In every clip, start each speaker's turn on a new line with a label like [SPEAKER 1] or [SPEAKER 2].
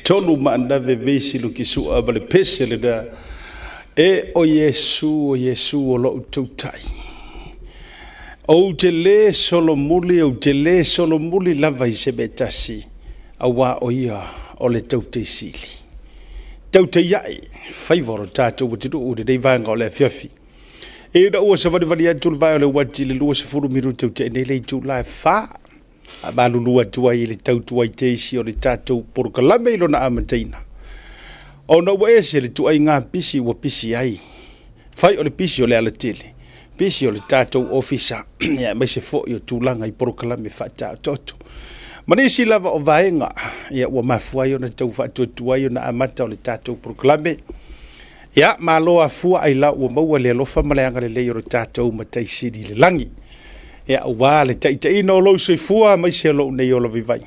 [SPEAKER 1] tonu maana vevesi lukisu abale pese le da o Yesu o lo tautai o te le solo muli lava i se betasi awa o ia o le tautei sili tautei ai faivoro tatou watiru o de vanga o le fiafi e da ua savani vani atu vai o le wati le lua sefuru miru tautei nei le July fa abalulua tua i le tautua i teisi o le tatou porokalame ilo na amataina o na ua ese le tuai ngā pisi ua pisi ai fai o le pisi o le alatele pisi o le tatou ofisa ya mai se fo i o tūlanga i porokalame whata toto manisi lava o vaenga ya ua mafuai o na tau whatuatua i o na amata o le tatou porokalame ya maloa fua ai la ua maua le alofa maleanga le lei o le tatou mataisiri le langi ya wale tai no lo soifua mai se lo nei o la vivai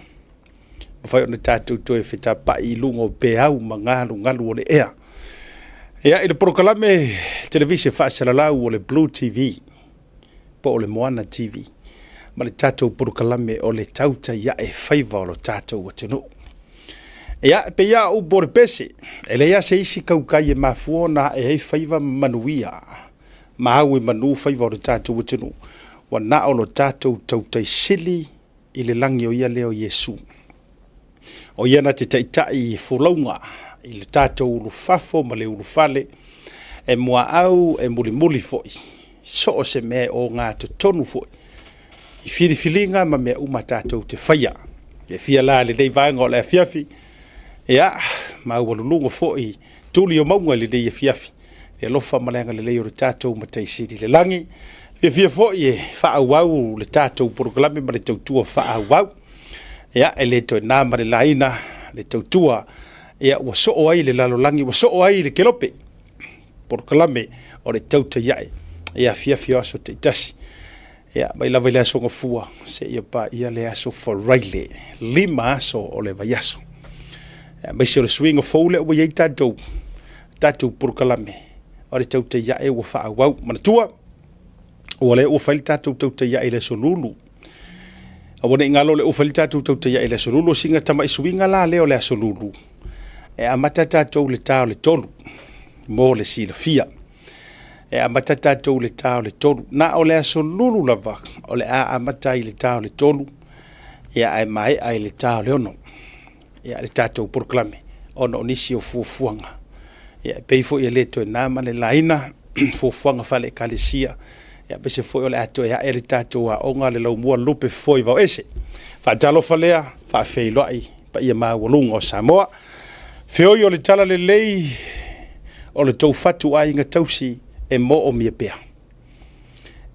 [SPEAKER 1] fai ona tatu to e feta pa i lungo pe au mangalu ngalu ole ea ya i le proklame televisi fa sala o le Blue TV po o le Moana TV ma le tatu proklame o le tauta ya e faiva o lo tatu watino ya pe ya u bor pese ele ya se isi kaukai e mafuona e faiva manuia ma au manu faiva o le tatu watino wa na o lo tatou tautai sili i le langi o ia leo Yesu. O ia na te taitai fulaunga i le tatou ulufafo ma le ulufale e mua au e muli foi. So o se mea o ngā te tonu foi. I whiriwhilinga ma mea uma tatou te whaia. E fia la le dei vanga o le fiafi. Ea, ma walulungo foi tuli o maunga le dei fiafi. E lofa malenga le leo le tatou mataisiri le langi. Fia foi e whaawau le tātou poroklame ma le tautua whaawau. Ea e le toi nā ma le laina le tautua. Ea ua soo ai le lalolangi, ua soo ai le kelope. Poroklame o le tauta iai. Ea fia aso te itasi. Ea mai lava le aso ngafua. Se ia pa ia le aso wharaile. 5 aso o le vai aso. Ea mai se o le swinga faule ua iei tātou. Tātou poroklame. O le tauta iai ua whaawau. Manatua. Wale o fail tatou tauta ia ile solulu. Awone ngalo le o fail tatou tauta ia ile solulu singa tama isuinga la leo le solulu. E amata tatou le tau le tolu. Mo le sila fia. E amata tatou le tau le tolu. Na o le solulu lava. O le a amata i le tau le tolu. E ai mai ai le tau le ono. E le tatou proklame. Ono nisi o fuafuanga. E peifo i le to e nama le laina. Fuafuanga fale kalesia. Ya pese foi ole ato ya eri tatou a onga le lau mua lupe foi vau ese. Fa talo falea, fa feilo ai, pa ia maa walunga o Samoa. Feo i ole tala le lei, ole tau fatu ai inga tausi, e mo o mia pea.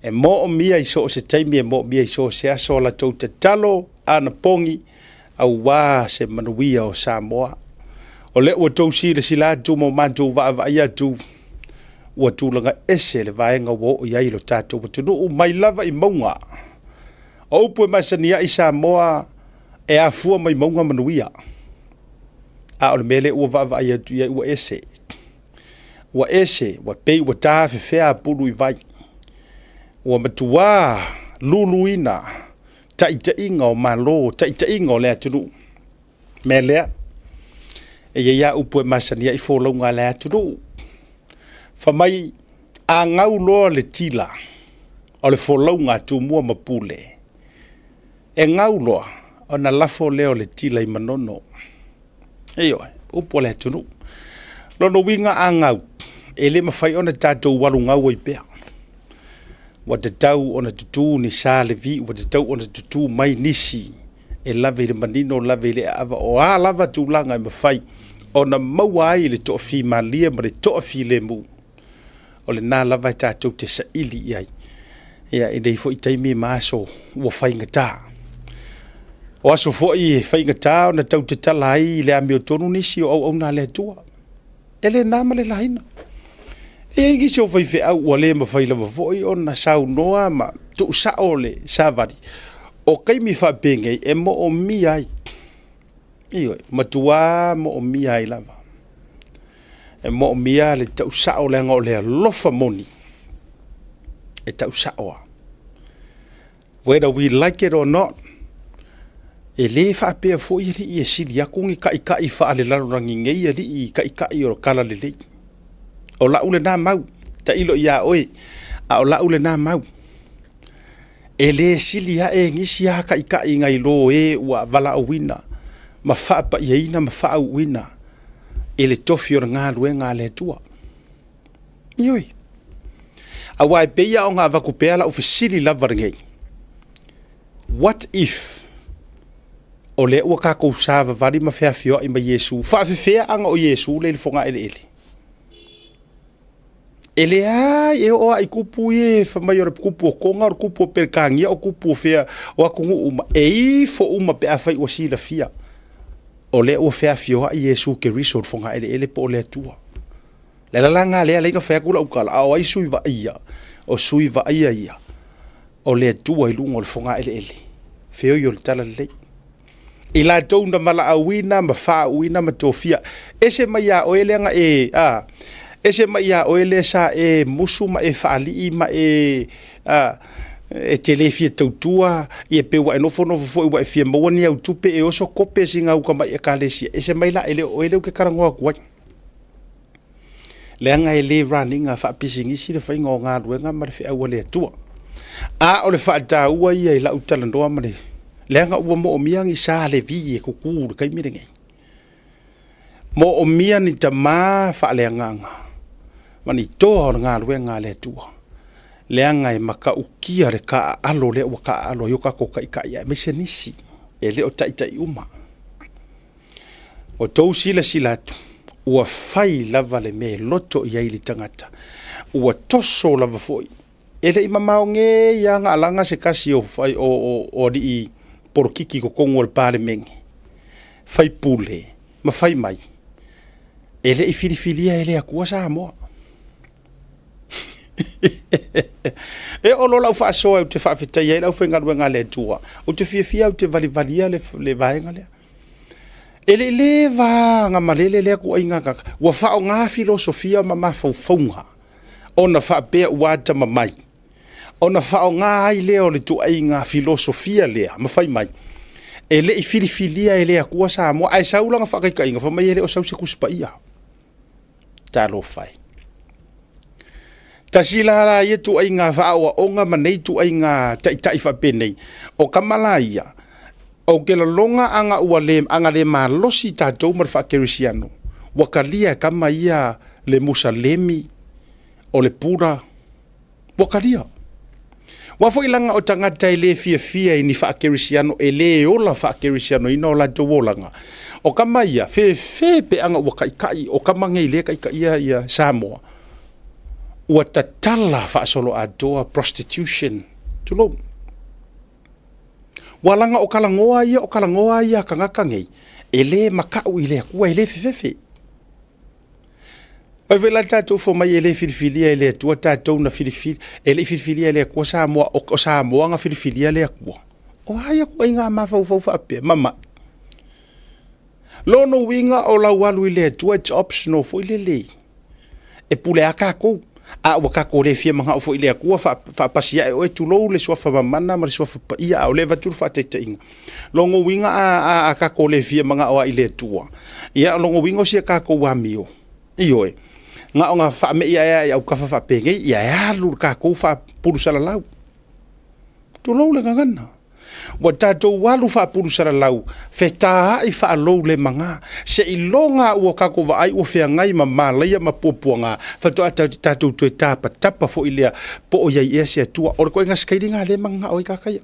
[SPEAKER 1] E mo o mia iso o se taimi, e mo o mia iso o se aso la tau te talo, ana pongi, au wā se manuia o Samoa. O le ua tau si le sila tu mo mantu va ia tu, ua tūlanga ese le vaenga wo o iai lo tātou watunu o mai lava i maunga. O upu e masania i Samoa e a fua mai maunga manuia. A o le mele ua vava ia tu iai ua ese. Ua ese, ua pei, ua tā fefea pulu i vai. Ua matua luluina taitainga o malo, taitainga o lea tunu. Me lea, e ia upu e masania i fōlaunga lea tunu. Famai a ngau loa le tila o le folaunga tu mua mapule. E ngau loa o na lafo leo le tila i manono. Eyo, upo le tunu. Lono winga a ngau. E le mawhai ona tātou walu ngau i pēr. Wa te tau ona tutu ni sā le vi, wa te tau ona tutu mai nisi. E lave le manino, lave le ava. O a lava tūlanga i mawhai. Ona maua ai le toafi malia ma le toafi le mu. O le nā lava tātou te sa ili iai. Ia e nei fo i taimi maaso ua whainga tā. O aso fo i whainga tā o na tau te tala ai le ame o tonu nisi o au nā le atua. E le nāma le laina. E egi se o whaife au ua le ma whailava fo i o na sau noa ma tu sa o le sāvari. O kaimi whapenge e mo o mi ai. Iyo, matua mo o mi ai lava. E mo mia le tau sao le ngo le lofa moni. E tau sao. Whether we like it or not, e le fa pe fo i li e sili aku ngi kai fa le lalo rangi ngei ali kai o kala le le o la ule na mau ta ilo ia oi a o la ule na mau e le sili ya e ngisi ya kai ngai lo e wa vala o wina ma fa pa ina ma fa o wina e le tofi o ngā luenga le tua ioi a wai peia o ngā vakupea la ofisili lava ngei what if o le ua kako sava vali ma fea fio ima Yesu fa fea anga o Yesu le fonga ele ai e o ai kupu e fa maior kupu o konga o kupu o perkangia o kupu o fea o akungu uma e fo uma pe afai o sila fia o le ua fea fio a Yesu ke riso fonga ele po le tua le la nga le le ka fea kula ukala a ai sui va ia o sui va ia o le tua i lungo le fonga ele feo yo le tala le ila tau na mala awina ma fa awina ma tofia ese maya o ele nga ese maya o ele sa e musuma e fa ali ma e telefia tautua e pe wa no fono fo wa fia mo ni au tupe e oso kope singa u kama e kalesia ese maila ele o ele ke karango kwa le nga ele running a fa pisingi si le fa ngo nga ruenga ma fe au le tua a o le fa ta ua ia ila utala ndoa ma le nga ua mo o miangi sa le vi e kuku kai mirengai mo o miani tama fa le nga mani toa nga ruenga le tua le anga e maka ukia re ka alo le ua ka alo yoka ko kai ia me se nisi e le o tai uma o tou sila tu ua fai lava le me loto ia ili tangata ua toso lava foi ele ima maonge ia nga alanga se kasi o fai o di porkiki ko kongo le pale mengi fai pule ma fai mai ele i filifilia ele akua sa mo e o lola fa so o te fa fita ia o fenga nga le tua o te fia o te valia le vaenga le ele leva nga malele le ko inga ka wa fa o nga filosofia ma fonga ona fa pe wa ta mai ona fa o nga ai le o le tu ai nga filosofia le ma fai mai ele i filifilia ele akua sa mo ai saula nga fa ka inga fa mai ele o sa se kuspa ia ta lo fai tasila la ye tu ai nga fa o nga manei tu ai nga tai fa pe nei o kamalaia o ke la longa anga ualem anga le malosi tatou mar fa kerisiano wakalia kama ia le musalemi o le pura wakalia wa foi langa o tangata ele fia ni fa kerisiano ele ola fa kerisiano ino la tolanga o kama ia fe pe anga wakai o kama ngai le kai ia Samoa ua tatala fa solo adoa prostitution tulo walanga o kalangoa ia kangaka ngei ele makau ile akua ele fefefe ai vela tatou fo mai ele filifilia ele tua tatou na filifili ele filifilia ele akua Samoa o Samoa nga filifilia ele akua o haya ko inga mafau fa pe mama lono winga o la walu ile tua it's optional fo ile le e pule akako a waka ko le fia manga fo ile akua fa pasia o tu lo le sofa mamana ma sofa ia o le vatu fa te inga longo winga a ka ko le fia manga o ile tua ia longo winga si ka ko wa mio io nga fa me ia o ka fa penge ia lu ka ko fa puru sala lau tu lo le ngana wa tatou walu fa puru sala lau feta i fa lo le manga se ilonga o ka ko vai o fe ngai ma leia ma popuanga fa to tatou to tapa fo ile po o ia se tua o ko nga skairinga le manga o ka kai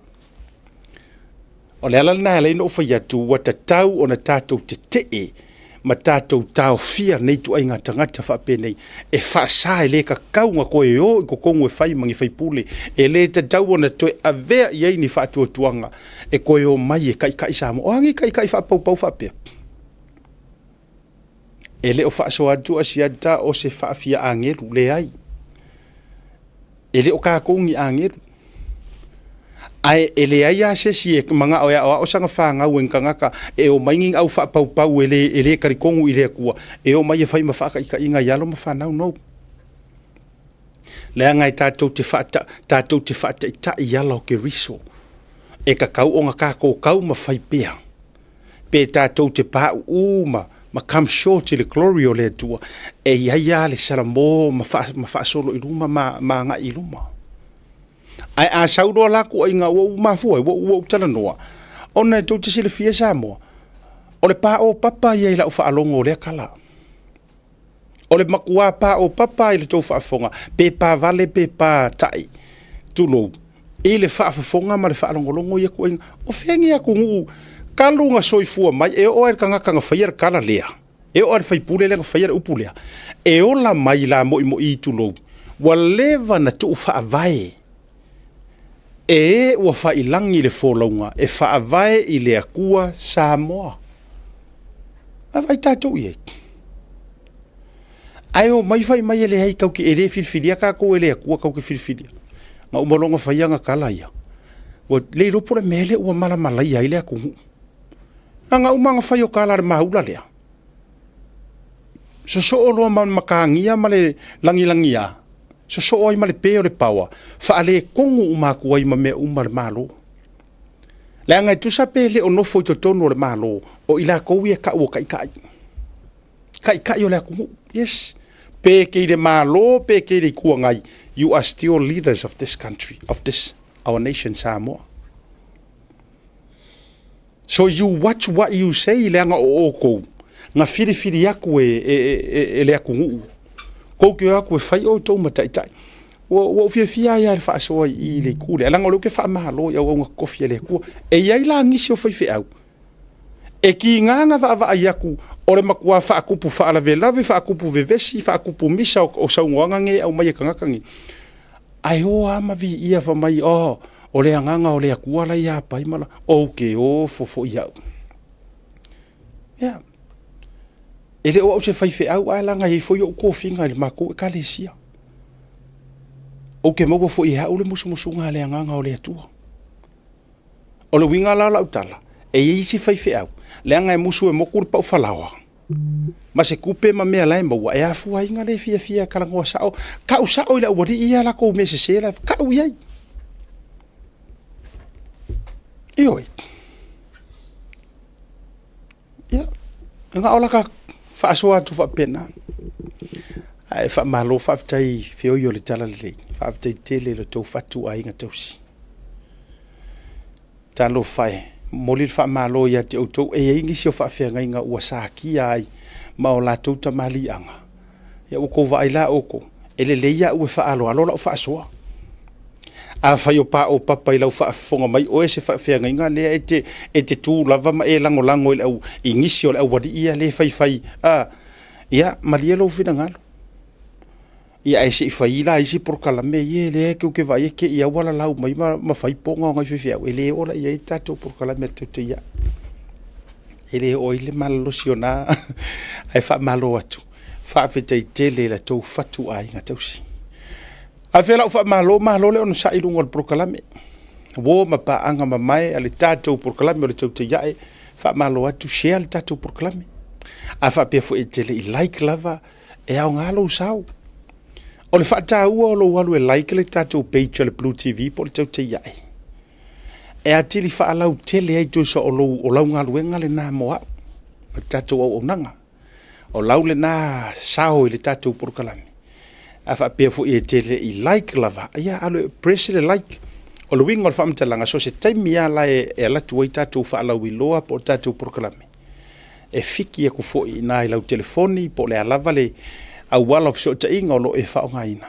[SPEAKER 1] o le ala na le no fa ya tu wa tatau ona tatou te ma tatou tau fia nei tu ainga tangata fa penei e fa sa ele ka kaunga ko e o ko kongo e fai mangi fai pule e le tatau ona to ave ye ni fa tu tuanga e ko e o mai e kai sa mo angi kai fa pau fa pe ele o fa so atu asiata o se fa fia angelu le ai ele o ka kongi angelu ai ele ai se si e manga o sanga fanga wen kangaka e o maingi au fa pau ele karikongu ile kua e o mai fai ma fa ka inga yalo ma fa no le ngai tatou te fa ta yalo ke riso e ka kau o nga ka ko kau ma fai pea pe tātou te pā ma come short le glory o le tua e ia le salamo ma fa solo i luma ma nga i luma ai a saudo la ko inga o ma fu o tala noa ona to te sile fia sa mo o le pa o papa ia la fa alongo le kala o le makua pa o papa i le to fa fonga pe pa vale pe pa tai tulo i le fa fonga ma le fa alongo longo ia ko o fengi a ko kalunga soifua mai e o er kanga fair kala lea e o er fai pule le fair upulea e o la mai la mo i tulo wa leva na tu fa vai e o fa ilangi le folonga e fa vai i le akua Samoa a vai tatou ye ai o mai fai mai le hei kau ki e le filfilia ka ko ele akua kau ki filfilia ma o molonga faianga kala ia o le ropo le mele o mala malai ai le aku anga umanga fai o kala maula lea so lo makangia male langilangia so ai male pe o le pawa fa ale kongu umaku ai me umar malo le anga tu sape le ono foi to tono le malo o ila ko wi ka o kai o le aku yes pe ke de malo pe ke de kuangai you are still leaders of this country of this our nation Samoa. So you watch what you say le anga o ko nga firi yaku e le aku ko ke aku fai o to matai tai wo fia ya fa so i le kule langa lo ke fa malo ya o ko fia le ku e ya ila ngisi o fai au e ki nganga va yaku o le makua fa kupu fa la vela fa kupu vevesi fa kupu misa o sa nganga nge au mai kanga kangi ai o ama vi ia fa mai o le anganga o le akua la ia pai mala o ke o fofo ia ya ele o se fai fe au ala nga i foi o ko finga le mako ka le sia o ke mo fo ia o le musu nga le anganga o le atua o le winga la utala e i si fai fe au le anga e musu e mo kur pa falawa ma se kupe ma me ala mo e afu ai nga le fia kala ngo sa o ka usa o le o ri ia la ko me se la ka u ia Ioi. Ya. Nga ola ka fa soa tu fa pena. Ai fa malo fa tai feo yo le tala le. Fa tai tele le to fatu ai nga tosi. Talo fai. Molir fa malo ya te auto e ingi sio fa fe nga wasaki ai. Ma ola to ta mali anga. Ya uko va ila oko. Ele le ya u fa alo la fa soa. A fai o pa o papa i lau fa fonga mai o ese fa fea nga le e te tu lava ma e lango i lau ingisio le au wadi ia le fai ia malia lo fina ngalo ia ese fai la isi por kalame ie le ke vai ke ia wala lau mai ma fai ponga nga fea ele ola ia i tato por kalame te ia ele o ile malo siona ai fa malo atu fa fete tele la to fatu ai nga tausi a fela fa malo le on sa ilungo al proclame wo ma pa anga ma mai ale tato proclame le te yae fa malo atu share le tato proclame a fa pe fo etele I like lava e a ngalo sao o le fa ta o lo walu e like le tato page le Blue TV po le te yae e a tili fa ala tele ai to so o lo ngalo ngale na mo tato o nanga o laule na sao le tato proclame afa pe fo e tele I like lava ia alo press le like o lo wingo fa mtalanga so se time ya la e la tu tatu fa la wiloa po tatu proclame e fiki e ku fo ina I telefoni po le lava le a wall of shot inga lo e fa ngaina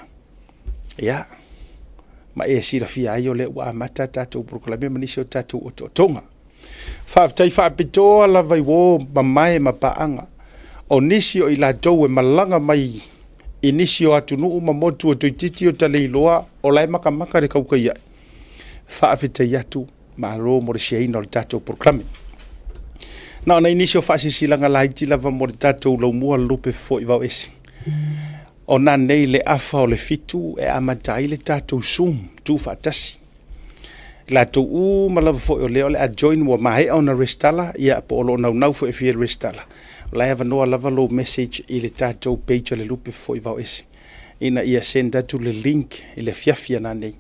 [SPEAKER 1] ia ma e sira fia yo le wa mata tatu proclame mani so tatu o tonga fa tai fa pito la vai wo ma mai ma paanga o nisi o ila do e malanga mai inisio atunu ma motu o titi o taleiloa o lai makamaka le kaukai ai fa afita yatu ma ro mo shei no tato proclame na inisio fa sisilanga lai tila va mo tato lo mua lupe fo I va esi o na nei le afa o le fitu e amatai le tato sum tu fa tasi la to u ma la fo o le a join wa mai on a restala ia po lo na fo e fi restala la have no lava message I le tato page le lupe foi va ese ina ia senda tu le link I le fiafia na nei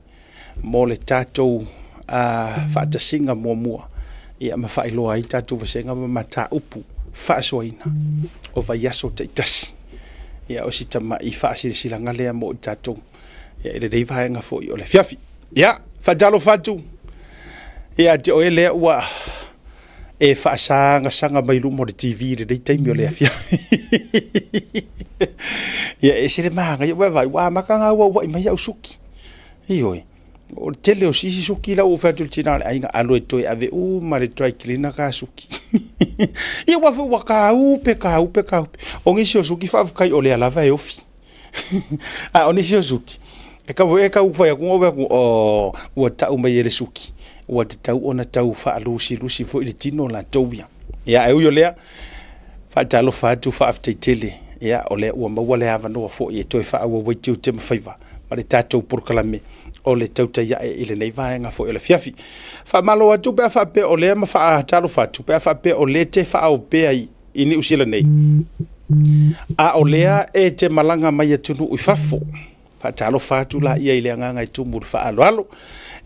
[SPEAKER 1] mo le tato fa ta singa mo ia ma whaeloa ai tātou vasenga ma tā upu whaasoaina o vai aso te itasi ia o si tama i whaasirisiranga lea mo i tātou ia ele rei vaenga fo i o le fiafi ia whajalo whatu ia te oe lea ua e whaasanga sanga mai lumo le TV le rei taimi o lea fiafi ia e sire maanga ia vai wa makanga ua i mai au suki ioi o tele o sisi suki la o fatul tina ainga alo toi ave u mare toi klina ka suki ia wa wa ka upe o ngisi o suki fa kai o le lava e ofi a onisi o suti e ka u fa ya ku o ta u mai le suki o te tau ona tau fa lusi fo ile tino la tobia ia e u yo lea fa talo fa tu fa afte tele ia o le o ma le ava no fo e toi fa o we tu te mfaiva ma le tatou porkalame o le tauta ia e ile nei vaenga fo ele fiafi fa malo atu pe fa pe o le ma fa talo fa tu pe fa pe o le te fa o pe ai ini usila nei a o lea e te malanga mai atu no u fafo fa talo fa tu la ia ile nga ngai tu mu fa alo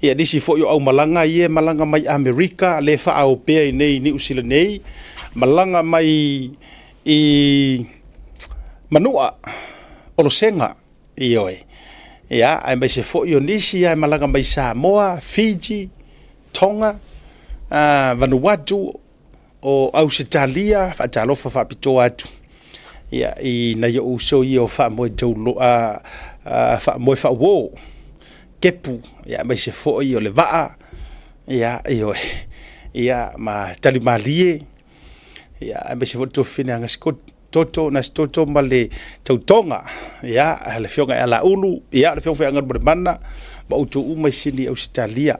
[SPEAKER 1] ia disi fo yo au malanga ia malanga mai Amerika le fa o pe ai nei ni usila nei malanga mai i manua o lo senga ioi ia ai mai se fo yo nisi ai malanga mai Samoa, Fiji, Tonga, Vanuatu o Australia fa talo fa pito atu ia i na yo so yo fa mo jolo fa mo fa wo kepu ia mai se fo yo le va ia io ia ma talimalie ia mai se fo to fina ngaskot toto na toto male tautonga ia le fionga ala ulu ia le fionga ngar mana ba utu uma sini Australia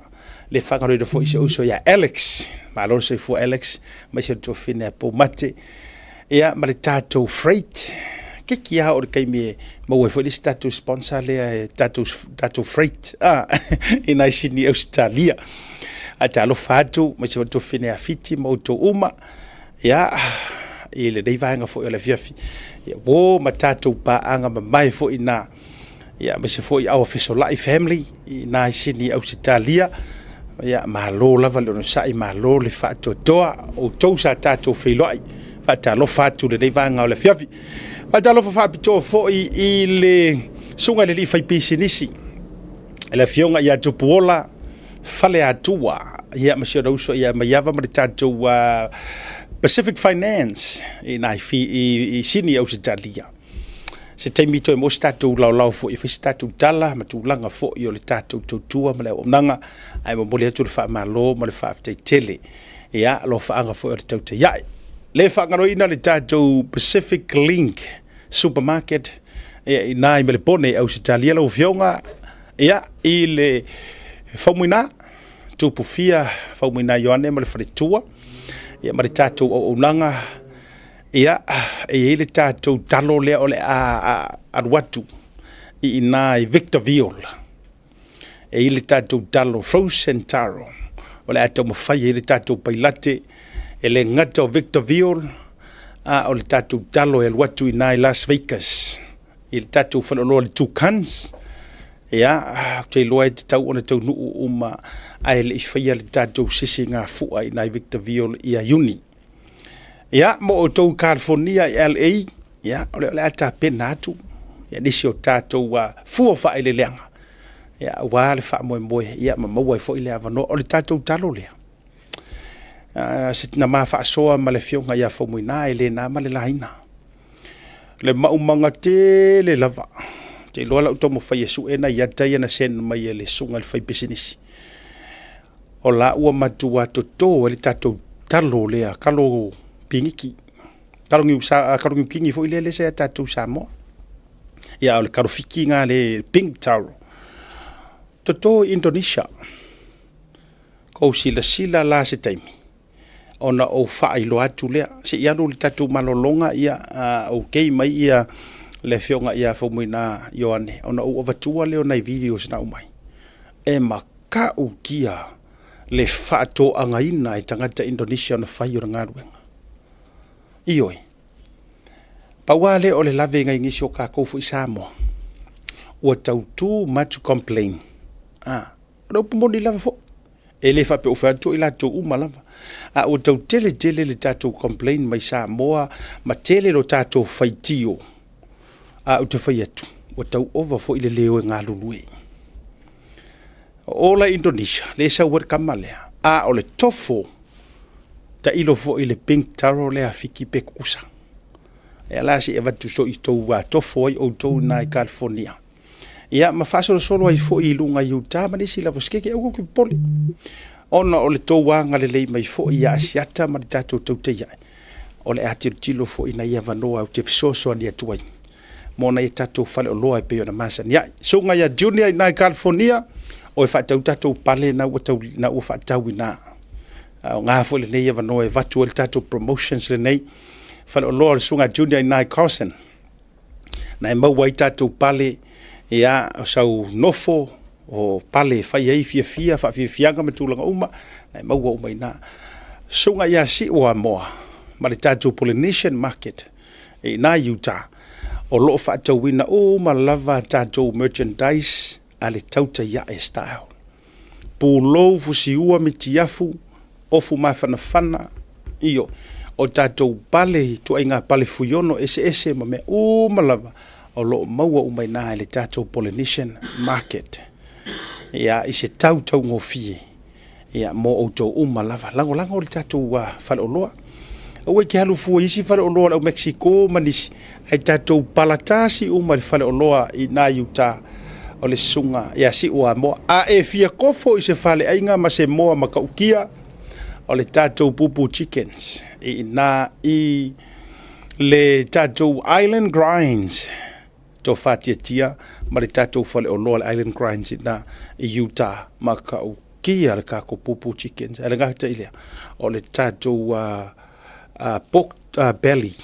[SPEAKER 1] le fanga de fo iso ya Alex ma lo se fo Alex ma se to fina po mate ia male tato freight que o kai me ma we fo status sponsor le tato freight ina sini Australia ata lo fatu ma se to fina fiti ma utu uma ia ile dei vaenga fo ile fiafi ia wo matato pa anga mai fo ina ia me se fo i our official life family ina sini Australia ia malo lava le no sai malo le fato toa o tousa tato filoi fata lo fatu le dei vaenga ile fiafi fata lo fa pito fo i le sunga le fai pisinisi ele fionga ia tupuola fale atua ia me se uso ia maiava ma tato Pacific Finance i sini Australia se taimi to mo statu la fo i statu tala ma tu langa fo i o le tatu tutua ma le nanga ai mo le tu fa malo ma le fa te tele ia lo fa anga fo i tauta ia le fa ngaro ina le tatu Pacific Link supermarket i nai me le pone Australia lo fionga ia i le famuina tu pufia famuina yoane ma le fritua ia mari tatou o unanga ia e ile tatou talo le ole arwatu i nai Victorville e ile tatou talo Frozen Taro ole ato mo fai ile tatou pailate ele ngata o Victorville o le tatou talo e arwatu i nai Las Vegas ile tatou falolo le Tucans ia te loa te tau ona tau nuu uma ai le ifaya le tatou sisi ngā fua i nai Victorville ia uni. Ia mo o tau California i LA, ia ole ata pena atu, ia nisi o tatou fua wha i le leanga. Ia wale wha moe moe, ia ma maua i fo i le avano, ole tatou talo lea. Sitina maa wha soa ma le fionga ia fo mui nā e le nā ma le laina. Le maumanga te le lava. Te loa lau tomo whai esu ena ia tai ana sen mai e le sunga le whai business. O la ua matua to to le tatou talo lea kalo pingiki. Kalo ngi pingi fo ile le se tatou Samoa. Ia o le kalo fiki ngā le pink taro. To to Indonesia. Ko sila la se taimi. Ona o whaai lo atu lea. Se iano le tatou malolonga ia o kei mai ia le fionga ia fo muina Ioane ona o vatua leo nei videos na umai e maka u kia le fato angaina i tangata Indonesia na fai o ngaruenga ioi pawale o le lave ngai ngisi o ka kofu i Samoa o tau too much complain ro pomoni lava fo e le fa pe o fa to ila to uma lava a o tau tele le tatou complain mai Samoa ma tele lo tatou faitio a o te fai atu o tau over fo ile leo ngā lulue o la Indonesia le sa wer kamalea a o le tofo ta ilo fo ile pink taro le afiki pe kusa e ala si eva tu so i tau wa tofo ai o tau na i California ia ma fa solo ai fo i lunga Utah ma nisi la voskeke o ku poli ona o le tau wanga le lei mai fo i asiata ma tatou tau te ia o le ati tilo fo i na ia vanoa o te fisoso ani atuai mona i tatou fale o loa e pe ona masani ia sunga ia junior i na California o e fa tatou pale na o tau na o fa tau ina ngā fo le nei ia vanoa e vatu le tatou promotions le nei fale o loa le sunga junior i na Carson na e mau ai tatou pale ia o sau nofo o pale fai ai fia fa fianga me tulanga uma na mau o mai na sunga ia si o moa ma le tatou Polynesian market e na Utah o lo fa tawina o ma lava tatou merchandise ale tauta ia e style pulo fusi ua mitiafu o fu mafana io o tatou pale tu ainga pale fuyono ese ma me o ma lava o lo maua umai na le tatou Polynesian market ia i se tau ngofie ia mo o tau lava lango le tatou fale o loa o ke halu fu isi fale o loa o Mexico manis ai tatou palatasi le fale o loa i na Utah o le sunga ia si ua mo a e fia kofo i se fale ainga ma se moa makaukia o le tatou pupu chickens i le tatou Island Grinds to fatia ma le tatou fale o loa le Island Grinds na i Utah makaukia le kako pupu chickens ele ngata ile o le tatou pork belly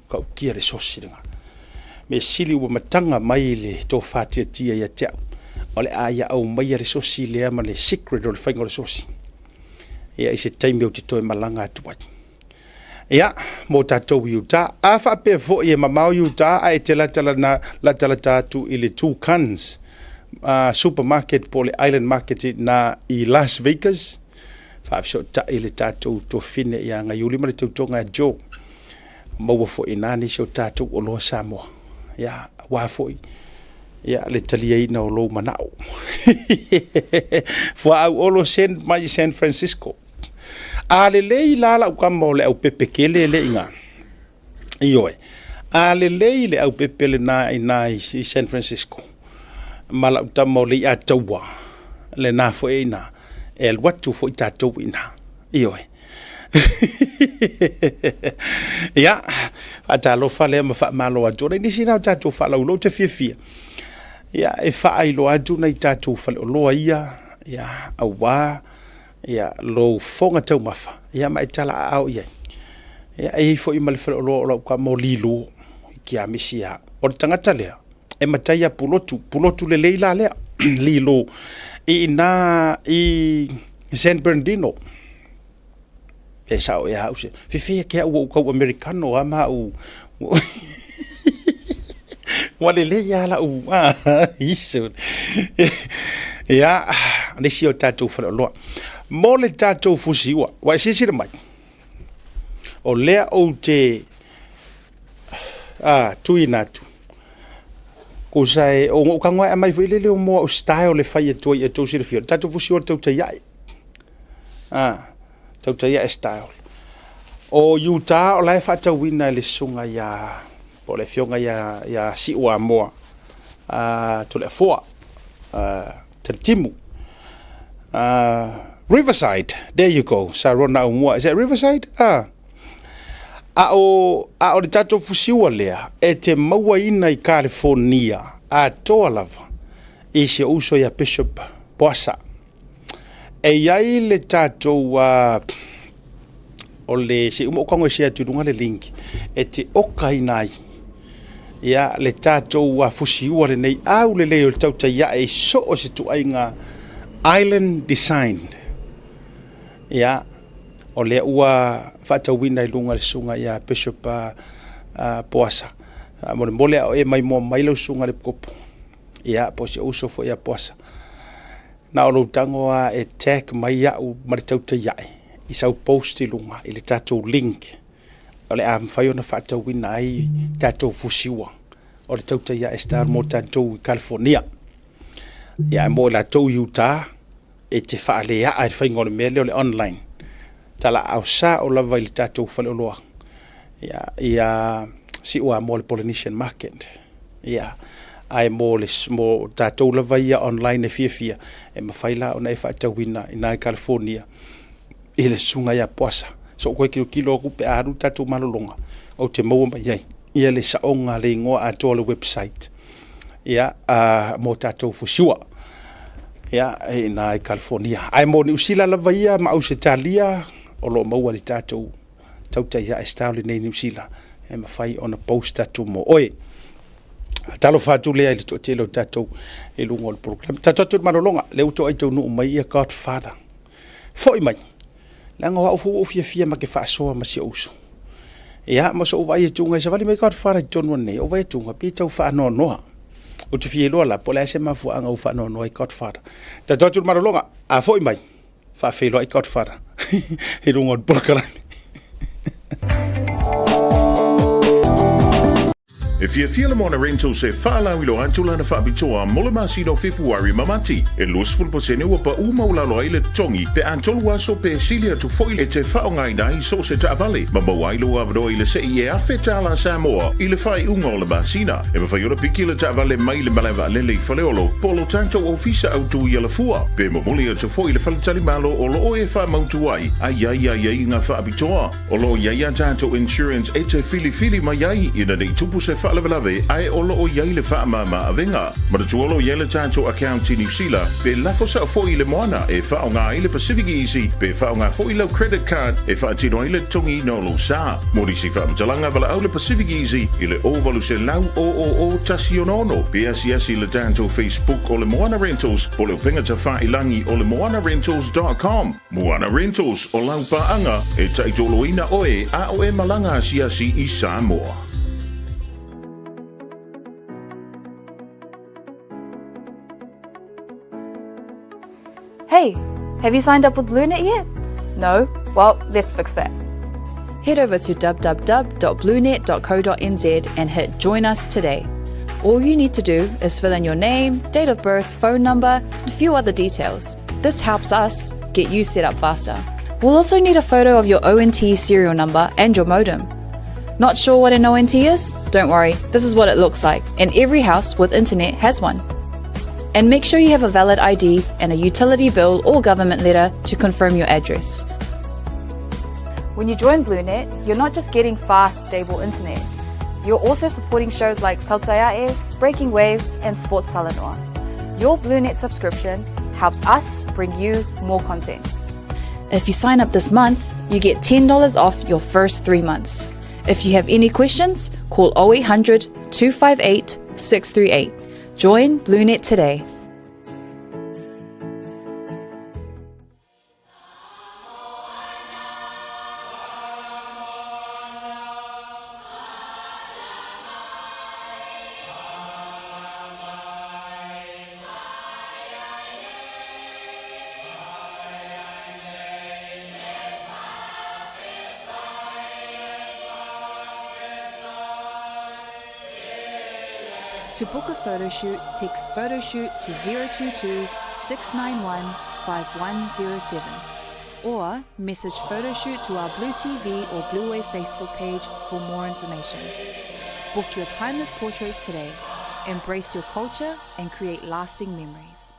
[SPEAKER 1] kaukia le sosi nga me sili wa matanga mai le to fatia ia te o le aya au mai le sosi le ama le secret o le faingo le sosi ia i se taimi o te toi malanga atuai ia mo tatou Utah a fa pe fo ia mamau Utah a te la tala tatu i le Two Cans supermarket po le Island Market na i Las Vegas fa so ta ile tatou to fine ia nga yuli ma le tautonga Joe mo fo inani so tatou o lo Samoa ia wa fo ia le talia ina o lo manao fo au olo San Francisco a le lei lala u kama o le au pepekele le inga ioe a le lei le au pepele na i San Francisco mala u tamo le a taua le na fo ina el watu fo i tatou ina ioe ia ata lo fale ma fa malo a jore ni sina tatou fa la ulo te fia ia e fa ai lo atu na i tatou fale o loa ia awa ia lo fonga tau mafa ia mai tala au ia e fo i mal fale o loa ka mo lilo ki a misia o tangata lea e matai a pulotu le leila lea lilo i San Bernardino e sao e hause fifia ke o ko americano ama u wale le ya la u isu ya ne si o tatou fa lo mo le tatou fusiwa wa sisi mai o le o te tuinatu ko sai o ka ngoi mai vile le mo o style le fai e to si le fio tatou fusiwa tau te yai tau te yai style o Utah o lai fa tau wina le sunga ya po le fionga ya si ua moa to le foa te timu Riverside, there you go. Sarona umua. Is that Riverside? A o le tatou fusiwa lea e te maua ina i California a toa lava i se uso ya Bishop Boasa e iai le tatou o le se umokango se atudunga le linki e te oka inai ia le tatou fusiwa le nei au le leo le tauta ia e so o se tuainga Island Design ia o le ua fatawina i lunga le sunga ia Bishop Boasa mole o e mai mo mai lo sunga le kopo ia po se uso fo ia Boasa na o lo tango e tag mai au ma tau te iai I sau post I lunga I le tatou link o le am fai ona whaatau wina ai tatou fusiwa o le tau te iai star mo tatou I California ia mo la tau Utah e te whaale a ai whaingone mea leo le online tala au sa o lava I le tatou whale oloa ia si ua mo le Polynesian market ia ai mo tatou lava ia online e fia e mawhaila ona e whaatau wina I nai California I le sunga ia poasa so koe kilo kupe aru tatou malolonga o te maua mai iai ia le saonga le ingoa atoa le website ia mo tatou fusiwa ia I nai California ai mo ni usila lava ia ma Ausitalia o lo maua le tatou tauta ia e stau le nei New Zealand e mawhai ona post tatou mo oe talo fatu lea I le tōtelo tatou e lungo le program tatou malolonga le uto ai tau nuu mai ia Godfather foi mai langa wa ufu fia ma ke whaasoa ma si usu ia ma so vai tunga sa vali mai Godfather John Wane o vai tunga pi tau whaanoa noa o te fie loa la pola se ma fuanga u whaanoa noa I Godfather tatou malolonga a foi mai whaafelo I Godfather e lungo le program.
[SPEAKER 2] If you feel on a rental se fala wilo antula na fabitoa molema sino February mamati e losful posene wa pa uma ula lo ile tongi pe antolwa so pe silia to foil e te faonga ina so se tavale ma bawailo avdo ile se e afetala Samoa ile fai unga le basina e ma fai ora pikile tavale mai le malava lele faleolo polo tanto ofisa autu ile fua pe momolia to foil faltali malo o lo e fa mautuai ai nga fabitoa o lo ya tanto insurance e te fili mai ina de tupu se lave ai olo o yaile fa mama avenga ma de tuolo yaile tanto account in New Zealand pe la fosa fo ile moana e fa nga ile Pacific Easy pe fa nga fo ile credit card e fa tino ile tongi no lo sa mori si fa mtalanga vala au le Pacific Easy ile ovalu se lau o tasionono pe asiasi ile tanto Facebook o le Moana Rentals o le penga ta fa ilangi o le moanarentals.com Moana Rentals o lau paanga e taitolo ina oe a o e malanga asiasi I Samoa.
[SPEAKER 3] Hey, have you signed up with BlueNet yet? No? Well, let's fix that.
[SPEAKER 4] Head over to www.bluenet.co.nz and hit Join Us today. All you need to do is fill in your name, date of birth, phone number, and a few other details. This helps us get you set up faster. We'll also need a photo of your ONT serial number and your modem. Not sure what an ONT is? Don't worry, this is what it looks like, and every house with internet has one. And make sure you have a valid ID and a utility bill or government letter to confirm your address.
[SPEAKER 3] When you join BlueNet, you're not just getting fast, stable internet. You're also supporting shows like Tautaiae, Breaking Waves, and Sports Salanoa. Your BlueNet subscription helps us bring you more content.
[SPEAKER 4] If you sign up this month, you get $10 off your first 3 months. If you have any questions, call 0800 258 638. Join BlueNet today. To book a photo shoot, text photoshoot to 022 691 5107 or message photoshoot to our Blue TV or Blue Wave Facebook page for more information. Book your timeless portraits today. Embrace your culture and create lasting memories.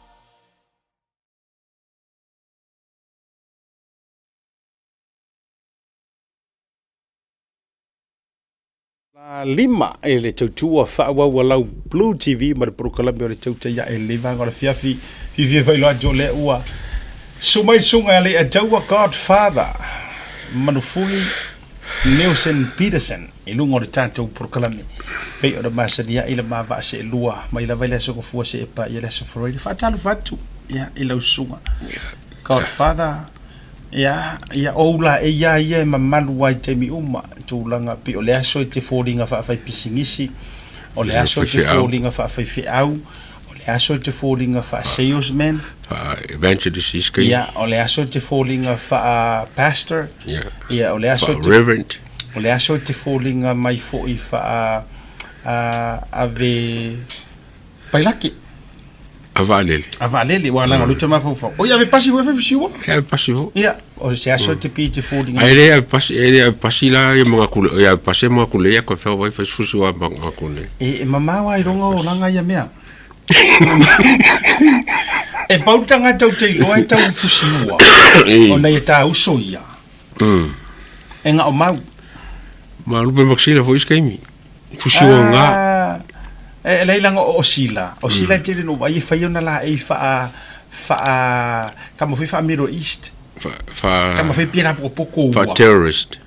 [SPEAKER 1] Lima e le tautua whaawa walau Blue TV ma le prokalami o le tauta ia e le vanga o le fiafi hivi vailo ajo le ua sumai sunga le ajaua Godfather manufui Nelson Peterson e lungo le tātou prokalami pei o le masania i le mawa se lua ma i la vaile soko fua se e pa i le safaroi whaatalu fatu ia i lau sunga Godfather ia oula e ia mamalu wai te mi uma tūlanga pi o le aso te fōringa whaafai pisingisi o le aso te fōringa whaafai whiau o le e aso te fōlinga wha salesman,
[SPEAKER 5] Evangelist is kei.
[SPEAKER 1] ia, o le aso te fōlinga wha pastor,
[SPEAKER 5] Yeah.
[SPEAKER 1] ia, o le aso te
[SPEAKER 5] Reverend.
[SPEAKER 1] o le aso te fōlinga mai fo I wha ave pailaki,
[SPEAKER 5] Avalele.
[SPEAKER 1] a valele, wa langa luta mawhawhau. O ia, ave pasi wewe fisiwa?
[SPEAKER 5] E pasi ho.
[SPEAKER 1] Ia, o se aso te pi te fōlinga.
[SPEAKER 5] Ai e pasi la e mga kule, e pasi mga kule ia ko fa vai fa fusu wa mga kule.
[SPEAKER 1] E mamawa I ronga o langa ia mea. E pautanga tau te iloa I tau fusinua. O nei e tā uso ia. E ngā o mau.
[SPEAKER 5] Ma lupe maksila fo iskaimi. Fusu nga.
[SPEAKER 1] E leilanga o sila. O sila te rino vai e whaiona la e wha kama whi wha Middle East. Kama whi pira poko
[SPEAKER 5] Fa terrorist.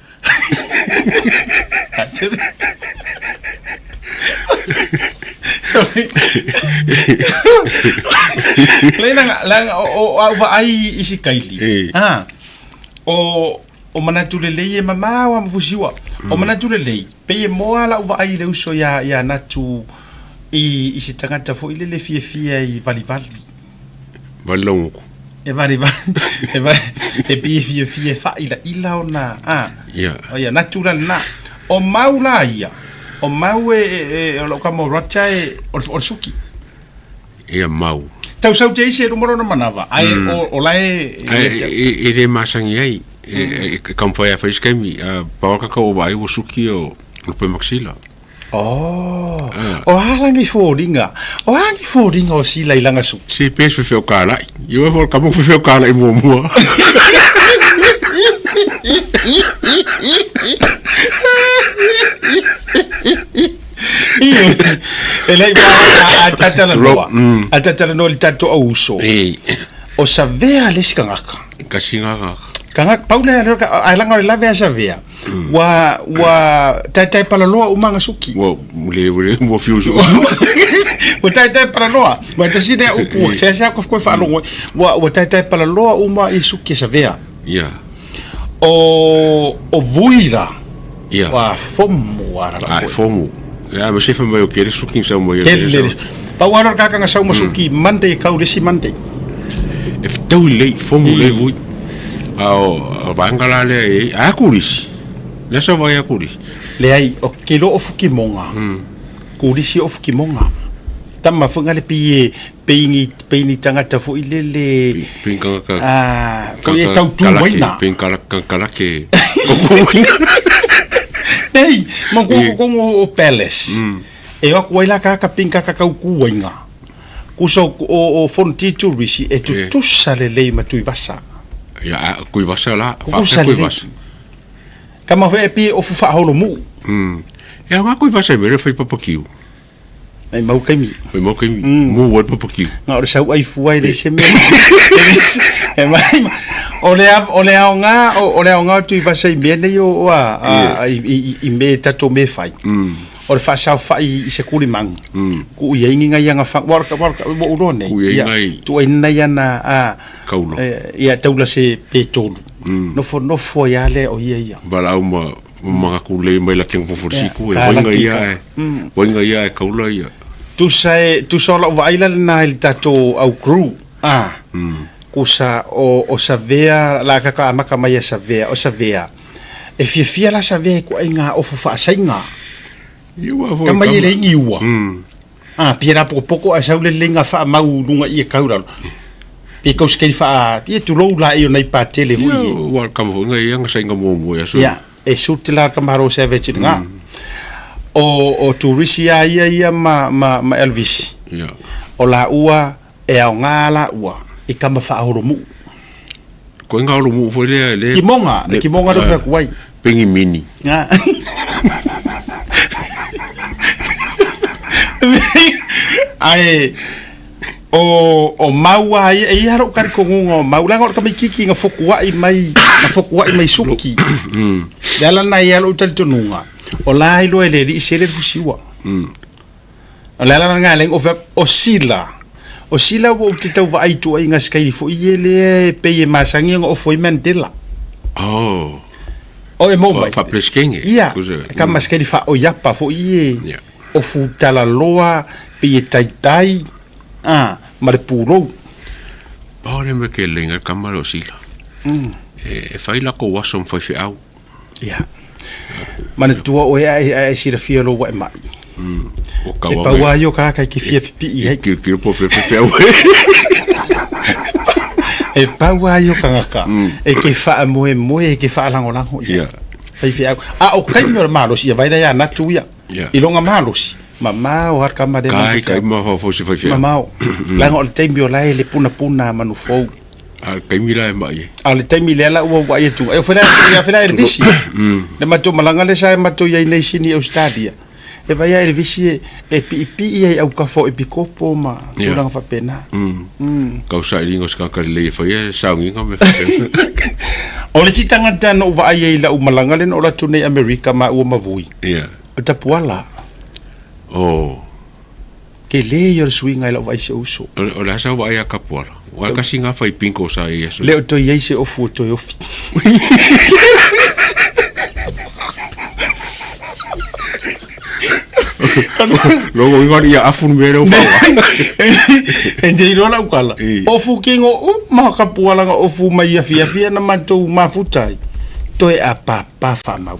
[SPEAKER 1] Sorry. Langa o wa ai isi kaili. O manatu le lei e mamawa mfusiwa. O manatu le lei. Pe e moa la uwa ai le uso ya natu I isi tangata fo ile le fia I vali.
[SPEAKER 5] Balongo.
[SPEAKER 1] E vali. E pe fia fa ila ona.
[SPEAKER 5] Yeah.
[SPEAKER 1] O ya natural na. O maula ia. O mau e lo kamo racha o suki.
[SPEAKER 5] Ia mau.
[SPEAKER 1] Tau sau te isi e rumoro na manava. Ai o lai
[SPEAKER 5] E re masangi ai. E kampai a fa iskaimi. Pawaka ka o vai o suki o lupe maksila.
[SPEAKER 1] Oh. O halangi fōringa. O hangi fōringa o sila I langa su.
[SPEAKER 5] Se pes fe feo kala. Yo e for kamo fe feo kala I mua.
[SPEAKER 1] Elei a tatala noa. A tatala noa li tato au uso. O sa vea lesi kangaka.
[SPEAKER 5] Kasinga nga.
[SPEAKER 1] Kangaka, paule a langa o le lave a sa vea. Wa tai palaloa umanga suki.
[SPEAKER 5] Wa fiusu.
[SPEAKER 1] Wa tai palaloa. Wa ta sine upu. Se ko ko fa longo. Wa tai palaloa uma I suki sa vea.
[SPEAKER 5] Yeah.
[SPEAKER 1] O vuira.
[SPEAKER 5] Yeah.
[SPEAKER 1] Wa fomu ara.
[SPEAKER 5] Ai fomu. Ja, maar zeven mij ook keer is zoeking zo mooi.
[SPEAKER 1] Kelle. Pa wala ka nga sa masuki Monday ka ulisi Monday.
[SPEAKER 5] If tau le fomu le vui. Ao bangala le akuris. Le sa vai akuris.
[SPEAKER 1] Le ai o kilo of kimonga. Kulisi of kimonga. Tama funga le peini tangata fo ilele.
[SPEAKER 5] Pinka ka.
[SPEAKER 1] Fo e tau tu waina.
[SPEAKER 5] Pinka kala ke.
[SPEAKER 1] Nei, mango o palace. E o waila ka pinka ka ku wainga. Kuso o fonti tourist e tu sale le matu vasa.
[SPEAKER 5] Ja, kui vasa la.
[SPEAKER 1] Kui vasa. Kama fe pi o fa holo mu.
[SPEAKER 5] Ja, nga kui vasa mere foi papakiu.
[SPEAKER 1] Ai mau kaimi.
[SPEAKER 5] Foi mau kaimi. Mu wat papakiu.
[SPEAKER 1] Nga o sau ai fuai le se me. E mai o le nga tu vasa me ne yo I me tato me fai. O le fa sa fa I se kulimang. Ku ye nginga yanga fa warka mo urone. Tu ai na yana
[SPEAKER 5] Kaulo.
[SPEAKER 1] Ia taula se petolo. No fo ya le o ia.
[SPEAKER 5] Bala uma mga kulay may laking pufursiku. Wenga ia e kaulo ia.
[SPEAKER 1] Tu sola vaila na il tato au crew. Kusa o savea la ka amaka mai savea o savea. E fia la savea ko inga o fa sainga. Kama ile ngiwa. Pira poko a saule lenga fa mau lunga I kaura. Pe ko skei fa e tu lo la e nei pa tele hui.
[SPEAKER 5] Wa kam vo ngai yang sainga mo ya so.
[SPEAKER 1] Ya, e sutila kamaro savage nga. O turisia ia ma Elvis.
[SPEAKER 5] Ya.
[SPEAKER 1] O la ua e au ngala ua. I kama fa horomu.
[SPEAKER 5] Ko nga horomu fo le
[SPEAKER 1] Kimonga do fa kuai.
[SPEAKER 5] Pengi mini.
[SPEAKER 1] Ya. Ai o maua e haro kari ko ngo maula ngor kami kiki nga fokua I mai suki. Dala na ia lo tal tununga. O la ilo ele li sele fusiwa. O la nga leng o sila. O sila wo te tau va ai tu ai nga skai fo iele pe e masangi ngo foi Mandela.
[SPEAKER 5] Oh.
[SPEAKER 1] O e mo mai.
[SPEAKER 5] Fa pleskenge.
[SPEAKER 1] Ia. Ka maskei fa o yapa fo ie. O fu tala loa pe e tai ma le pūrou.
[SPEAKER 5] Paole me ke lenga kamalo sila. E fai la ko wasom fai fi au.
[SPEAKER 1] Ia. Mana tua o e sira fia lo wa mai.
[SPEAKER 5] O
[SPEAKER 1] E pa wa yo ka ki fia pipi ai.
[SPEAKER 5] Ki po fe au.
[SPEAKER 1] E pa wa yo ka. E ke fa mo e ke fa lango.
[SPEAKER 5] Ia.
[SPEAKER 1] Fai fia. O kai me malo si vai da ya na tu ya. Ilonga malo si. Mama o har kama de
[SPEAKER 5] Kai kai ma fo se fai fi.
[SPEAKER 1] Mama. Lango le tembi o lai le puna manu fo.
[SPEAKER 5] Kai mila e mai.
[SPEAKER 1] Ale tembi le la o wa ye tu. E fela e visi. Le mato malanga le sa mato ye nei sini o stadia. E vai e visi e pi e au ka fo e pikopo ma tu lang fa pena.
[SPEAKER 5] Kau sa ringo ska ka le fai sa nginga me.
[SPEAKER 1] O le titanga tana o va ye la o malanga le o la tu nei America ma o mavui.
[SPEAKER 5] Ia.
[SPEAKER 1] O tapuala.
[SPEAKER 5] Oh.
[SPEAKER 1] Ke le yo swinga la vai se uso.
[SPEAKER 5] O la sa wa ya kapola. Wa ka singa fai pinko sa e so.
[SPEAKER 1] Le o to ye se o foto yo.
[SPEAKER 5] Logo ngori ya afun mero pa.
[SPEAKER 1] Ende ro la ukala. O fu kingo o ma kapuala nga o fu mai fia na mato ma futai. To e apa pa fa ma.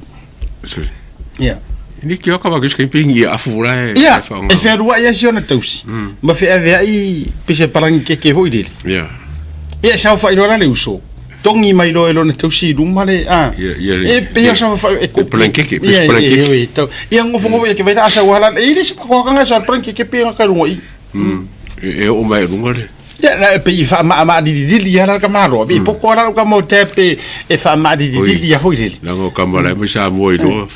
[SPEAKER 1] Yeah.
[SPEAKER 5] Ni ki o ka wa kiske pingi afura e.
[SPEAKER 1] Yeah. E fe rua ya siona tausi. Ma fe ave ai pise palang ke foi dele.
[SPEAKER 5] Yeah.
[SPEAKER 1] E sa fa iro le uso. Tongi mai lo elo na tausi rumale e pe ya sa fa e ko
[SPEAKER 5] planqueke
[SPEAKER 1] e ngofo e ke vai asa wala e ile se ko ka nga sa planqueke pe ka lungo i
[SPEAKER 5] e o mai lungo le
[SPEAKER 1] ya na pe fa ma di ya la ka maro bi poko la ka mo tepe e fa ma di ya foi dele
[SPEAKER 5] la ngo kamala me sa mo i do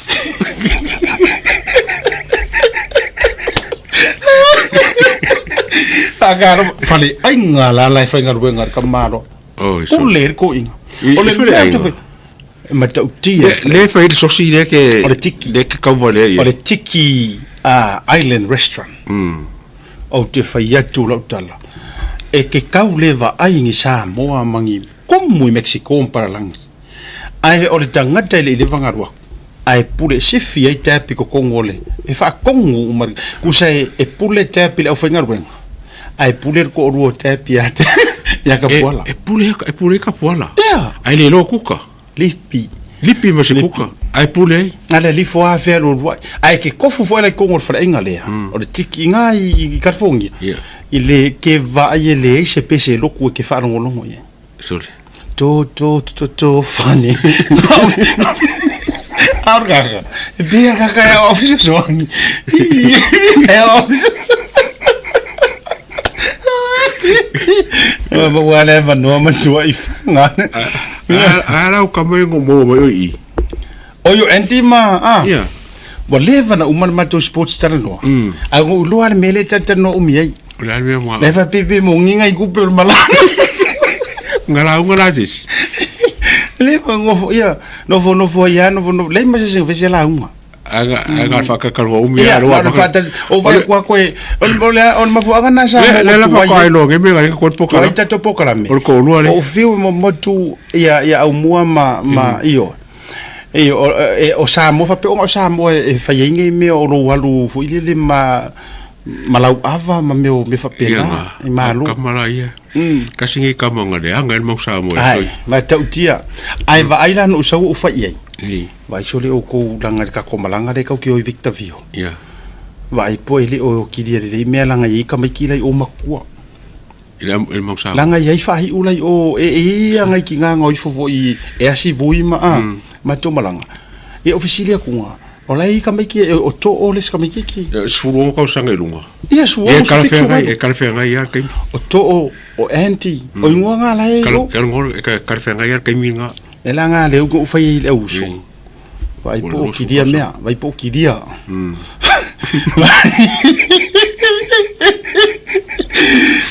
[SPEAKER 1] agaro fale ai ngala la fa ngar ka maro o le ko inga o le ma tau tia
[SPEAKER 5] le fa il sosi le ke le ke ka vole
[SPEAKER 1] o le tiki island restaurant o te fa ya tu la tala e ke kau leva ai ngi sa moa mangi komu i Mexico para langi ai o le tangata le vanga ro ai pure sifi ai tapi ko kongole e fa kongu umar kusai e pule tapi le o fa ngarwen ai pule ko ro tapi ate ya kapuala
[SPEAKER 5] e pule kapuala
[SPEAKER 1] yeah
[SPEAKER 5] ai le lo kuka lipi ma se kuka ai pule
[SPEAKER 1] ale li fo a fer o ai ke kofu fo le kongo fa inga le o le tiki ngai karfongi ile ke va ye le se pese lo ku ke fa ngolongo ye
[SPEAKER 5] sorry
[SPEAKER 1] to funny arga berga ka ya office songi ya office whatever no man to if
[SPEAKER 5] ala ka mo mo i
[SPEAKER 1] o yo entima
[SPEAKER 5] yeah
[SPEAKER 1] wa leva na uman mato sports channel a go lo al mele tata no umi
[SPEAKER 5] la me mo
[SPEAKER 1] leva pipi mo nginga i kupel mala
[SPEAKER 5] ngala dis
[SPEAKER 1] leva ngofo ya no fo ya no le ma se fe la uma
[SPEAKER 5] aga fa ka kalwa umi
[SPEAKER 1] ya lo fa o vai kwa kwe on ma fu ana sa
[SPEAKER 5] le la fa ka lo nge me ga ko poka
[SPEAKER 1] la ta to poka la me
[SPEAKER 5] ko lo ale
[SPEAKER 1] o fiu mo tu ya au mua ma io o sa mo fa pe o sa mo e fa yenge me o lo walu fu ile ma malau ava ma me fa pena e malu
[SPEAKER 5] kamala ia ka singi ka mo ngale anga mo sa mo
[SPEAKER 1] ai ma tautia ai va ai no sa u fa ia vai sole o ko langa ka ko malanga de ka ki o Victor Vio
[SPEAKER 5] ia
[SPEAKER 1] vai po ile o ki dia le me langa i ka mai ki lai o makua
[SPEAKER 5] ila mo sa
[SPEAKER 1] langa ia fa hi ulai o anga ki nga ngoi fo i e asi vui ma to malanga e ofisilia kunga o lai ka mai ki o to o les ka mai ki
[SPEAKER 5] suru ko sanga lunga
[SPEAKER 1] ia su
[SPEAKER 5] e ka fe nga ia kai
[SPEAKER 1] o to o anti o nga lai o
[SPEAKER 5] ka fe nga ia kai minga
[SPEAKER 1] ela nga le ko fai le uso vai po ki dia mea vai po ki dia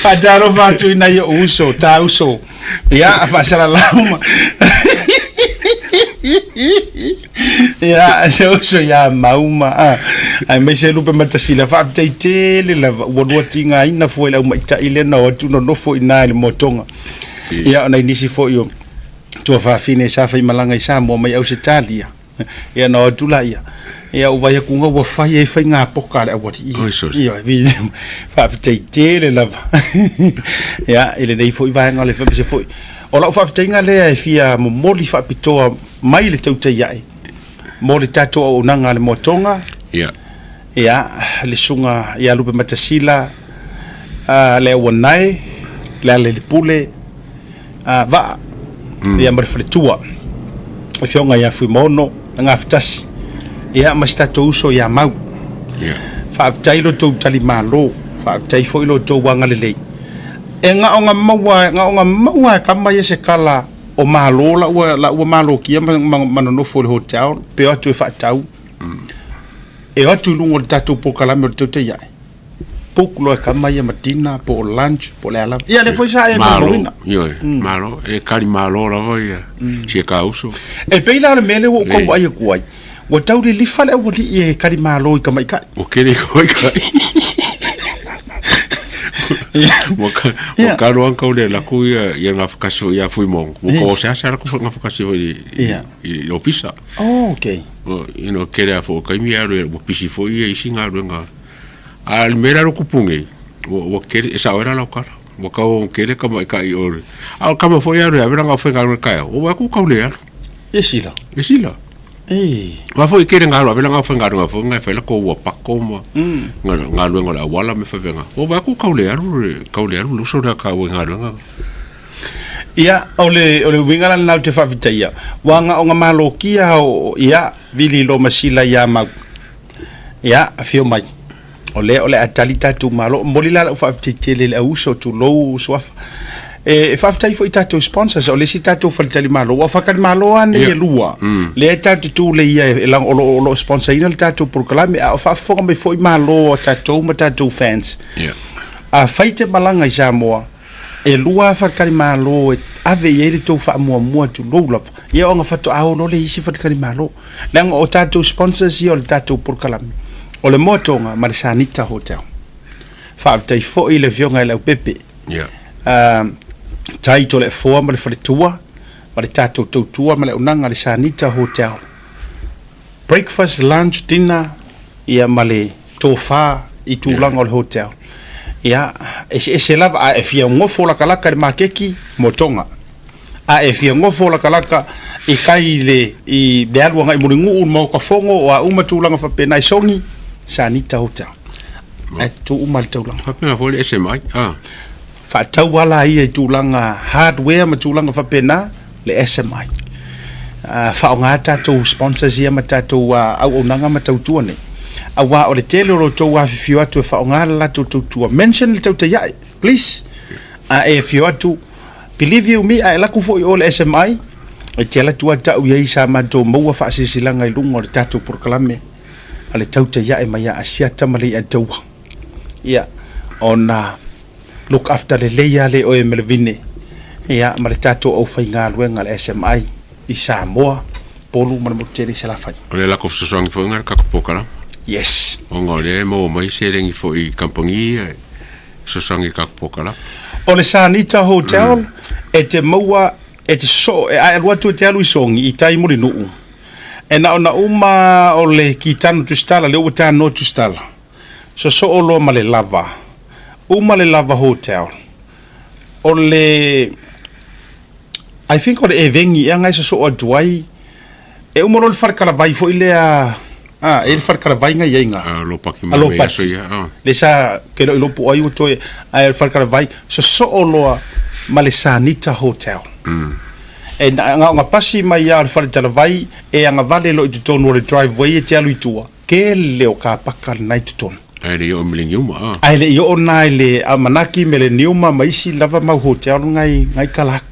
[SPEAKER 1] Padaro fatu ina yo uso ta uso ya afasala lama ya so ya mauma ai me se lupe matasila fa taitele la wodwa tinga ina fo la maita ile na watu no fo ina le motonga ya na inisi fo yo to fa fine sa fa malanga sa mo mai au Italia ia no tula ia o vai ku ngo fai e fai nga poka le what ia vi fa te le lava ia ele nei foi vai nga le fa se foi o la fa te nga le fia mo moli fa pitoa mai le tau te ia mo le tato o nanga le motonga ia le sunga ia lupe matasila le wanai le pule va ia marfletua e fionga ia fui mono nga fitas ia masta to uso ia mau fa tailo to tali malo fa tai foi lo to wanga le nga onga maua kama ye se kala o malo la malo kia manono fo le hotel pe atu fa tau e atu lungo tatu po kala me to te ia pokulo kama ye matina po lunch po le ala ia le foi sa e
[SPEAKER 5] malo e kali malo la voi si ka uso
[SPEAKER 1] e pe la le mele wo ko ai ko ai wo tau li fale wo li e kali malo ka mai ka
[SPEAKER 5] o kere ko ka mo ka ro an ko le la ku ia nga fakaso ia fui mong mo ko sa ko nga fakaso i opisa
[SPEAKER 1] okay
[SPEAKER 5] kere fo ka mi aro mo pisi fo ia singa ro nga al mera ro kupunge wo kere esa ora la kara wo ka o kere ka mai ka i ore al kama fo ia ro vera nga fo ka ka o wa ku ka le
[SPEAKER 1] esila
[SPEAKER 5] wa fo kere nga ro vera nga fo nga fa la ko wa pa ko mo nga ro nga wala me fa venga o wa ku ka le lu so da ka wo nga ro nga
[SPEAKER 1] ia ole wingala na te fa vitaia wanga o nga malokia o ia vili lo masila ia ma ia afio mai ole atalita tu malo molila fa tele le uso tu lo swaf e fa tai fo itato sponsors ole sitato fa tele malo wa fa kan malo an le lua le tato tu le ia la lo sponsor ina tato proclame fa fo me foi malo tato matato fans a faite malanga jamoa e lua fa kan malo ave ye to fa mo tu lo la ye on fa to a lo le isi fa kan malo lang o tato sponsors yo tato proclame o le motonga Marisanita Hotel fa tai fo ile vionga le pepe tai to le fo ma le tua ma le tato tua ma le unanga le Sanita Hotel breakfast lunch dinner ia ma le tofa i tulanga o le hotel ia e lava a e fia ngofo la kalaka le makeki motonga a e fia ngofo la kalaka i kai le i le alu ngai muringu mo ka fongo o a uma tulanga fa pena i songi Sanita Hotel tu umal tulang
[SPEAKER 5] fa pena fo le SMI
[SPEAKER 1] fa tau wala ia tulanga hardware ma tulanga fa pena le SMI fa nga tato sponsors ia ma tato au onanga ma tau tuane awa o le tele ro to wa fio atu fa nga la to mention le tau te ya please e fio atu believe you me I la ku fo o le SMI e tela tu ata u ia sa ma to mo fa sisilanga i lungo le tato proclame ale tau te ya e mai a sia tamali a tau ia ona look after le leia le o e melvine ia ma le tato o fai ngā luenga le SMI i Samoa polu ma mo tele sala fai
[SPEAKER 5] ole la ko so song fo ngar ka pokala
[SPEAKER 1] yes
[SPEAKER 5] ongo le mo mai serengi fo i kampangi so song i ka pokala
[SPEAKER 1] o le Sanita Hotel e te maua e te so e ai watu te alu songi i tai muri nuu e na ona uma o le kitano tu stala le uta no tu stala so o lo ma le lava uma le lava hotel o le I think o le evengi e ngai so o duai e uma lo farkala vai fo ile e farkala vai ngai inga
[SPEAKER 5] lo paki ma so ya
[SPEAKER 1] le sa ke lo po ai to e farkala vai so o lo ma le Sanita Hotel e nga pasi mai ar fale tala vai e nga vale lo i tonu le driveway e te alu itua ke leo ka pakal night ton
[SPEAKER 5] ai le o milinguma
[SPEAKER 1] ai le yo na le amanaki mele niuma maisi lava mau hotel ngai kalak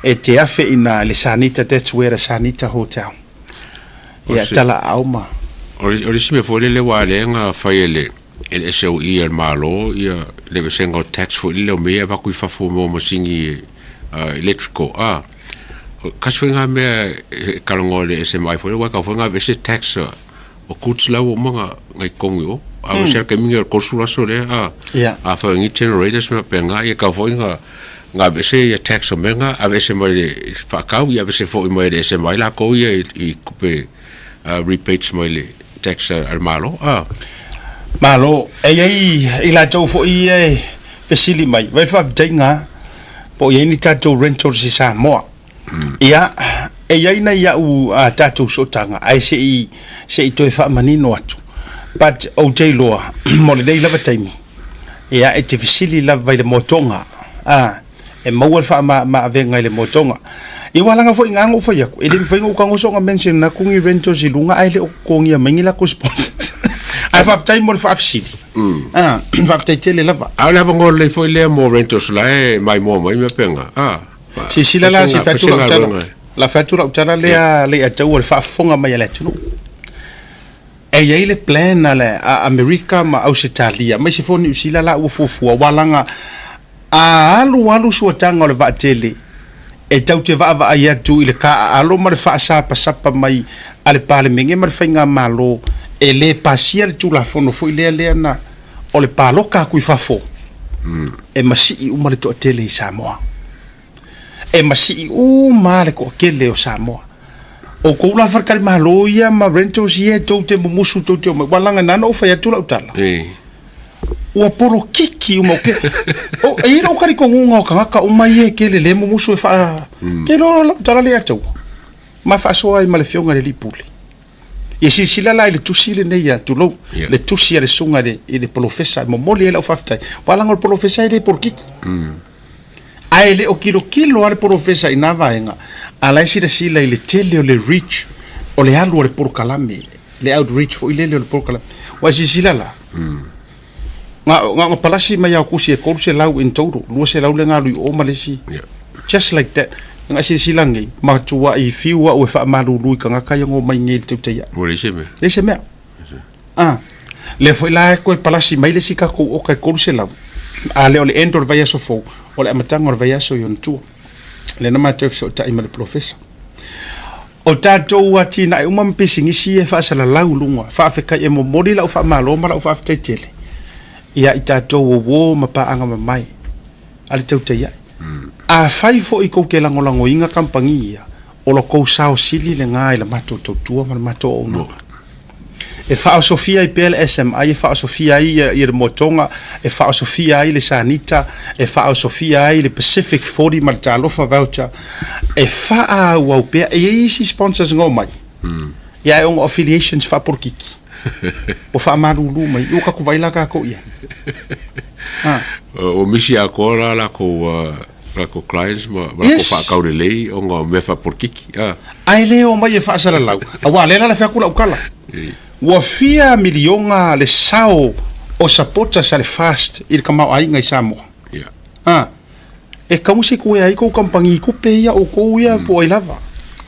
[SPEAKER 1] e te afe ina le Sanita that's where the Sanita Hotel ia tala auma
[SPEAKER 5] o sime fo le wa le nga faile el SOE el malo ia le sengo tax fo le me va ku fa fo mo singi electrical kaswenga me kalongo le SMI fo wa ka fo nga vese tax o kutsla o mga ngai kongo a ser ke minga ko sula sole fa ngi generators me penga e ka fo nga nga be se ya tax o menga a be se mo le fa kau ya be se fo mo le se mai la ko ia I kupe rebates mo le tax al malo
[SPEAKER 1] malo ai la tau fo I fesili mai vai fa tenga po ia ni tatou rental si sa mo ia ai na ia u tatou sotanga ai se to fa manino atu but o lo mo le dei lava taimi ia e te fesili la vai le motonga e mau fa ma venga le motonga I walanga fo ingango fo ya e le mfengo ka ngo songa mention na kungi rental si lunga ai le o kongi mangila ko sponsors I have time more for city va tele lava
[SPEAKER 5] ala bango le fo le mo rentos la mai mo mai me penga
[SPEAKER 1] si la si fatura la fatura utala le a tau fa fonga mai le tunu e ye le plan ala America ma Australia mai se fo ni usila la u fofu walanga alu suatanga le va tele e tau te va ia tu ile ka alo ma fa sapa mai ale pale menge ma fainga malo e le pasia tu la fono foi le na o le palo ka kui fafo e masi u male to tele Samoa e masi u male ko kele o Samoa o ko la farkal malo ia ma rentals ia to te musu to te walanga nana o fa ia tu la utala o polo kiki mo ke o e ro kari ko ngunga ka o mai e kele le musu e fa ke lo tala le atu ma fa so ai male fionga le lipuli e si sila la le tusile ne ya tu lo le tusia le sunga le professor mo moli la faftai wala ngol professor le por kit ai le o kilo al professor ina vaenga ala si de sila le tele o le reach o le alu le por kalame le outreach fo ile le por kalame wa si sila la nga palasi ma ya kusi e korse lau in total lo se lau le ngalu o malesi just like that nga silangi ma tua I fiwa o fa malulu ka nga kaya ngo mai ngel te ya
[SPEAKER 5] o le seme
[SPEAKER 1] le foi la ko palasi mai le sika ko o ka korse lau ale o le endor vai so fo o le amatanga o vai so yon tu le na ma te so ta ima le professor o tato wati na uma mpising isi e fa sala lau lunga fa fe ka e mo modi la fa malo ma la fa te tele ia itato wo ma pa anga mai ale te ya a fai fo I ko ke langolango inga kampangia o lo ko sao sili le ngai la mato tua ma mato o no e fa Sofia I PLSM ai fa Sofia I motonga e fa Sofia I le sanita e fa Sofia I le Pacific 40 martalo fa voucher e fa a wa pe e si sponsors ngo mai ia on affiliations fa por kiki o fa marulu mai o ka ku vai la ka ko ia
[SPEAKER 5] o misi akora la ko clients ma ko fa ka le lei o ngo me fa por kiki
[SPEAKER 1] ai le o mai e fa sala lau wa le la fa kula ukala wa fia milionga le sao o sapota sale fast il kama ai ngai samo e ka musi ko ai ko kampangi ko pe ia o ko ia po I lava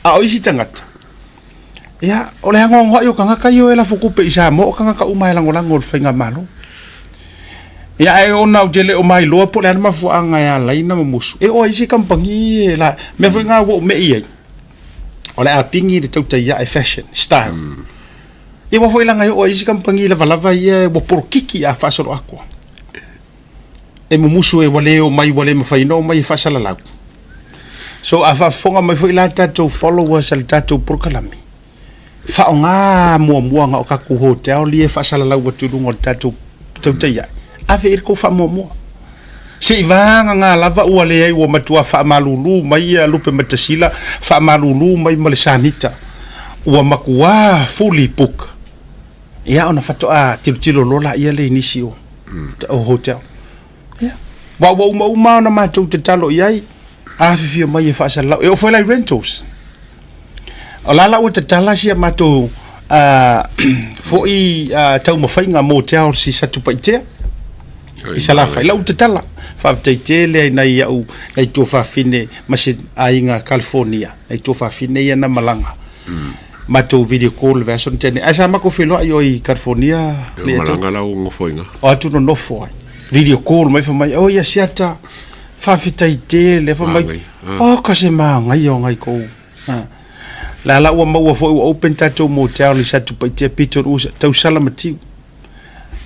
[SPEAKER 1] a o isi tangata ya o le ngo yo kanga ka yo ela fuku pe samo kanga ka umai langolango fenga malo ya e ona o jele o mai lo po le ma fu anga ya laina mo musu e o isi kampangi la me venga wo me ia o le apingi de tota ya fashion style e mo foi langa o isi kampangi la valava ia bo por kiki a fa solo akwa e mo musu e wale o mai wale mo fai no mai fa sala la so a fa fonga mai foi la tato followers al tato por kalami fa nga mo nga o ka ku hotel li fa sala la wo tu ngo tato tota ya ave ir ko fa mo se vanga nga lava ua le ai wo matua fa malulu mai lupe matasila fa malulu mai malesanita ua makua fully book ya ona fato tilo lola ia le inisio o hotel ya wa uma na ma tu te talo iai afifio mai fa sala e foi la rentals ala o te tala sia mato foi tau mo fainga motel si satu paitea isala fa la utala fa tele na ia u na to fa fine masi ainga California na to fa fine ia na malanga mato video call version tene asa mako filo ayo I California
[SPEAKER 5] le malanga la ngo foinga
[SPEAKER 1] o tu no foi video call mai fa mai o ia siata fa tele fa mai o ka se manga yo ngai ko la wa mo fo open tato motel li satu paitea Peter usa tau salamati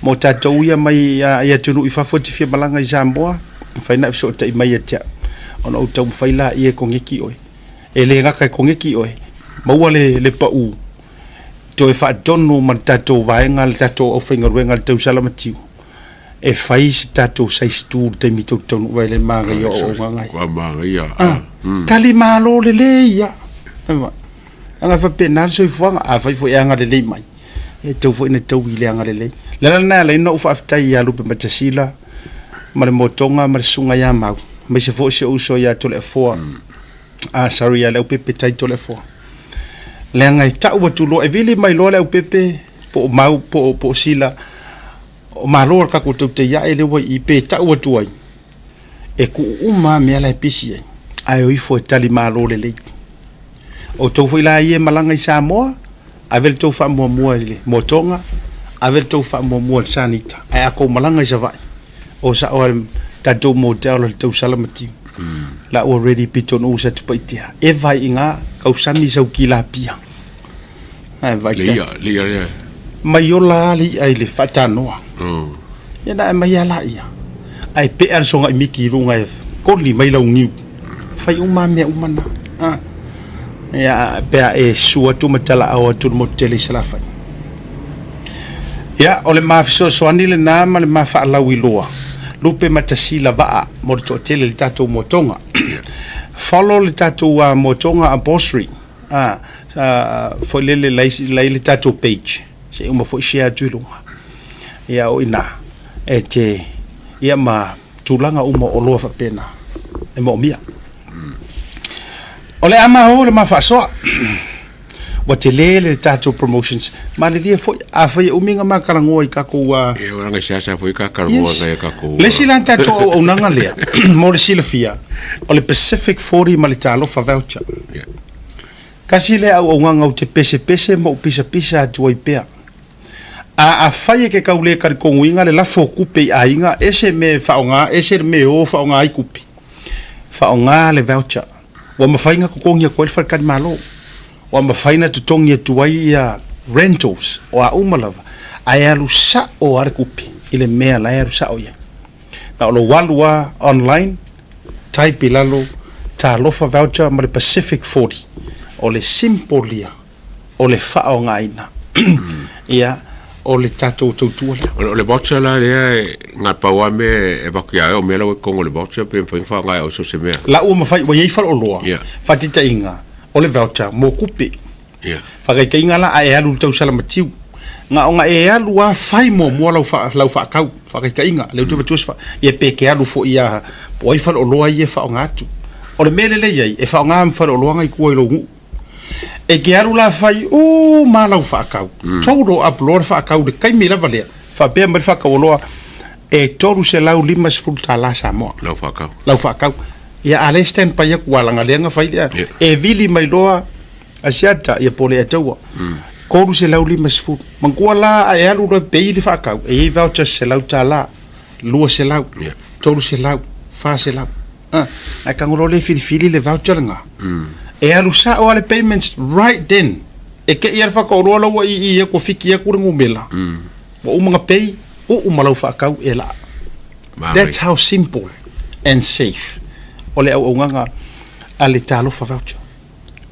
[SPEAKER 1] mo tatou ia mai ia tunu I fa 45 malanga I Zamboa fa na so tai mai atia ona o tau faila i e kongeki oe e le ngaka e kongeki oe maua le pau to e fa donu man tato vaenga le tato o finga ruenga le tau salamatiu e fai si tato sai stu te mito tonu vai le manga yo o ngai
[SPEAKER 5] Wa manga ia.
[SPEAKER 1] kali malo le ia anga fa penal so fuanga a fai fo anga le mai e tau fo ina tau ile anga le la na le no fa aftai ya lupe matasila ma le motonga ma le sunga ya mau ma se fo se uso ya to le fo sorry ya le pepe tai to le fo le anga ta u tu lo e vili mai lo le pepe po mau po sila o malo ka ko te ya ele wo i pe ta u tu ai e ku uma me la pisi ai o i fo tali malo le o tau fo ila ie malanga i Samoa avel tau fa mo le motonga avel tau fa mo sanita ai ako malanga i savai o sa o tatu motel tau salamati la already piton o sa tupaitia e vai inga kau sami sau kila pia ai vai
[SPEAKER 5] Lia.
[SPEAKER 1] mai ola li ai le fatanoa ia mai ala ia ai pe ar songa i miki runga e ko li mai lau ngiu fai uma me umana ya pe e sua tu matala au tu motel salafa ya ole ma fiso soani le nama le ma fa lau iloa lupe matasila vaa mo to tele le tato motonga follow le tato motonga apostry fo le tato page se uma fo share tulunga ya o ina e te ia ma tulanga uma o loa fa pena e mo mia ole ama o le ma fa so wa te le tato promotions ma le dia fo a fa uminga ma karango i ka ko
[SPEAKER 5] E ora nga xa foi ka karua nga ka ko.
[SPEAKER 1] le silan tato o nanga le mo le silafia o le Pacific 40 ma le talo fa voucher kasi le au nganga o te pese mo pisa tu i pea a fai ke kaule ka ko winga le la fo kupe a inga ese me faonga ese me o faonga ai kupe faonga le voucher wa mafainga ko kongia ko fa kan malo wa mafaina tu tongia tu ai rentals o a umalava ai alu sa o ar kupe ile mea la alu sa o ya na lo walua online type ilalo ta lofa voucher ma le Pacific 40 o le simpolia o le faonga ina ia o le tato tutua
[SPEAKER 5] O le voucher la le nga paua me e bakia o me la ko le voucher pe fa nga o so se me.
[SPEAKER 1] la o mafai wa ye fa o loa fatita inga o le voucher mo kupe fa ga inga la ai alu tau salamatiu nga o nga e alu wa fai mo lau fa kau fa ga inga le tu betus fa ye pe ke alu fo ia o fa o loa ye fa nga tu o le mele le ye e fa nga fa o loa ngai ko lo ngu e ke alu la fai o ma lau fa kau todo upload fa kau de kai me la vale fa pe mer fa kau loa e toru se lau limas full tala Samoa
[SPEAKER 5] lau fa kau
[SPEAKER 1] ya alesten pa ya kualanga lenga fai e vili mai loa asiata ya pole atawa koru se lau limas full manguala ai alu ro pe ili fa kau e voucher se lau tala lua se lau toru se lau fa se lau a kangolo le fili le voucher nga e alu sa o ale payments right then e ke ia fa ko lo wa i ko fiki ya kurungu mela wa umanga pay o umalau fa kau ela that's how simple and safe ole au nganga ale talo fa voucher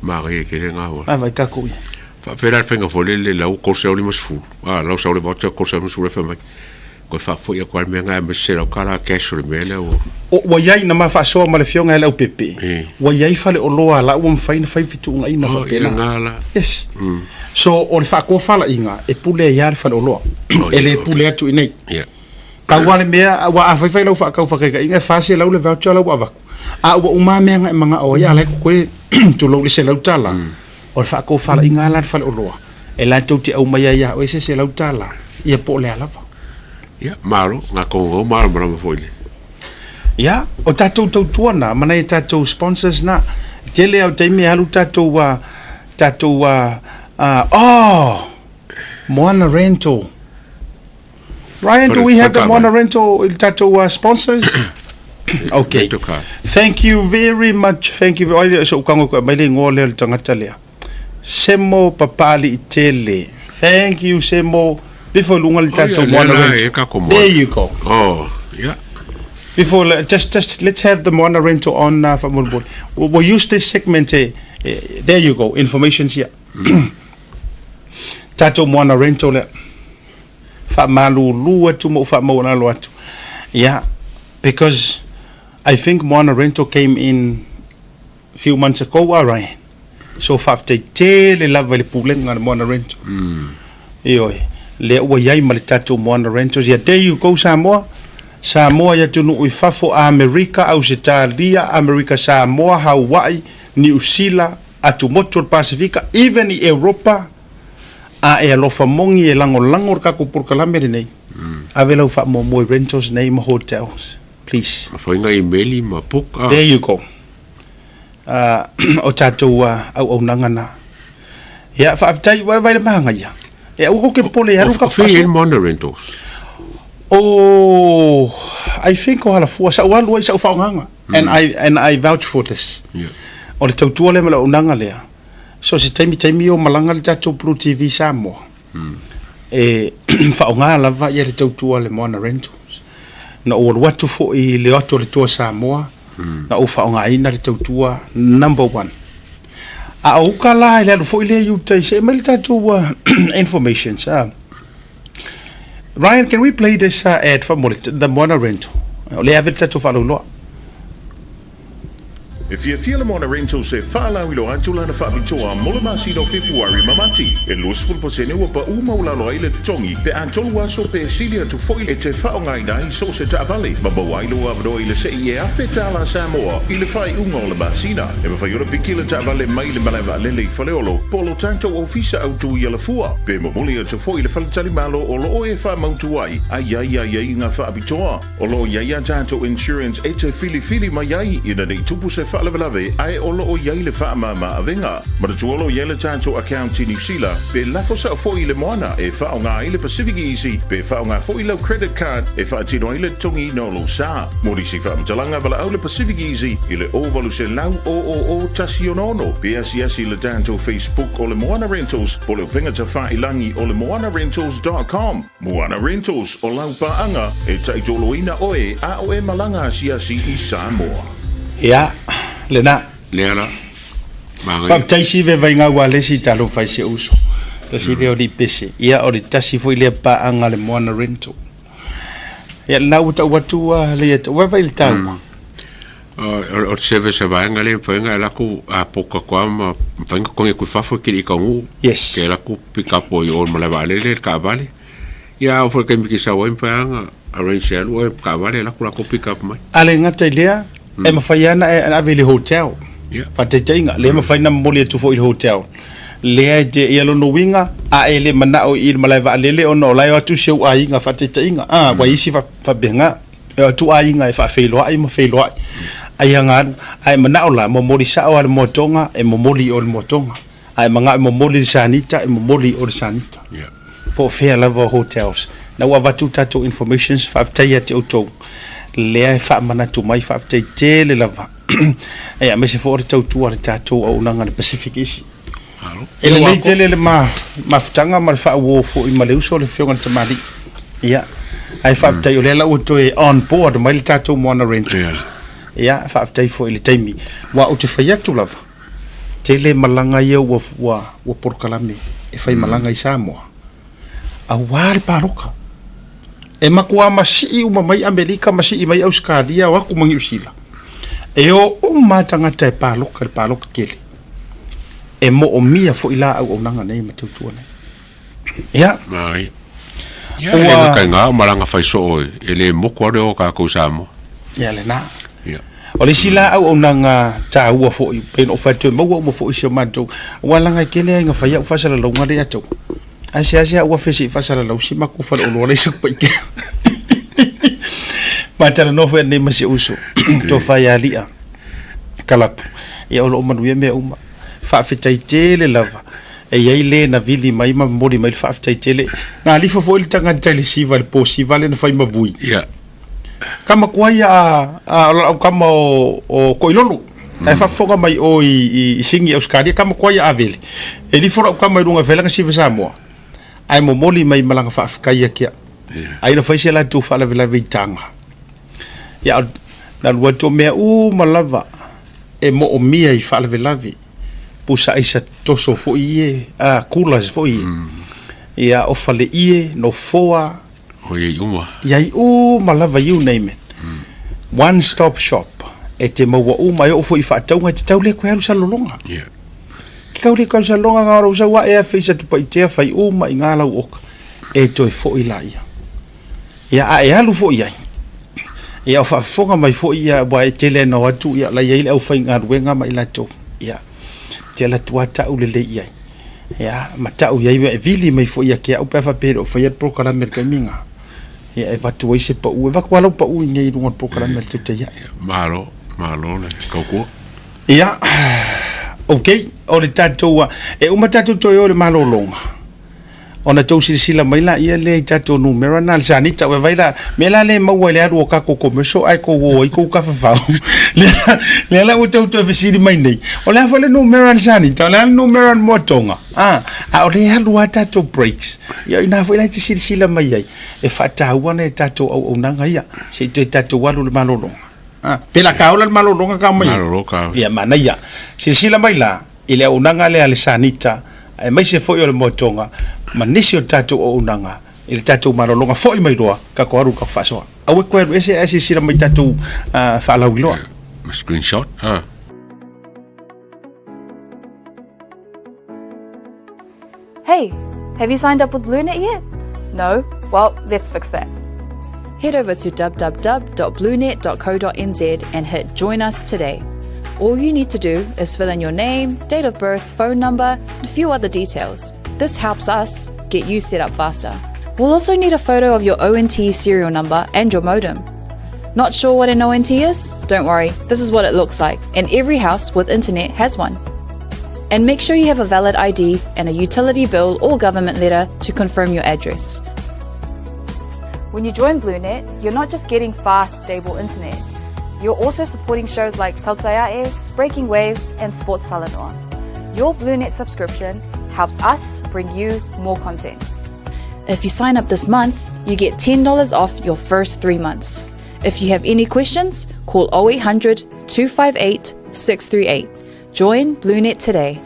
[SPEAKER 5] Marie ke le nga wa.
[SPEAKER 1] vai ka ko
[SPEAKER 5] Fa fera fenga fo le lau ko se oli masfu. Lau sa le voucher ko se masfu le fa mai. Ko fa fo ia ko me nga me se lo kala cash le mele o.
[SPEAKER 1] wa yai na ma fa so ma le fionga le pepe wa yai fa le o loa la o mfaina fa fitu nga ina fa pena yes so o le fa ko fa la inga e pule ya fa o loa ele pule atu inei ka wale mea wa a fa lo fa ka fa ka inga fa se le voucher lo wa a wa uma me nga manga o ya le ko tu lo le se lo tala o fa ko fa la inga la fa o loa e la tu te o mai ya o se lo tala ia po le ala fa
[SPEAKER 5] malo nga ko malo mo foi
[SPEAKER 1] ya o tatou tuana mana e tatou sponsors na tele au taimi halu tatou Moana Rental. Ryan, do we have the Moana Rental tatou sponsors? Okay. Thank you very much. Thank you very much. So kango ko mai le ngole le tangata le. Semo papali itele. Thank you Semo. Before lunga le tatou Moana Rental. There you go.
[SPEAKER 5] Oh, yeah.
[SPEAKER 1] before just let's have the Moana Rental on Famulbol. We'll use this segment. There you go. Information here. Tato Moana Rental le. Fa malu lua tu mo fa mo na lua tu. Yeah, because I think Moana Rental came in a few months ago, Ryan. So fa te le lava le puleng na Moana Rental. Ioi. Le ua yai ma le tato Moana Rentals. Yeah, there you go, Samoa. Samoa ya tunu uifafo Amerika, Australia, Amerika, Samoa, Hawaii, New Zealand, atu motor Pasifika, even i Europa, a e alofa mongi e lango ka kupurka lamere nei. Avela ufa mo rentals nei ma hotels. Please.
[SPEAKER 5] Whainga i meli ma puka.
[SPEAKER 1] There you go. O tatou au nangana. Ya, whaafitai vai mahanga ia. E au hoke pole haru ka
[SPEAKER 5] Whi in Moana Rentals.
[SPEAKER 1] Oh, I think o halafua sa walu ai sa ufaonganga. And I vouch for this.
[SPEAKER 5] Yeah.
[SPEAKER 1] O le tautua le mala unanga lea. So se taimi o malanga le tatou Blue TV Samoa. E whaonga lava ia le tautua le Moana Rentals. Na o watu fo i le ato le tua Samoa. Na o whaonga ina le tautua number 1. A o ka la le alu fo i le iutai se me le tatua information sa. Ryan, can we play this ad for the Moana Rental? Le ave tatou whaluloa.
[SPEAKER 2] If you feel Moana Rental se whaalau ilo antula na whaabitoa molema sino Februari mamati. E losful po se neua pa umaula loa ile tongi pe antolu aso pe silia tu foil e te whaongai nai so se taavale. Mabawa ilo avro ile se i e afe tala Samoa ile whai unga o le basina. E mawhai ora pikila taavale mai le malawa lele i whaleolo. Polo tanto ofisa au tu i ala fua. Pe mamuli a tu foil whaletali malo o loo e wha mautu ai. Ai ngā whaabitoa. O loo iai tanto insurance e te fili mai ai ina nei tupu se lave ai olo o yaile fa ma avenga ma tu olo yaile tanto account in New Zealand pe la fosa fo ile Moana e fa nga ile Pacific Easy pe fa nga fo ile credit card e fa tino ile tongi no lo sa mori si fa mtalanga bala ile Pacific Easy ile ovalu se lau o tasionono pe asi ile tanto Facebook o le Moana Rentals po le penga ta fa ilangi o le moanarentals.com Moana Rentals o lau pa anga e taitoloina oe a o e malanga si i Samoa.
[SPEAKER 1] Yeah. Lena
[SPEAKER 5] Lera.
[SPEAKER 1] Whaptaisi ve vai ngā wale si talo whai se uso. Tasi leo li pese. Ia o li tasi fo ile pa anga le Moana Rental. Ia na uta watu le eta. Wa vai le tau.
[SPEAKER 5] O seve se vaenga le whainga laku a poka kwa ma whainga konge kui whafo ki i kaungu.
[SPEAKER 1] Yes.
[SPEAKER 5] Ke laku pikapo i o malawale le ka vale. Ia o whaka miki sa wain whainga arrange alu o ka vale laku pick-up mai.
[SPEAKER 1] Ale ngata ilea. E mawhaiana e avele hotel. Whatetainga. Le mawhaina moli atu fo i hotel. Lea te i alono winga. A e le mana o i malaiva alele o no lai atu seu a inga whatetainga. Wa isi whabenga. E atu a inga e whawheloa ai mawheloa ai. Ai angaru. Ai mana o la momoli sa o al motonga e momoli o al motonga. Ai manga e momoli sanita e momoli o sanita. Po fair level hotels. Na wa watu tato informations whafteia te autou. Lea fa mana tu mai fa te le lava e a mese for tau tu ar tatu o nanga le Pacific Easy ele nei tele le ma ftanga ma fa wo fo i male uso le fionga te mali ia ai fa te o le la o to on board mai le tatu Moana Rentals ia fa te fo ile taimi wa o te fa tu lava tele malanga ia wa porkalame e fa malanga i Samoa a war paroka e makua masi uma mai Amerika masi mai Australia wa ku mangi usila e o matanga te paloka kele e mo o mia fo ila au nanga nei matutua nei ya
[SPEAKER 5] mai ya le ka nga malanga fai so ele mo ko o ka ko Samoa
[SPEAKER 1] ya le na ya o le sila au nanga ta ua fo i pen o fatu mo fo i se mato walanga kele nga fai fa sala longa de ato Asia ua fesi fasala lau si maku fala olo le sak pai. Matara no fe ne masi uso. To fa ya lia. Kalap. Ya olo manu ye me uma. Fa fitai tele lava. E yai le na vili mai ma mori mai fa fitai tele. Na li fo il tanga tele siva le po siva le na fai ma vui.
[SPEAKER 5] Ya.
[SPEAKER 1] Kama kuai kama o koilolo. Tai fa foga mai o i singi Australia kama kuai avele. E li fo kama runga vela siva Samoa. Ai momoli mai malanga fa Afrika kia. Ai no faise la tu fa la vela vitanga. ia na lua to mea malava e mo o mia I whalawelawe pusa isa toso fo ie kulas fo ie ia o fale ie no foa
[SPEAKER 5] o ye uma
[SPEAKER 1] ia malava you name it one stop shop e te maua mai o fo I whaataunga te tau le koe alu salolonga
[SPEAKER 5] yeah
[SPEAKER 1] kau le kau salonga ngā rau sawa e a feisa tupa I tea whai I ngā lau oka e toi fo I la ia ia a e alu fo ia ia o whaafonga mai fo ia wa e tele na watu ia la ia au whai ngā ruenga mai la tō ia te la tua tau le le ia ia ma tau ia e vili mai fo ia kia upe wha pere o whai at prokarame kai minga ia e watu se pa ue wakwalau pa ue ngai runga prokarame te te ia
[SPEAKER 5] malo le kaukua
[SPEAKER 1] ia okay o le tatou e uma tatou toi o le malolonga ona tou sila mai la ia le tatou numero na sanita we vai la me la le mau le adu ka ko komeso ai ko wo I ko ka fa le la o tou vesidi mai nei o le fa le numero sanita le numero motonga o le adu tatou breaks ia ina foi la sila mai ai e fa taua ne tatou o nanga ia se te tatou walu le malolonga pela kaula le malolonga ka mai ia mana ia sila mai la ile unanga le ale sanita e mai se foi o le motonga manisi o tatou o unanga ile tatou malolonga foi mai roa ka ko aru ka fasoa au ko ese sila mai tatou fa la ulo
[SPEAKER 5] screenshot
[SPEAKER 3] Hey, have you signed up with BlueNet yet? No? Well, let's fix that.
[SPEAKER 4] Head over to www.bluenet.co.nz and hit Join Us today. All you need to do is fill in your name, date of birth, phone number, and a few other details. This helps us get you set up faster. We'll also need a photo of your ONT serial number and your modem. Not sure what an ONT is? Don't worry, this is what it looks like, and every house with internet has one. And make sure you have a valid ID and a utility bill or government letter to confirm your address.
[SPEAKER 3] When you join BlueNet, you're not just getting fast, stable internet. You're also supporting shows like Tautaiae, Breaking Waves, and Sports Salanoa. Your BlueNet subscription helps us bring you more content.
[SPEAKER 4] If you sign up this month, you get $10 off your first 3 months. If you have any questions, call 0800 258 638. Join BlueNet today.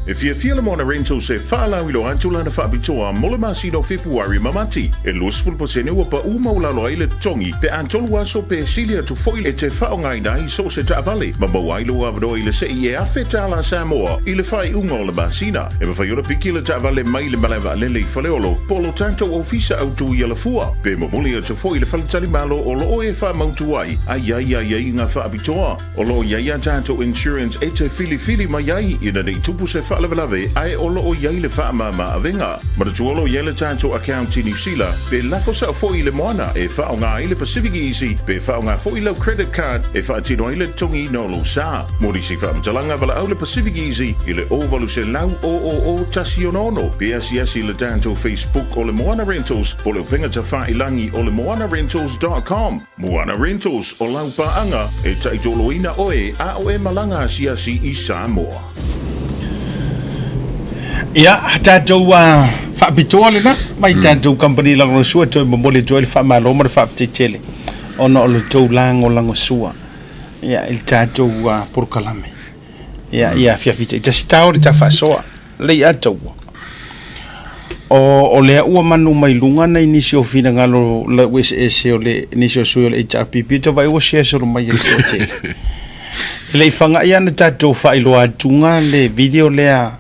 [SPEAKER 2] If you feel mona rental se whaalau ilo antula na whaabitoa molema sino February mamati e losful po se neua pa umaulalo ai le tongi pe antolu aso pe silia tu foile e te whaongai nai so se taavale ma mawailo avado i le se I e awheta ala Samoa I le whai unga o le basina e ma whaiora piki le taavale mai le malewa lele I whaleolo polo tanto ofisa au tu I ala fua pe mamuli tu foile whaletali malo o lo o e wha mautu ai ai ngā whaabitoa o lo iai tanto insurance e te fili mai ai ina nei tupu se whaalawalawe ai o loo iai le whaamama avenga. Ma tu olo iai le tātou account I New Zealand pe lafo sa fo I le moana e whaonga ai le Pacific Easy pe whaonga fo I lau credit card e whaatino ai le tongi no lo sa. Mori si whaamatalanga wala au le Pacific Easy I le ovalu se lau o tasi onono pe asi le tātou Facebook o le Moana Rentals po le upenga ta whailangi o le moanarentals.com. Moana Rentals o lau paanga e taitoloina oe a o e malanga asi I Samoa.
[SPEAKER 1] Ia tatou whaapitoa le na mai tatou company lango sua toi momole toi le whaamaloma le whaaftetele ona o le tou lango sua ia il tatou porukalame ia fiafita tasi tau le tawhasoa le atou o le ua manu mai lunga nei nisi o fina ngalo le USS o le nisi o sui o le HRPP to vai o share mai le totele le ifanga ia na tatou whailoa tunga le video lea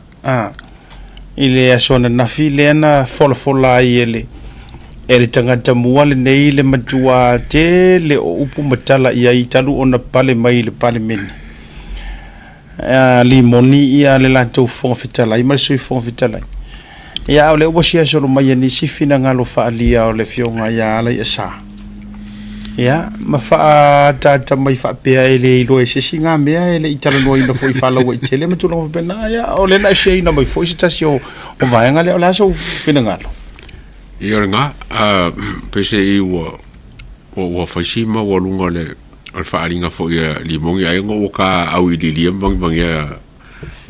[SPEAKER 1] ile asona na file na fola ile ele tangata muale nei le matua te le upu matala ia I talu ona pale mai le pale meni limoni ia le lantou fonfitala I marsui fonfitala ia ole osia solo mai ni sifina ngalo faalia o le fionga ia ala isa ia ma fa tata mai fa pe ele ilo e singa mea ele itala no ina foi fala o tele me tulo bena ia ole na shei na mai foi stasio o vai ngale ola so fina ngalo
[SPEAKER 5] ia nga pese I o faisima o lunga le al faaringa foi limongi ai ngo ka au I liam bang ia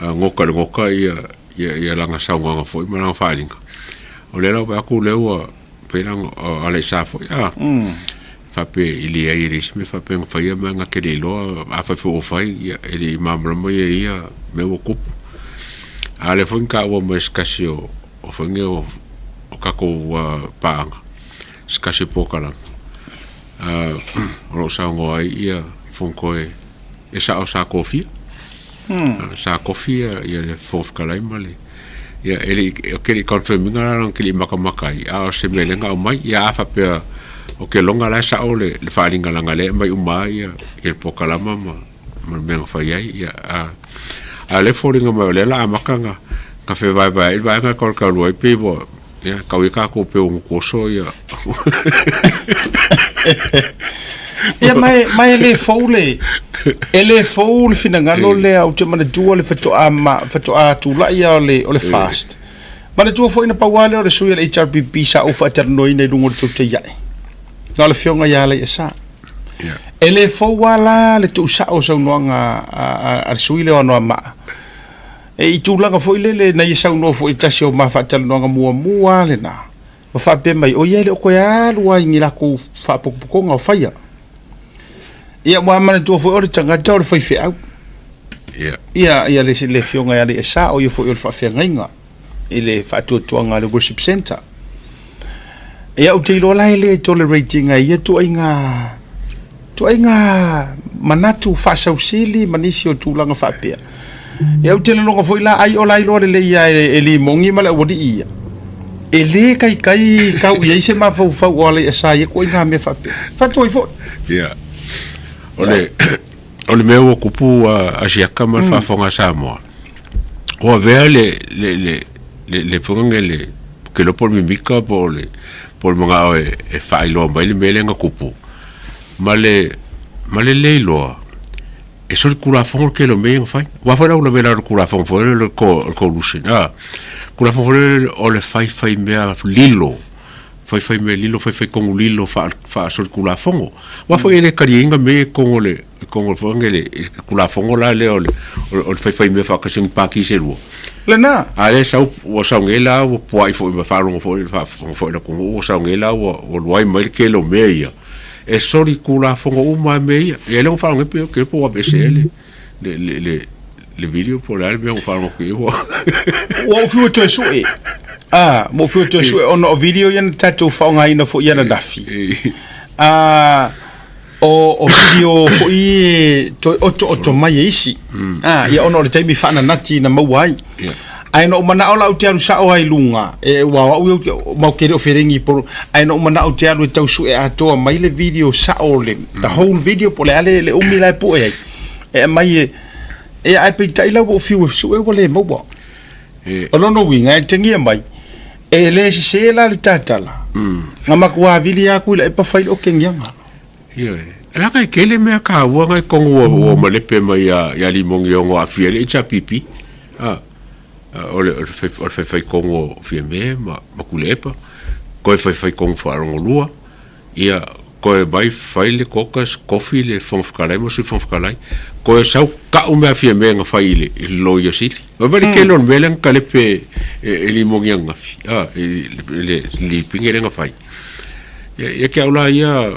[SPEAKER 5] ngoka ia langa saunga foi mana faaringa ole la ba ku le pelang ale sa fo ya fa pe ili ai ris me fa pe fa ia manga ke le lo a fa fo fa ia ele mamra mo ia me wo kup ale fo ka wo mo skasio o fo ngeo o ka ko pa skasio po kala o sa ngo ai ia fo ko e sa kofi sa kofi ia le fo kala male ia ele ke li confirming ala ke li makai a se melenga o mai ia fa pe o ke longa la sa ole le falinga langa le mai umai il pokalama ma me fa ia a le folinga ma le la makanga ka fe vai nga kol ka loi pe bo ia ka wi ka ko pe un koso ia
[SPEAKER 1] ia mai le foule ele foule finanga no le au te mana tua le fato a tu la ia le fast mana tua fo ina pawale o le sui le HRBP sa ufa ternoi nei lungo tu te ia na le fionga ia le sa ele fo wala le tu sa o so noanga a sui le ono ma e tu langa fo ile na ia sa no fo itasio ma fa ternoi mua le na ma fa pe mai o ia le ko ya lua ngira ko fa poko nga fa ia ia wa mana tu fo o tanga tau fo fe au ia le fionga ia le sa o ia fo o fa fe nga ile fa tu nga le worship center ia o te lola ele tolerating ia tu inga manatu fa sausili manisi o tulanga fa pe ia o te longa fo ila ai ola ilo le ia ele mongi mala o di ia ele kai ka ia se ma fo ole sa ia ko inga me fa pe fa tu fo
[SPEAKER 5] ia ole me o kupu a siaka ma fa fonga sa mo o vele le fonga le que lo por mi mica por mga e fa ilo ba le melenga kupu male lo eso el curafon que lo me fa wa fa lo vela el curafon fo el ko lusina curafon fo o le fai me lilo fai me lilo fai con lilo fa sol curafon wa fa ele caringa me con el fongele curafon la le o fai me fa que sin pa ki se lo
[SPEAKER 1] lena
[SPEAKER 5] ale sa o sa ngela o poi fo me fa lo fo la con o sa ngela o lo mai que lo meia e sori kula fongo uma meia e ele fa un pe que po absl le video por la me fa un que
[SPEAKER 1] o fu to so mo fu to so on o video yan tatu fa nga ina fo yana dafi o video fo i to mai isi ya ono le taimi fa na nati na mawai ai no mana ola o te aru sa o ai lunga e wa o mau ke o ferengi por ai no mana o te aru tau su e ato mai le video sa o le the whole video por le ale le umi lai po e mai e ai pe tai la o fiu su e le mo bo o no winga e tengi mai e le se la le tatala ngama kwa vili ya ku le pa fai o kenyanga
[SPEAKER 5] la kai kele me ka wa ngai ko o malepe mai ya limongi o afia le cha pipi ole fai kongo fieme ma kulepa ko fai kongo farongo lua ia ko vai fai le kokas coffee le fonfkalai mo si fonfkalai ko sau ka o me fieme nga fai le lo yo siti ma bari ke lon belen kalepe limongi nga fi le pingere nga fai ia ke ola ia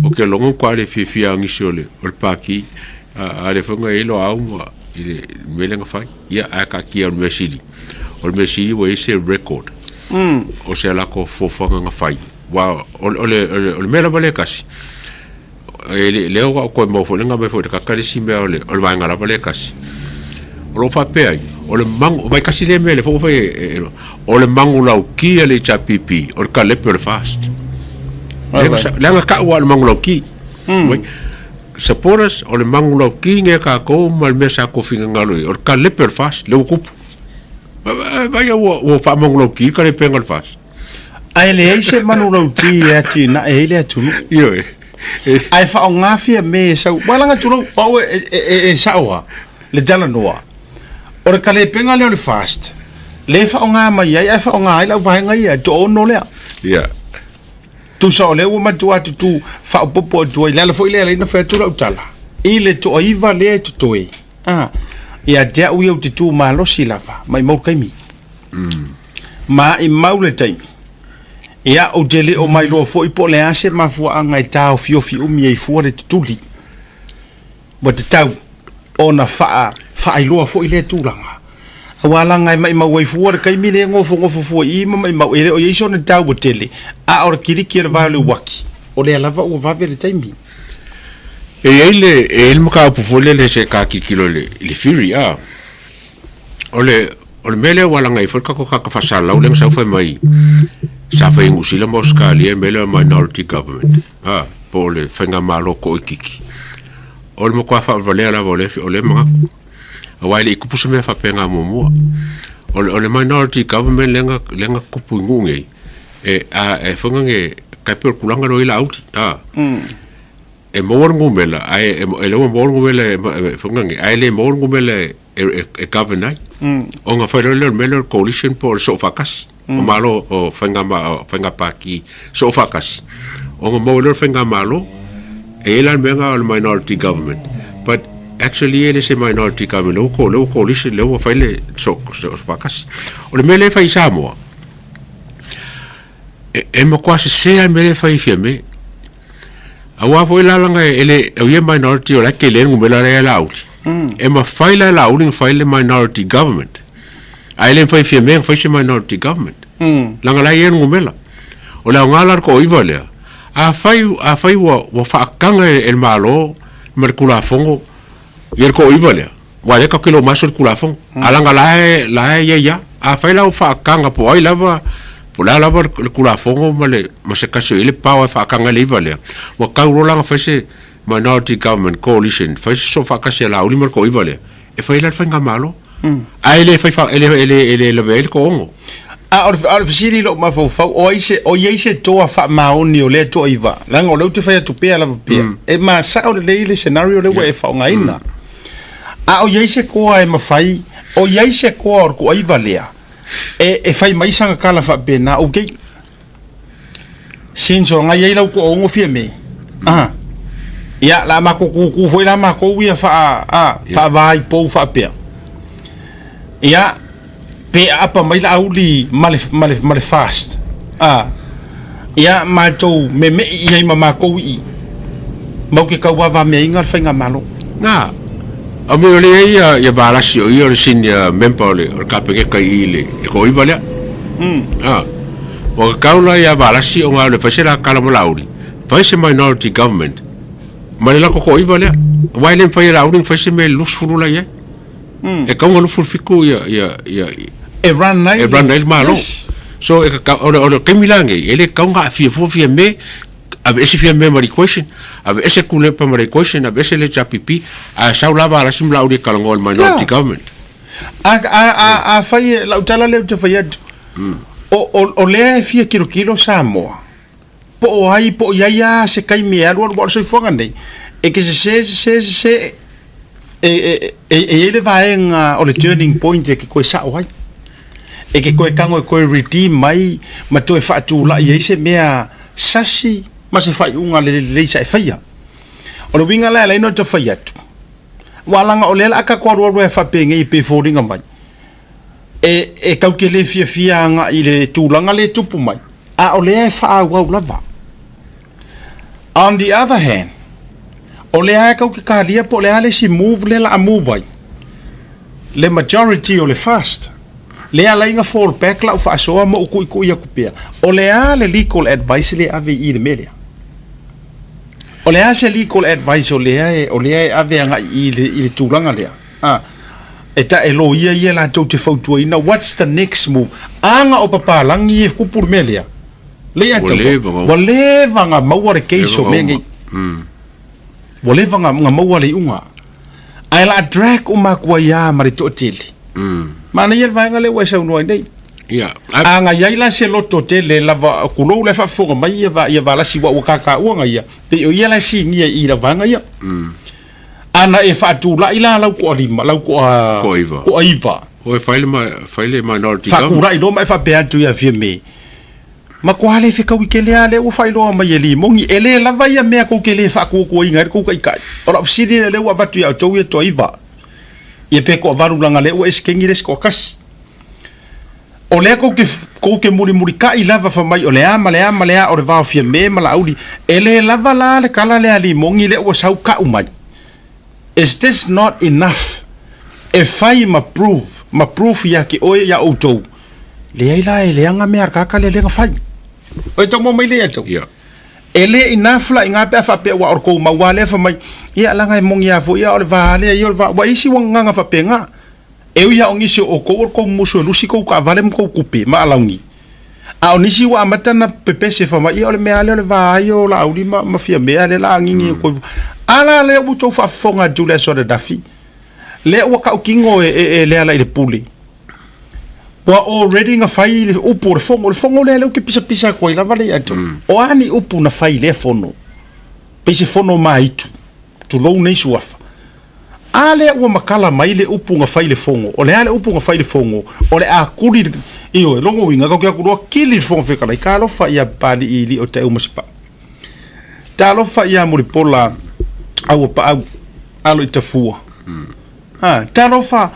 [SPEAKER 5] o ke longo kwa le fifia ngi ole o paki ale fonga elo au ile melenga fai ia aka ki al mesiri wo ese record o se la ko fofanga nga fai wa ole mela bale kasi le o ko mo fo nga me fo ka kali simbe ole va nga la bale kasi o fa pe ai ole mang vai kasi le mele fo fai ole mangu la ki ale cha pipi o ka le per fast le nga ka wa mangu la ki Saporas o le mangulau kinge ka ko mal mesa ko finga ngalo o ka le per fast le okup vai o fa mangulau ki ka le pengal fast
[SPEAKER 1] ai le se mangulau ti ati na ele atu
[SPEAKER 5] yo
[SPEAKER 1] ai fa nga fi me sa wala nga tulo o e sawa le jala noa o ka le pengal le fast le fa nga mai ai fa nga ai la vai nga ia to no le tu so le o matua tu fa popo tu ile fo ile na fa tu la utala ile to iva le to ia ja u yo tu ma lo silava mai mo kai mi ma i maule tai ia o tele o mai lo fo ipo le ase mafua anga i tau fiofi umi ai fua le tutuli wa te tau ona faa iloa fo i le tūranga awala ngai mai mau ai fua le kaimi le ngofo fua i mai mau ele o iso na tau o tele a ora kiriki le vale waki o le alava o vave le taimi
[SPEAKER 5] ele maka pufole le se ka kilo le fury ole mele wala ngai fo ka fasala o le sa fa mai sa fa ngusila moskalia mele minority government po le fenga malo ko kiki ole mo kwa fa vale la vole ole mga awai le kupusa me fa penga mo ole minority government lenga kupu ngunge e fonga nge kapel kulanga ro ila out e morngu mela ai e le morngu mela fonga nge ai le morngu mela e governor onga fa le mela coalition por sofakas o malo o fenga paki sofakas onga mo le fenga malo e la menga al minority government but actually it is a minority government lo coalition lo fa le sofakas o le mele fa isamo e mo kwa se mele fa ifeme awa foi la langa ele o ye minority o la ke le ngumela la out e ma faila la uling faile minority government ailen fa ifeme fa se minority government langa la ye ngumela o la ngala ko ivale a fai wa fa kanga el malo mercula fongo yer ko ivale wa le ka kilo maso kula fongo alanga la ya a fai la fa kanga po ai lava po la lava kula fongo male ma se kaso ile pa fa kanga le ivale wa ka rola fa se minority government coalition fa so fa kasi la uli merko ivale e fai la fa malo ai le fa ele le ko ongo
[SPEAKER 1] or fisiri lo ma fo o ise to fa maoni o le to iva langa o le te fa tu pe la pe e ma sa o le scenario le we fa ngaina o ise ko ai ma fai o ise ko ko iva lea e fai mai sanga kala fa be na o ke sinso nga ye la ko o fie me ya la ma ko foi la ma ko wi fa vai po fa pe ya pe apa mai la uli male fast ia ma to me ia ma ko i mo ke ka wa me inga fa nga malo
[SPEAKER 5] na a me le ia balasi o ia sin member le ka pe ka ile ko i vale o ka ula ia balasi o nga le fa sela kala mo lauri fa se minority government ma le ko i vale wa le fa ia lauri fa se me lus furula ia e ka ngolo furfiku ia
[SPEAKER 1] e ran nai
[SPEAKER 5] malo so e ka o ke milange ele ka nga fi me ave ese fi me mari question ave ese kule pa mari question ave ese le chapipi a saulava la simla o de kalangol minority government
[SPEAKER 1] a fai la utala le te fai o le fi kilo Samoa po ai po ya se kai me alo o so fonga nei e ke se ele vai o le turning point e ke ko sa wai e ke koe kango e koe redeem mai ma toe whaatu la i eise mea sasi ma se whai unga le leisa e whaia o le winga lea leino te whai atu walanga o lela aka kua ruarua e whapenge i pe fōringa mai e kauke le fia anga i le tūlanga le tupu mai a o lea e wha au lava on the other hand o lea e kauke kāria po lea le si move le la a move ai le majority o le fast le ala inga fall back la fa so mo ku ia kupia o le ale legal advice le ave i le media o le ase legal advice o le ave anga i le tulanga le eta elo ia la to te foto ina what's the next move anga o papa langi e ku pur melia le ata o le vanga maua re keiso mengi o le vanga maua le unga ai la drag o makua ia mari to tili mana ia vai ngale wa sau noi nei anga ia la se loto tele lava kulo le fa fo mai ia va la si wa ka uanga ia pe o ia la si ngia i la vanga ia ana e fa tu la ila la ko lima la ko iva
[SPEAKER 5] o faile minority
[SPEAKER 1] fa ku rai do mai fa pe atu ia firme ma ko ale fi ka wikele ale o failo mai eli mongi ele la vai ia me ko kele fa ko inga ko kai ora fsidi le wa vatu ia to iva ia pe ko varulanga le o eskengi le ko kas o le ko ke muri ka I lava fa mai o le ama o le va fia me mala audi ele lava la le kala le ali mongi le o sau ka umai. Is this not enough? E fai ma proof ya ke oe ya auto le ai la ele anga me arka le nga fai o to mo mai le ato
[SPEAKER 5] Yeah.
[SPEAKER 1] ele enough la inga pe fa pe wa orko ma wa le fa mai ia la nga mongi ya fo ia o le va le ia va wa isi wanga nga fa pe nga eu ia ongi se o ko muso lusi ko ka vale ko kupe ma alaungi a onisi wa matana pepe se fa mai ia o le me ale le va io la audi ma fia me ale la ngingi ko ala le bu to fa fonga jule so de dafi le wa ka kingo le ala ile puli wa already nga fai le upu le fongo le ke pisa ko ila vale ato o ani upu na fai le fono pese fono mai tu lo nei suafa ale wa makala mai le upu nga fai le fongo o le ale upu nga fai le fongo o le a kuri io longo winga ko ke ku kili fongo fe kala kalo fa ia pali ili o te umasipa talo fa ia muri pola au pa alo itafua talo fa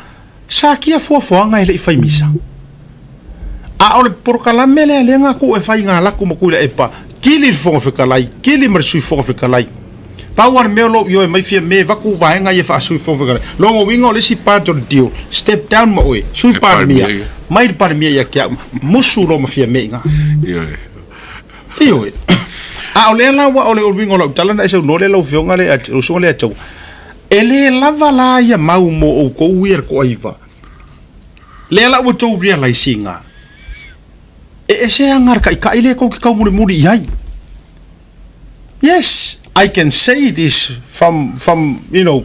[SPEAKER 1] sakia fuafuanga ile fai misa a ole por kala mele le nga ku e fai nga la ku mo ku le epa kili fongo fe kala kili marsui fongo fe kala Power melo yo mai fia me vaku vai nga ye fa sui fo vega longo wingo le si part of deal step down mo oi sui par mia mai par mia ya kia musu lo ma fia me nga yo a ole la wa ole wingo lo tala na se no le lo fio nga le at so le ato ele lava la ya mau mo o ko wir ko iva le la wo to realizing nga e se angar ka ile ko ki ka muri yai yes I can say this from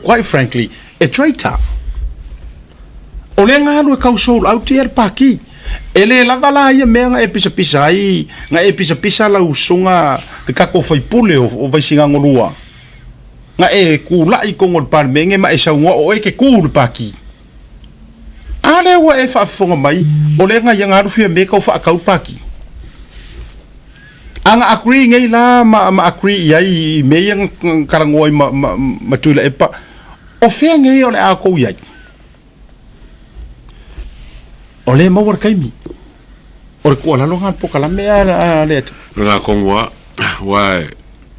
[SPEAKER 1] quite frankly, a traitor. Ole nga no ka usol out here paki. Ele la vala ia me nga episa ai, nga episa la usunga ka ko fai pule o vai singa ngolua. Nga e ku la I ko ngol par menge ma esa ngo o e ke ku paki. Ale wa e fa fonga mai, ole nga ia nga rufi me ka fa ka paki. Anga agree ngai la ma agree yai me yang karangoi ma tuila epa o fe ngai ole a ko yai ole ma war kai mi or ko la longa po kala me a le
[SPEAKER 5] nga kongwa wa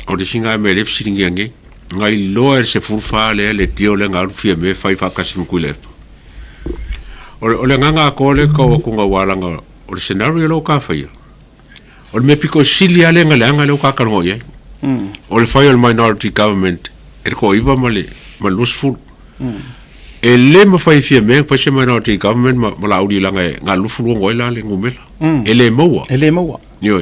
[SPEAKER 5] o de singa me le singa ngai loer se furfa le tio le nga fia me fai fa kasim kule ole nga ko le ko nga wala nga o scenario lo ka fa o me piko sili ale nga le ka kango ye o le file minority government ko iva male malusful ele ma fai fia me fa se minority government ma la udi la nga lufu ngo ila le ngumela ele moa yo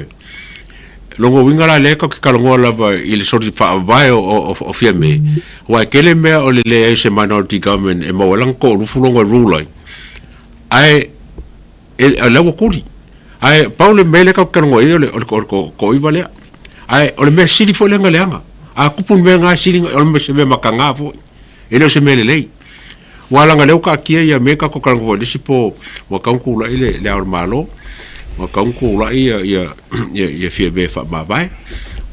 [SPEAKER 5] longo winga la le ko kango la ba il sorti fa vai o fia me wa kele me o le se minority government e mo lang ko lufu ngo rule ai la kuri ai Paulo mele ka kango ile ko ibale ai ole me sili fo lenga lenga a kupun me nga sili ole me se me makanga fo ele se mele lei wala nga leu ka kia ya me ka ko kango de sipo wa kanku la ile le ar malo wa kanku la ya fie be fa ba bai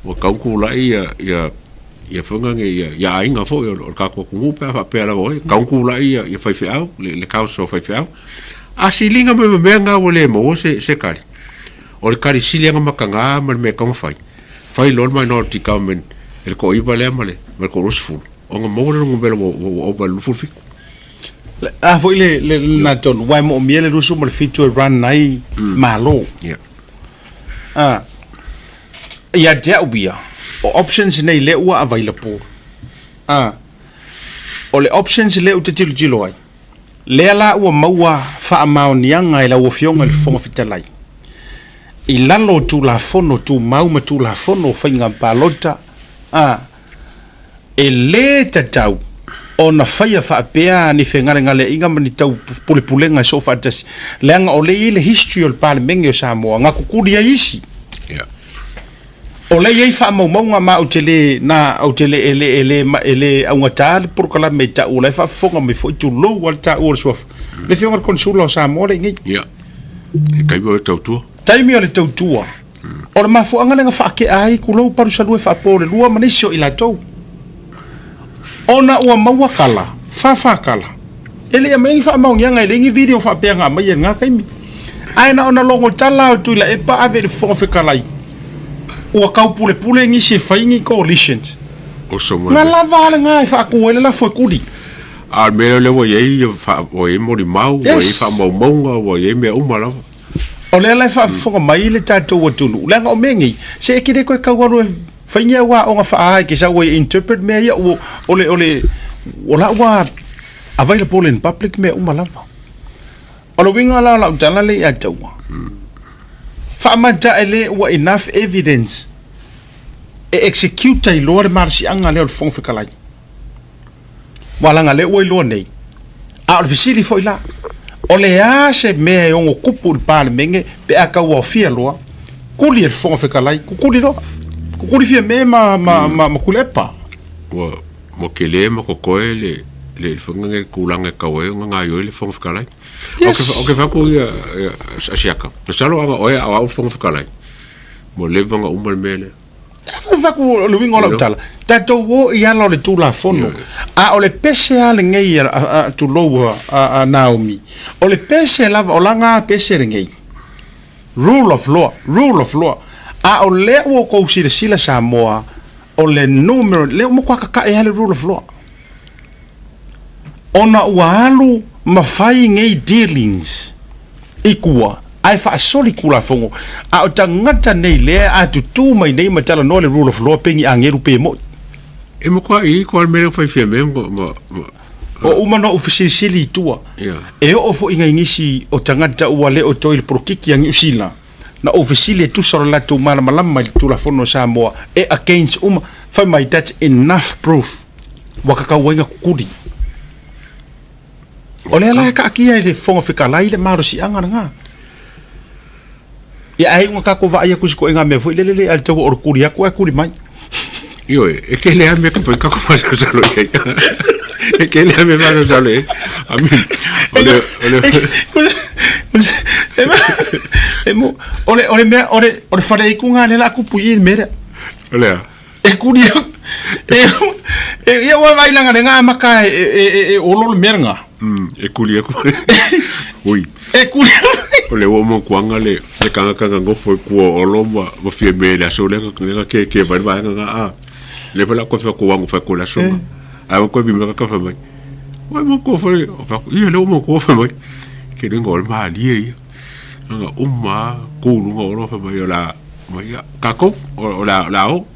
[SPEAKER 5] wa kanku la ya funga nge ya inga fo yo ka ko ku pa fa pe la wo kanku la ya fa fi au le causa fa fi au a silinga me nga wole mo se kari o kari silinga makanga me kong fai lor minority government el ko ibale male me ko rusful o nga mo le ngubelo o ba lu fulfi
[SPEAKER 1] a foi le na ton wai mo miele rusu mo fitu run nai malo ya dia options nei le ua available o le options le utetilu jilo ai le la ua maua fa maonianga ila ua fionga le fonga fitalai I lalo tu la fono tu mauma tu la fono fainga balota e le tatau ona faia fa apea ni fengare ngale inga mani tau pulepulenga so fa tas lenga o le ile history o parliament o Samoa nga kukuri ya isi o le yei fa maunga ma utele na utele ele aunga tal por kala meta o le fa fonga me foi tu lo walta o so le fionga consulo o Samoa le ngi
[SPEAKER 5] kai bo tautu
[SPEAKER 1] taimi o le tautua o le mafuanga lenga fa ke ai kulo paru salue fa pole lua manisio ila tau ona ua maua kala fa kala ele ya mengi fa maunga ele ngi video fa pe nga mai nga kaimi ai na ona longo tala tu la e pa ave le fonfikalai o ka pule ngi se faingi coalitions
[SPEAKER 5] o so mo
[SPEAKER 1] na la vale ngai fa ko ele la foi kudi
[SPEAKER 5] al me le wo ye fa o e mo di mau o e fa mo monga o e me umala
[SPEAKER 1] o le la fa fo mai le tato o tulu la ngo mengi se ki de ko ka wa fainga wa o nga fa ai ki sa we interpret me ya o la wa available in public me umala fa o lo winga la tala le ya tawa fa mata ele wa enough evidence e execute i lor marsi anga le fong fikalai wala nga le o lo nei a officially foi la o le a se me o kupu pa le menge pe aka wa fia lo kuli el fong fikalai kuli lo kuli fia me ma kulepa
[SPEAKER 5] mo kele mo ko le fonga kulanga ka we nga yo le fong fikalai okay fa ko ya asiaka salo anga o ya o fong fikalai mo le vanga umal mele
[SPEAKER 1] fa ko le wingo la tala tato wo ya lo le tula fono a o le pese ale ngei a tu lo a Naomi o le pese la o langa pese ngei rule of law a o le wo ko sila Samoa o le numero le mo kwa ka e le rule of law ona ualu mafai ngei dealings ikua ai fa soli kula fongo a o tangata nei le a tutu mai nei matala no le rule of law pengi angeru pe mo
[SPEAKER 5] e mo kwa i ko me fa fia me mo
[SPEAKER 1] o uma no officially tua e o fo inga ingisi o tangata uale o toil prokiki ang usila na officially tu soro la tu mala malama tu la fono Samoa e against fa mai that's enough proof wakaka wenga kukudi o le la ka kia le fongo fikalai le maro si anga nga ya ai nga ko va ya kusiko nga me foi le al tau or kuria ko kuri mai
[SPEAKER 5] yo e ke le ame ka ka ko fa salo e ke le ame va salo a mí
[SPEAKER 1] ole fare ku nga le la ku pui mera
[SPEAKER 5] ole
[SPEAKER 1] e kuria e ya wa vai langa nga maka e olo merga
[SPEAKER 5] e kulia ko ui
[SPEAKER 1] e kulia
[SPEAKER 5] ole wo mo kwanga le kanga ngo foi ku olo mo fie me la so le ke va nga a le pela ko fa ko wango fa ko la so a ko bi me ka fa mai wa mo ko fa i le mo ko fa mai ke ngol ma li nga ku lu ngolo fa mai la mai ka ko o la o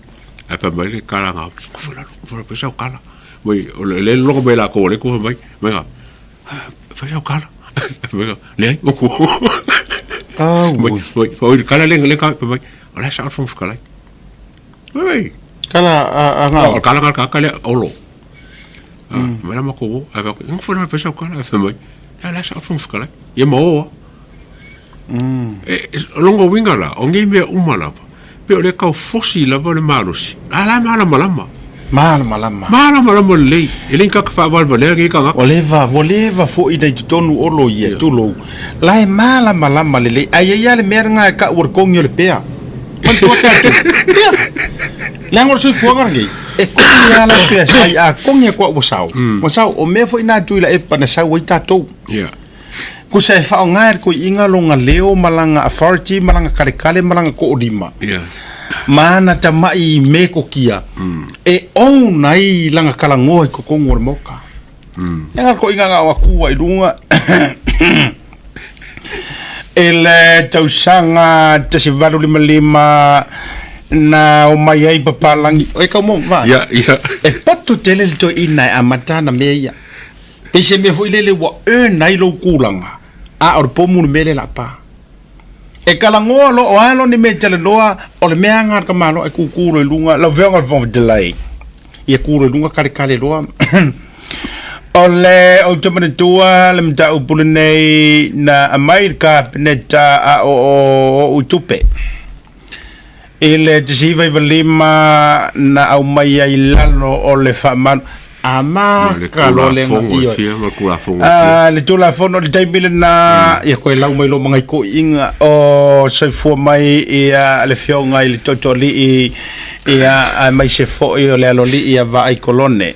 [SPEAKER 5] a fa mai ka la nga fa pesa kala mai le lo be la ko le ko mai nga fa kala le ko mai foi kala le ka mai ala sa fon kala mai
[SPEAKER 1] kala nga
[SPEAKER 5] kala olo mai ma ko ava ko fo na pesa kala fa mai ala sa fon kala ye mo longo wingala onge me umala pe ole ka fosi la vole malusi ala malama le ele ka fa val vale ke ka
[SPEAKER 1] oleva fo ina tonu olo ye tulo lai malama le ai le merga ka ur kong le pea on to ta langor su fo ngi e ko ya la pea sai a kong ye ko wasau o me fo ina tuila e pana sa wita to ko sai fa ngar ko inga longa leo malanga authority malanga kale malanga ko odima mana tamai me ko kia e o nai langa kala ngoi ko ngor moka engar ko inga wa ku ai dunga ele tausanga tasivalu lima na o mai ai papalangi e ka mo va e patu tele to ina amatana meia e se me foi lele wa nai lo kulanga a or pomu mele la pa e kala ngoa lo o alo ni me tele loa o le mea ngar ka malo e kukuro i lunga la venga von delay e kuro i lunga kare loa o le o tamane tua le mta upule nei na Amerika peneta a o utupe e le tisiva i valima na au mai ai lalo o le whamanu ama kalo le ngai le tula fono le taimile na ia koe lau mai lo mangai ko inga o soifua mai ia le fio ngai le totoli ia mai se fo i le aloli ia va ai kolone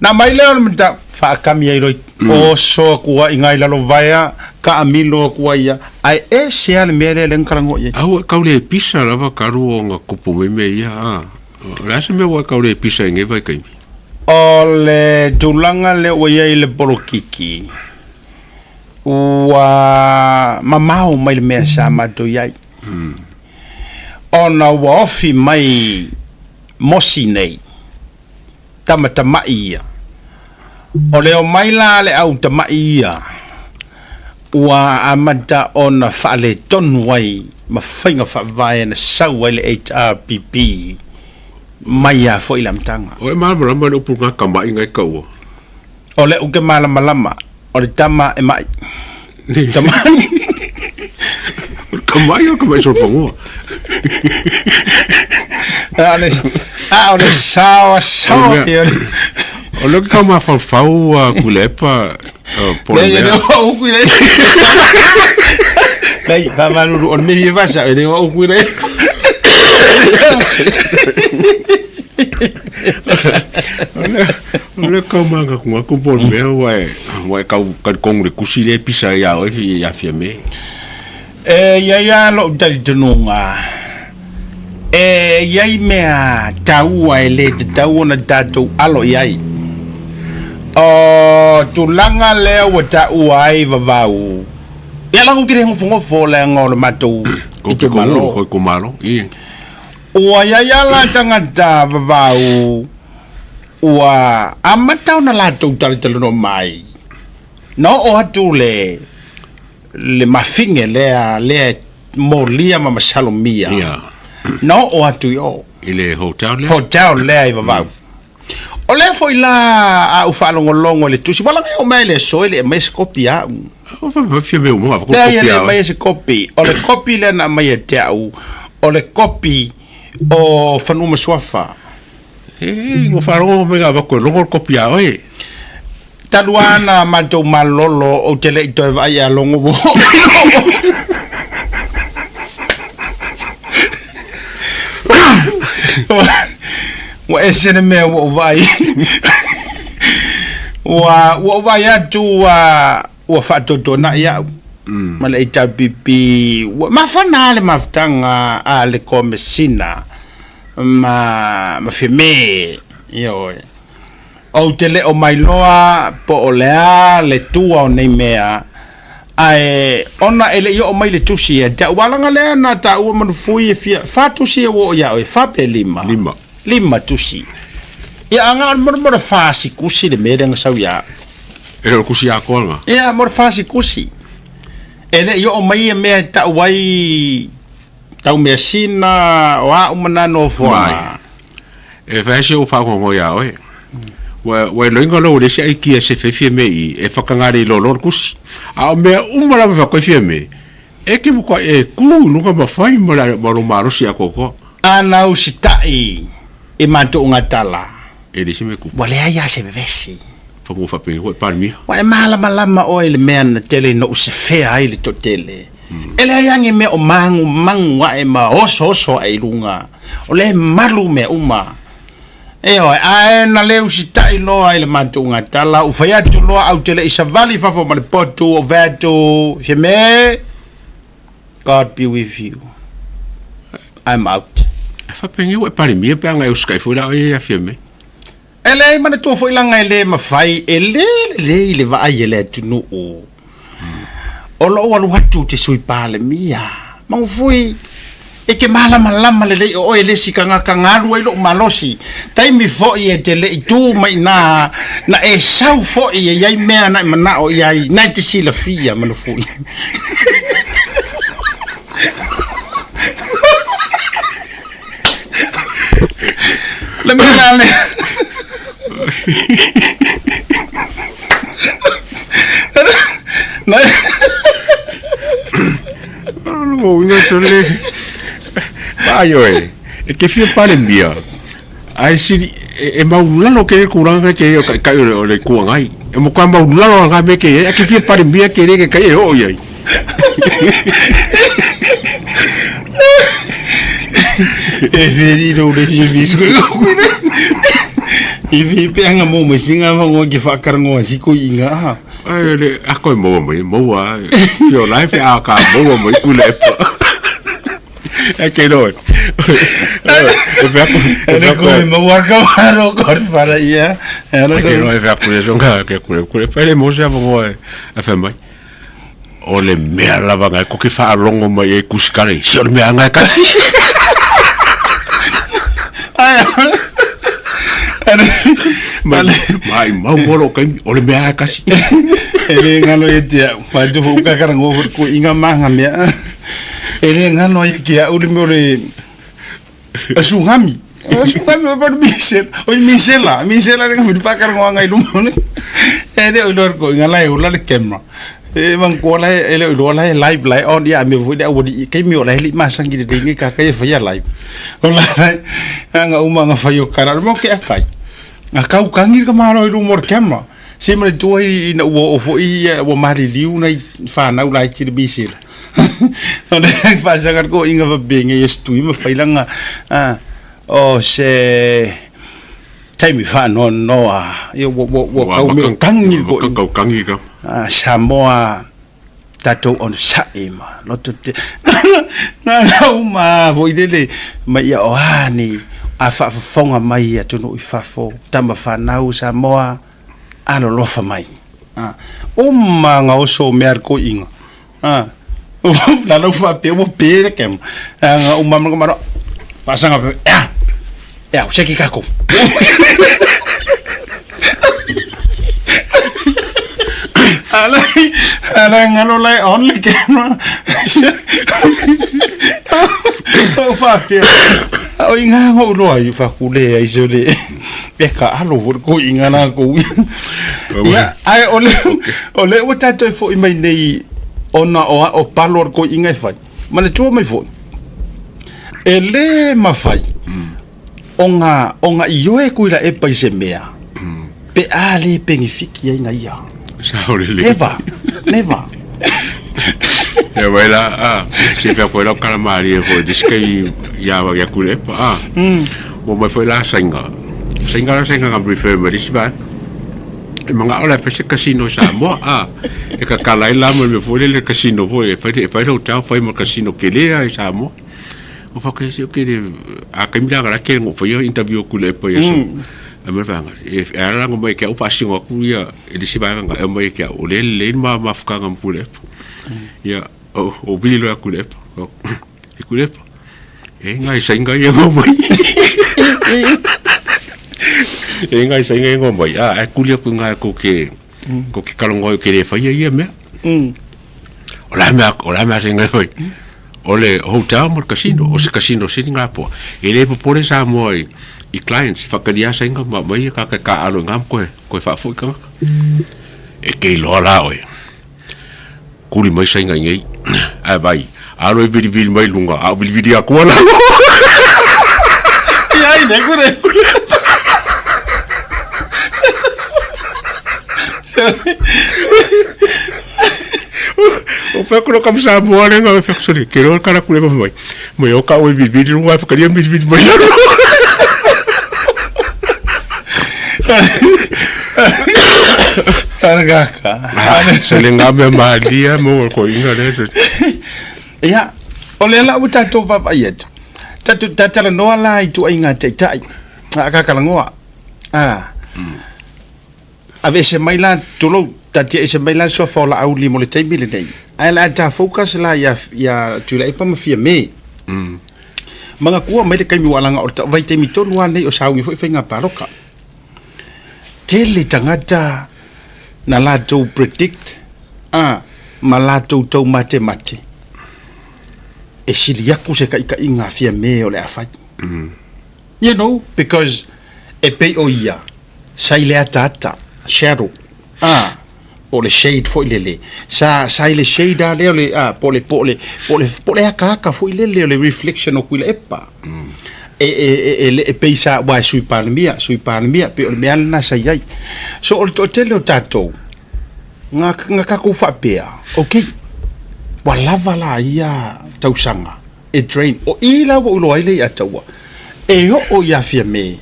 [SPEAKER 1] na mai leo mta fa kami ai roi o so kuwa ingai lalo vaya ka amilo kuwa ia ai e se ale mele le nkarango ia
[SPEAKER 5] au kaule pisa lava karu o nga kupu me ia rasa me wa kaule pisa nge vai kai
[SPEAKER 1] o le tulanga le o ia le polokiki wa mamau mai le mea sa mato iai ona wa ofi mai mosi nei tamata mai ia o leo mai la le au tamai ia wa amata ona fale tonu wai ma whainga whawai na sau wai le HRPP mai a fo ilam tanga
[SPEAKER 5] o e marama le upu ngā kamai ngai kaua
[SPEAKER 1] o le uke malama lama o le tama e mai tamai
[SPEAKER 5] kamai so fongo
[SPEAKER 1] o le sawa
[SPEAKER 5] o lo ka ma fau kulepa por
[SPEAKER 1] le o kuile dai va malu on me va sa le o kuile
[SPEAKER 5] le ka ma ka ku por me wa ka kong le kusile pisa ya o ya fiame
[SPEAKER 1] ya lo dal dunga yai mea tau ai le tau na tatu alo yai o tulanga le o tau ai vavau ya la ngire ngo fo le ngol matu
[SPEAKER 5] ko malo i
[SPEAKER 1] o ya la tangata vavau o amata na la tau tal no mai no o atu le mafinge le molia mama salomia no o atu yo
[SPEAKER 5] ile hotel
[SPEAKER 1] le ai vavau o le foi la a fa longo le tu si bala o mai le so le mai copia
[SPEAKER 5] o fa fia me mo
[SPEAKER 1] ko copia mai se copy o le copy le na mai te au o le copy o fanu ma swafa
[SPEAKER 5] ngo fa ro me ga ko longo copia oi
[SPEAKER 1] taluana mato malolo o tele to vai a longo bo wa esene me wo vai wa vai atu wa fato na ya mala ita pipi ma fanale maftanga ale komesina ma feme yo o tele o mailoa po olea le tua o nei mea ai ona ele yo o mai le tusi e ta walanga le na ta o manufui e fia fa tusi o ya o fa pe lima tusi ya anga mo fa si kusi le me nga sau ya
[SPEAKER 5] ele kusi a ko
[SPEAKER 1] ya mo fa si kusi ele yo o mai me ta wai ta me sina wa o manano fo
[SPEAKER 5] e fa se o fa ko ya o wa loinga lo le sai ki se fe fie me e fa kangari lo kusi a me umara fa ko fie me e ki mo ko e ku lunga ma fai mara maro si akoko
[SPEAKER 1] ana usitai e manto ngatala
[SPEAKER 5] e le sime ku
[SPEAKER 1] wale ya se vesi
[SPEAKER 5] fa mo fa pe ko par mi
[SPEAKER 1] wa malama o le men tele no se fe ai le totele ele yangi me o mangu wa e ma oso ai lunga o le malu me uma ai na leu si tai lo ai le matunga tala u fai atu lo au tele isa vali fa fo male potu o vetu me God be with you I'm out
[SPEAKER 5] fa pengi o pare mi pe anga uskai fo la ia fiame
[SPEAKER 1] ele mana to fo ilanga ele ma fai ele va ai ele tunu o lo wa watu te sui pale mia ma fui e ke malama le o ele sikanga kangaru ilo malosi taimi fo i te le tu mai na e sau fo i ai mea na mana o ai na te sila fia mano fu le mele
[SPEAKER 5] no no sole ayo e ke fie pale mbia ai si e maulalo ke kuranga ke yo kai o le kuangai e mo kwa maulalo nga me ke e ke fie pale mbia ke ke kai o yai
[SPEAKER 1] e veri no le visco e vi pe anga mo me singa mo ke fa karango asiko inga
[SPEAKER 5] le ako mo your life aka mo kule e que no
[SPEAKER 1] ele come mo warka maro kor para ia
[SPEAKER 5] ela que no é ver por isso que kule pele mo já vou a fa mai ole me la va ko que fa longo mai e kuskale se ole me anga kasi mai mau golo kan ole me anga kasi
[SPEAKER 1] ele ngalo e dia pa jo fu ka kara ngo ko inga manga me ele ngalo e kia uli me ole asungami pa misela nga mi pa kara ngo ngai lumone ele ulor ko ngala e ulala camera e man ko la ele ulala live live on dia me fu dia wodi kai mi ola li masang gi de ngi ka kai fa ya live ola nga uma nga fa yo kara mo ke akai akau kangir ka maro i rumor camera se me toi na o fo i o mari liu na fa na ulai ti bisila ona fa sagar ko inga va benge estu me fa ilanga o se taimi fa no wo kau me kangir ko
[SPEAKER 5] kangir ka
[SPEAKER 1] Samoa tato on saima loto te na uma vo idele mai ya ohani afa fonga mai ya tunu ifafo tama fanau Samoa ano lofa mai uma nga oso merko inga la no fa pe mo pe kem nga uma maro pasanga ya useki kako ala ngalo lai only camera o fa pe o inga ngo lo ai fa kule ai jole peka alo vor ko inga na ko ya ai ole o tato fo mai nei ona o palor ko inga fa ma le tu mai fo ele ma fai onga ioe kuila e paise mea pe ale pengifiki ai ngai ya Never.
[SPEAKER 5] Ya wala se pe ko la calamari fo disque ya kule o mai foi la senga ga prefer mais ba manga ola pe se casino sa mo e ka kala ila mo me foi le casino foi fa hotel foi mo casino que le ai sa mo o fa que se que a cambiar la que ngo foi interview kule po eso me vanga era ngo mai que o passingo ku ya ele se vai nga mai que o le ma fuka ngam kule ya o bilo ya kule e kule e ngai senga ye ngo mai e ngai senga ngo mai a kule ku nga ko ke kalongo ke le fa ye me ola me senga foi ole hotel mo casino o se casino sitting up ele por esa moi i clients fakadia senga ma mai ka alo ngam ko fa fu ka e ke lo la oi kuli mai senga ngai ai bai alo vidi mai lunga a vidi aku la
[SPEAKER 1] ai ne kure
[SPEAKER 5] o fa ko kam sa bo le nga fa sori ke ro kala kule mai o ka o vidi lunga fakadia vidi mai
[SPEAKER 1] Argaka.
[SPEAKER 5] Selinga me malia mo ko inga dese.
[SPEAKER 1] Ya, ole la uta to va yet. Tatu no la itu inga tai. Aka kala ngoa. Ave se maila tulo tati se maila so fa la auli mo le tai bile nei. Ai la ta focus la ya tu la ipa mafia me. Manga kua mai le kai mi wala nga o ta vai te mi tonu nei o saungi foi fenga paroka. Tele tangata na la to predict ma la to mate e sili yaku se ka inga fia me o le afai you know because e pe o ia sai le atata shadow o le shade foi lele sai le shade ale o le pole aka foi lele o le reflection o kuila epa e peisa wa sui palmia pe o me alna sai ai so o tele o tato nga ka ku fa pea okay wala vala ia tausanga e drain o ila wo lo ile atawa e o ia fia me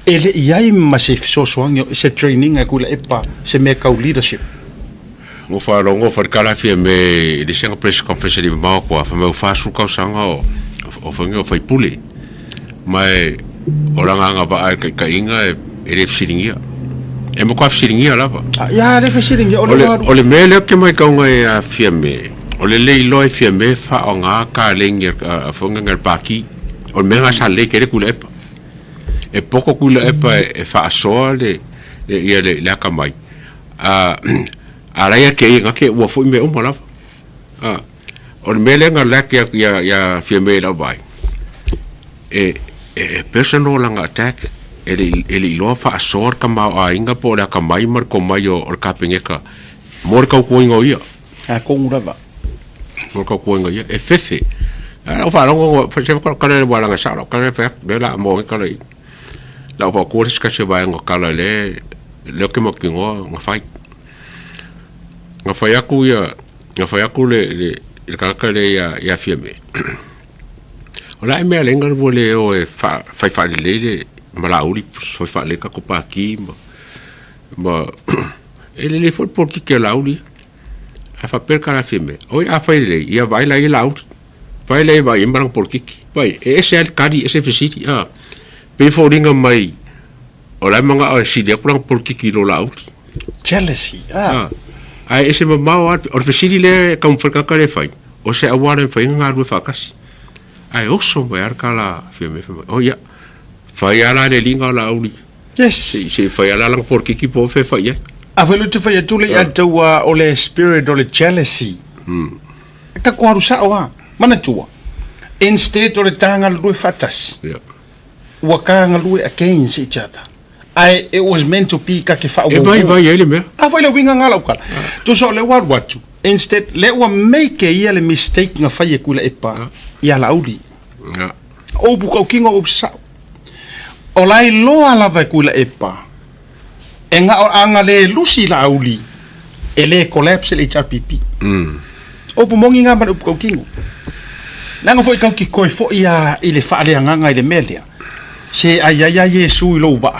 [SPEAKER 1] ele ia ma se so so se training a kula epa se me ka leadership
[SPEAKER 5] ngo fa longo fa kala fia me de senga press conference di ma ko fa me fa su ka sanga o fa ngo fa pule mai oranga nga ba ka inga e le siringia e mo ko siringia lava
[SPEAKER 1] ya le siringia
[SPEAKER 5] ole mele ke mai ka nga ya fia me ole le lo fia me fa nga ka lengi fa nga paki o me nga sa le ke kula e poco kula e fa sole e le la ka mai ala ya ke nga ke wa fo me o mala o mele nga la ke ya fia me la vai e personal nga attack ele lo fa sor ka ma a inga po la ka mai mar ko mai o ka pengeka mor ka ko ingo ia
[SPEAKER 1] a ko ngurava
[SPEAKER 5] mor ka ko ingo ia e fefe o fa longo fa se ko ka le wala nga sa ka le fa de la mo ka le la fa ko ska se va ngo ka le ke mo kingo nga fai nga fa ya ku le ka le ya fieme ola e mea lenga vole o e fa le malauri fa le ka ko pa ki ma ele foi por que lauri a fa per cara fieme oi a fa le ia vai la lauri vai le vai embrang por que vai ese al cari ese fisiti pe foringa mai ola manga o si de por que lo lauri
[SPEAKER 1] jealousy
[SPEAKER 5] ai ese mamao o fisiti le ka por ka le fai o se awara fai nga ru fa kasi ai oso vai arcala fieme o ya fai ala le linga la uri
[SPEAKER 1] yes
[SPEAKER 5] se fai ala lang por que po fe fai
[SPEAKER 1] a velo te fai tu le atua o le spirit o le jealousy ka ko aru sa wa mana tua instead o le tanga lu fatas wa ka lu against each other it was meant to be ka ke fa
[SPEAKER 5] e vai ele me
[SPEAKER 1] a foi le winga ngala ukala tu so le what instead le wa make a le mistake nga fai ku le epa ia la uri o bu ko kinga o sa o lai loa lava ku le epa enga o anga le lusi la uli ele collapse le HRPP o bu mongi nga ma ko kingo nanga foi ka ki koi fo ia ile fa le nga ile melia se ayaya Yesu lo va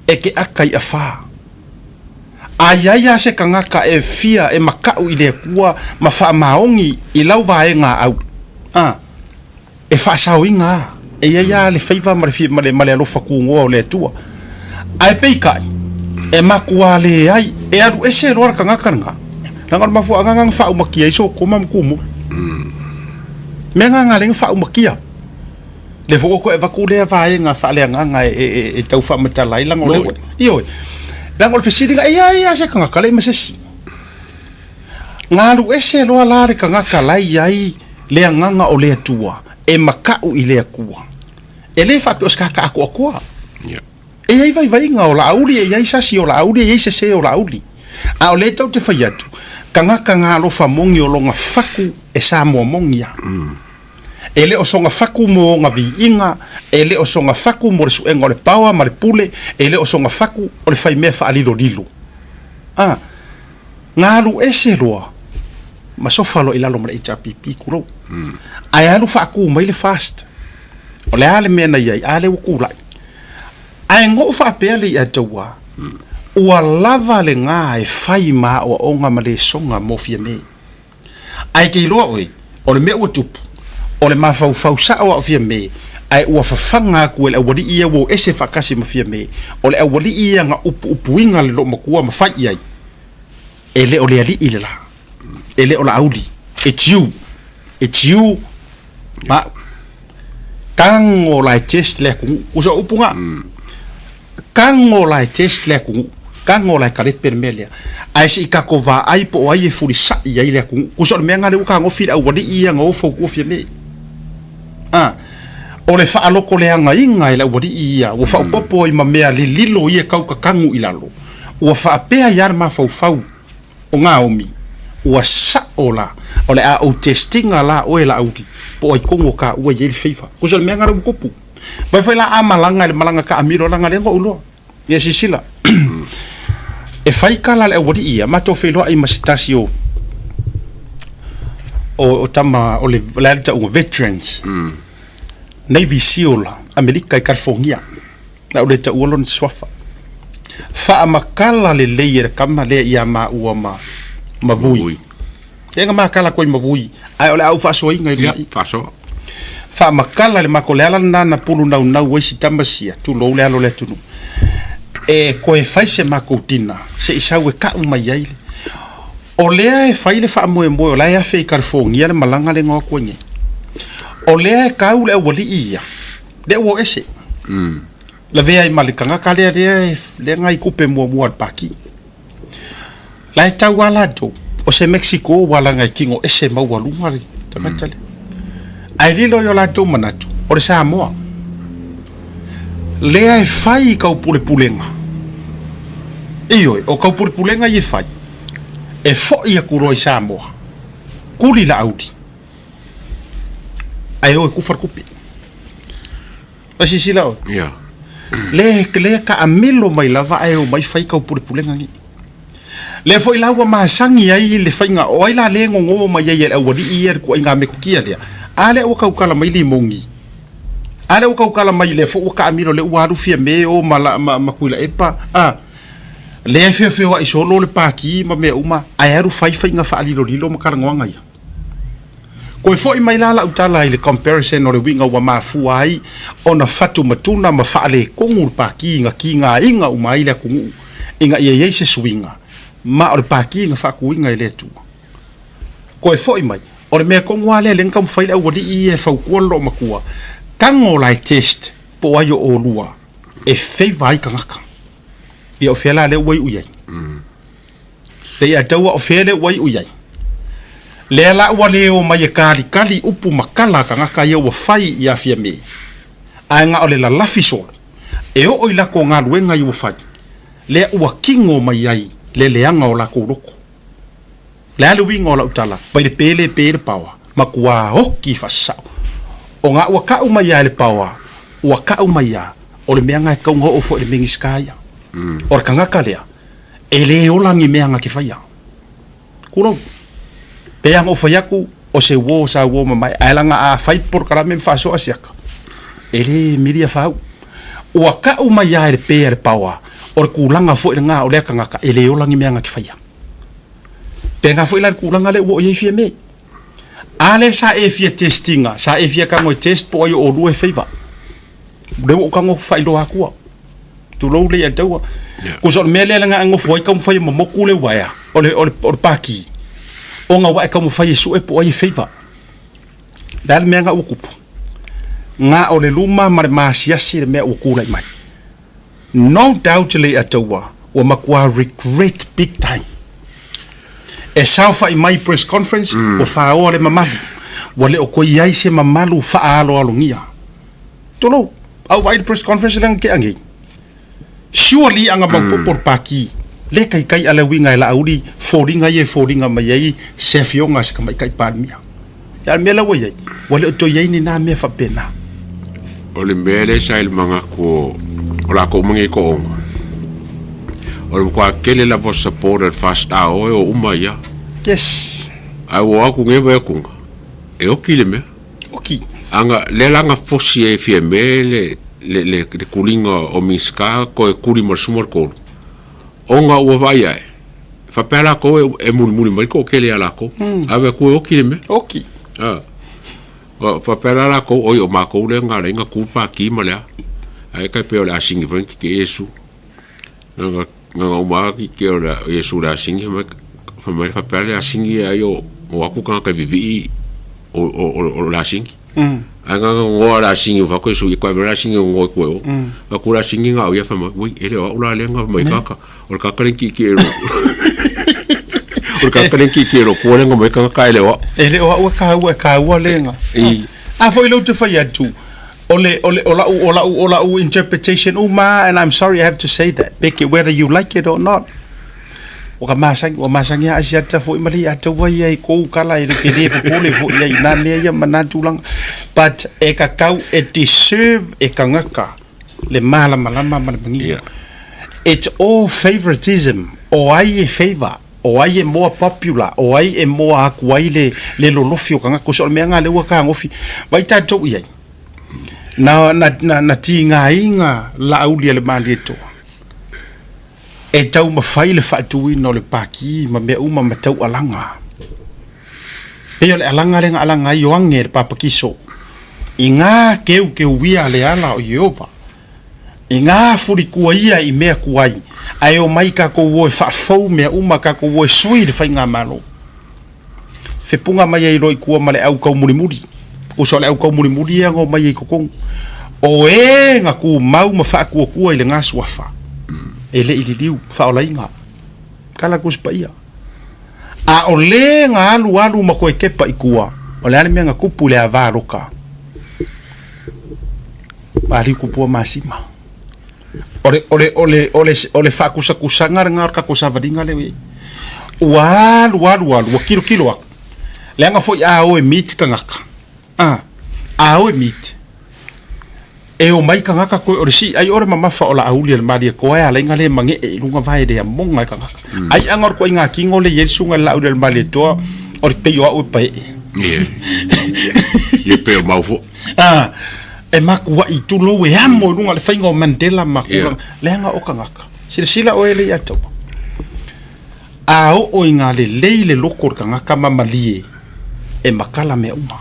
[SPEAKER 1] e ke akai afa ayaya se kanga ka e fia e makau ile kua ma fa maongi i lau va e nga au e fa sauinga e ia le faiva male lo fa ku ngo le tua ai pe kai e makua le ai e aru ese ro ka ngakanga langa ma fu anga fa umakia iso ko mam kumu menga ngaling fa umakia le fo ko e va ku le va nga fa le nga e tau fa matalai langa le io dan ol fisitinga ia se ka ngakale mesesi ngalu ese lo ala le ka ngakalai ai le nganga o le tua e makau i le akua e le fa pe oska ka akua e ai vai nga o la auri e ai sasi o la auri e ai se o la auri a o le tau te fai atu kanga lo fa mongi o longa faku e sa mo mongia e le o songa faku mo nga viinga e le o songa faku mo le suenga o le pawa ma le pule e le o songa faku o le fai mea fa alilo lilo ngalu ese loa ma sofalo ilalo ma le HRPP kuro ai alu fa ku mai le fast o le ale mena ia ale ku lai ai ngo fa pele ia tawa ua lava le nga e fai ma o onga ma le songa mo fia me ai ke lo oi o le me o tupu o le mafau sa o fia me ai ua fafanga ku le wali ia wo ese fakasi ma fia me o le wali ia nga upuinga le lo makua ma fai ai ele o le ali ile ele o la audi it's you ma kango la test le ku usa upunga kango la test le ku kango la kare permelia ai si ka ko va ai po ai furi sa ia ile ku usa me ngale u kango fi au wali ia nga o fo ku fi me o le fa aloko le anga inga ile wali ia o fa popo i ma mea li lilo ia kau ka kangu ilalo o fa pea yar ma fau o nga omi ua saola o le a o testinga la o e la auti po ai kongo ka ua yel feifa ko se me ngara bukopu ba fa la amalanga le malanga ka amiro langa le ngo ulo ye sisila e fai kala le wadi ia ma to felo ai mastasio o tama o le valta o veterans Navy SEAL Amerika e California na o le ta ulon swafa fa amakala le leyer kama le ia ma ua ma mavui e nga makala ko mavui ai ole au fa so inga
[SPEAKER 5] ia
[SPEAKER 1] i
[SPEAKER 5] faso
[SPEAKER 1] fa makala le makolela na pulu na wesi tamasia tu lo le alo le tunu e ko e fai se makotina se isawe ka mai ai o lea e fai le fa mo mo la ya fe California le malanga le ngoko ni o lea e ka ule wali ia de wo ese la vea i malikanga ka le ngai kupe mo paki la e tau wala do o se Mexico wala ngai kingo ese mau walunga ri tamatale ai lilo yo la do manatu o le Samoa lea e fai ka pulenga iyo o ka pulenga i fai e fo ia kuro i Samoa kuli la audi ai o ku farkupi asisi la
[SPEAKER 5] ia
[SPEAKER 1] le ka amilo mai lava ai o mai fai ka pulenga ni le fo ila wa masangi ai le fainga o ai la le ngo mai ai o wadi ier ko inga me ku kia le ale o ka kala mai limongi ale o ka kala mai le fo ka amilo le waru fia me o mala makuila epa le fe wa isolo le paki ma me uma ai aru fai nga fa alilo lilo ma karangoanga ia ko fo i mai la utala ile comparison o le winga wa mafu ai ona fatu matuna ma fa ale kongu paki nga kinga inga uma ile kungu inga ye se swinga ma o paki nga fa kuinga ile tu ko fo i mai o le me kongu ale le ngam fa ile o di e fa ko lo makua kango lai test po ayo o lua e fe vai kanga ia o fela le wai uyai le ia taua o fele wai uyai le la wa le o mai kali upu makala ka ngaka ia wa fai ia fia me a nga o le la lafiso e o ila ko nga luenga i wa fai le ua kingo mai ai le anga o la ko roko le alu wingo la utala pai le pele pawa makua hoki fasa o nga ua ka umai ai le pawa ua ka umai ai o le meanga ka ngo o fo le mingiskaya or kanga kalea ele olangi meanga ki faia kuno pe ang ofayaku o se wo sa wo mai alanga a fight por karame fa so asiaka ele media fa o ka o mai ai pe pawa or kulanga fo nga o le kanga ka ele olangi meanga ki faia pe nga fo ila kulanga le wo ye fie me ale sa e fie testinga sa e fie ka mo test po yo o lu e feiva de o ka ngo fa ilo akua tu lo le atawa ko so mele nga ngo foi kom foi mo kule waya o paki o nga wa kom foi su e po ai feiva dal me nga ukupu nga o le luma mar masia si me o kula mai no doubt le atawa o makwa regret big time e saufa i mai press conference o fa o le mama wale o ko yai se mamalu fa alo alongia tu lo au vai press conference lang ke angi surely anga por paki le kai ala winga la audi fodinga mai ai se fionga se kai kai palmia ya mela wai wale to yai ni na me fa pena
[SPEAKER 5] ole mele sail manga ko ola ko mangi ko o ko akele la vo support fast a o umaya
[SPEAKER 1] yes
[SPEAKER 5] ai wo ku ngebe ku e o kile me
[SPEAKER 1] oki
[SPEAKER 5] anga le langa fosi e fie mele le kulinga o miska ko e kuli mar sumor ko onga o vai ai fa pela ko e mul mai ko kele ala ko ave ko o kile me
[SPEAKER 1] oki
[SPEAKER 5] fa pela la ko o ma ko le nga kulpa ki mala ai ka pe la singi frank ke yesu nga o ma ki ke la yesu la singi ma fa pela la singi ai o aku kan ka vivi o la singi anga ngo la singi fa ko su ko la singi ngo ko va ko la singi nga o ya fa mo ele o la le nga mai kaka o ka karen ki ro o ka karen ki ro ko le nga mai kaka ele o
[SPEAKER 1] ka le nga a foi lo te fa ya tu ola interpretation uma, and I'm sorry I have to say that, Becky, whether you like it or not. O masang ya asiata fo imali ata wai ai ko kala ile kede ko le fo ia ina me ya manatulang, but e kakau e deserve e kangaka le mala mangi. It's all favoritism, o ai e favor, o ai e more popular, o ai e more akuai le lolofio kangaka so me nga le wa ka ngofi vai ta to ia na tinga inga la aulia le malito. e tau mawhai le whaatuina o le pāki ma mea uma matau alanga e o le alanga le alanga i oange le papakiso i ngā keu wia le ala o Yehova i ngā furikua ia i mea kuai ai o mai ka kou e whaafau mea uma ka kou e sui le whai ngā malo whepunga mai ai roi kua ma le au kau murimuri o so le au kau murimuri e ngo mai ai kokong o e ngā ku mau ma whaakua kua i le ngā suafa e le ili liu whaola inga kala kuspa ia a o le ngā alu ma koe kepa i kua o le ane mea ngā kupu le a vāroka ma li kupua masima ole whaakusakusanga ringa orka kusavadinga lewe ua alu wa kilo ak le anga foi a oe meat ka ngaka a oe meat e o mai ka ngaka koe ore si ai ore mamafa o la auli le maria koe a lenga le mange e lunga vai de monga ka ngaka ai angor koe ngā kingo le yesu nga la auli le maria toa ore peo a oe pae
[SPEAKER 5] ye peo maufo
[SPEAKER 1] e makua i tulo e amo lunga le whainga o Mandela makua le anga o ka ngaka sila oe le atau a o ngā le leile loko ka ngaka mamalie e makala me uma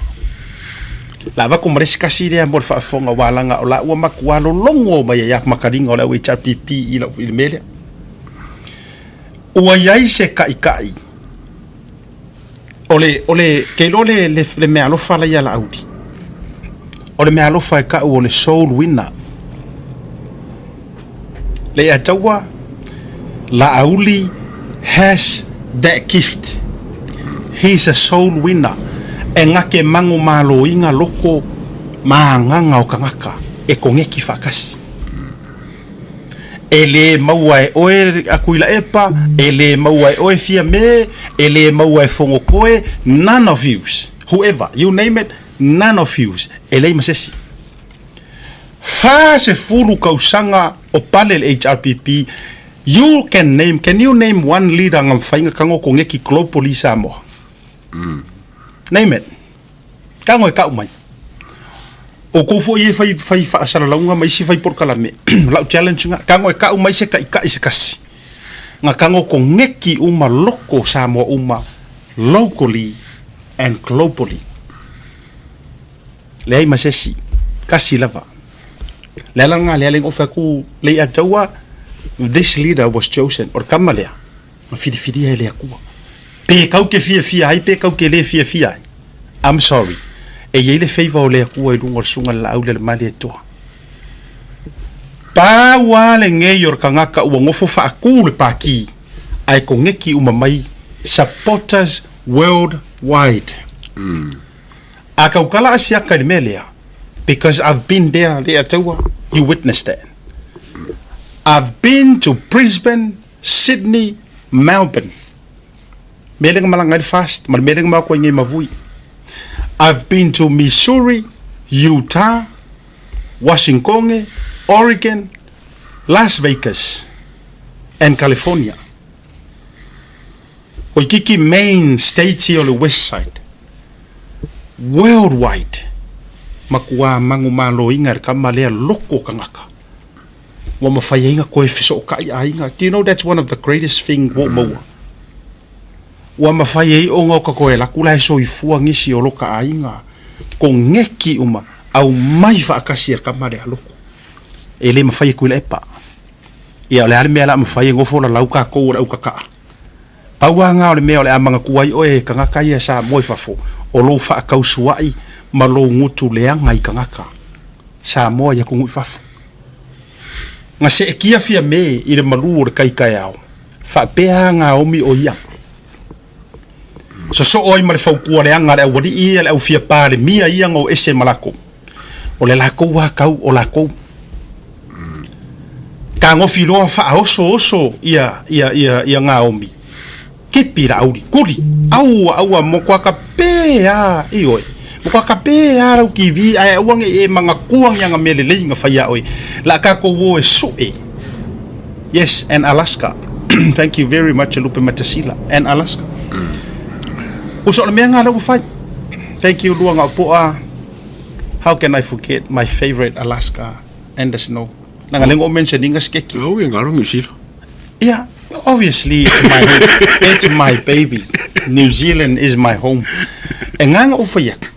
[SPEAKER 1] la va como rescasi de amor fa fonga walanga o la ua makua lo longo mai ya makaringa o la HRPP i la mele ua yai se kai ole ke lo le me alo fa la ya la audi ole me alo fa ka o le soul winner le atawa la auli has that gift. He's a soul winner. E ngake mangu malo inga loko maanganga o kangaka e kongeki whakasi. E le maua e oe akuila epa, e le maua e oe fia me, e le maua e fongo koe, none of yous, whoever, you name it, none of yous, e le masesi. Fa se furu kausanga o pale le HRPP, can you name one leader ngam whainga kango kongeki globally Samoa? Name it. Kango e kau mai. O kofo ye fai asala launga mai si fai porkala me. Lau challenge nga. Kango e kau mai se kai se kasi. Nga kango kongeki uma loko Samoa uma locally and globally. Lei masesi. Kasi lava. Lela nga lea ling ofa ku lei ataua. This leader was chosen or kamalea. Ma fidi ai lea kua. Pe kau ke fia ai pe kau ke le fia ai. I'm sorry. E ye le feiva o le kua I lunga sunga la au le mali e toa. Pa wale nge yor kangaka ua ngofo fa aku le paki. Ai ko ngeki umamai supporters worldwide. A kaukala asia ka melea. Because I've been there le ataua. You witnessed that. I've been to Brisbane, Sydney, Melbourne. Meling malangai fast, meling ma ko ngi mavui. I've been to Missouri, Utah, Washington, Oregon, Las Vegas, and California. Oikiki main state here on the west side. Worldwide. Makua mangu malo ingar kamalea loko kangaka. Do you know that's one of the greatest things wo maua? Wa mawhai o ngau ka koe la kula e so I fua ngisi o loka ainga ko ngeki uma au mai whaakasi ar kamare haloko. E le mawhai kuila epa. Ia le ale mea la mawhai ngofo la lauka kou au kakaa. Paua ngā o le mea o le amanga kuai oe ka ngaka ia sa moi fafo o lo whaakau suai ma lo ngutu leanga I ka ngaka. Sa moa ia kungui fafo. Nga se kia fia me I le malu o le kai au. Whapea ngā omi o ia. So oi ma le whaukua le anga le au wadi ia le au fia pā le mia ia ngau ese malako. O le lako wakau o lako. Ka ngofi loa wha oso ia ngā omi. Kipi la auri, kuri. Aua mo kwa ka pēa I oi. Mo ka pēa rau ki vi ai uange e manga kuang yang mele le nga whaia oi. La ka ko wo e sue. Yes, and Alaska. Thank you very much, Lupe Matasila. And Alaska. Uso le mea ngā lau whai. Thank you, Luanga Poa. How can I forget my favorite Alaska and the snow? Nanga lengo mention inga skeki.
[SPEAKER 5] Au e ngaro ngisira.
[SPEAKER 1] Yeah, obviously it's my home. It's my baby. New Zealand is my home. E nganga ufayak.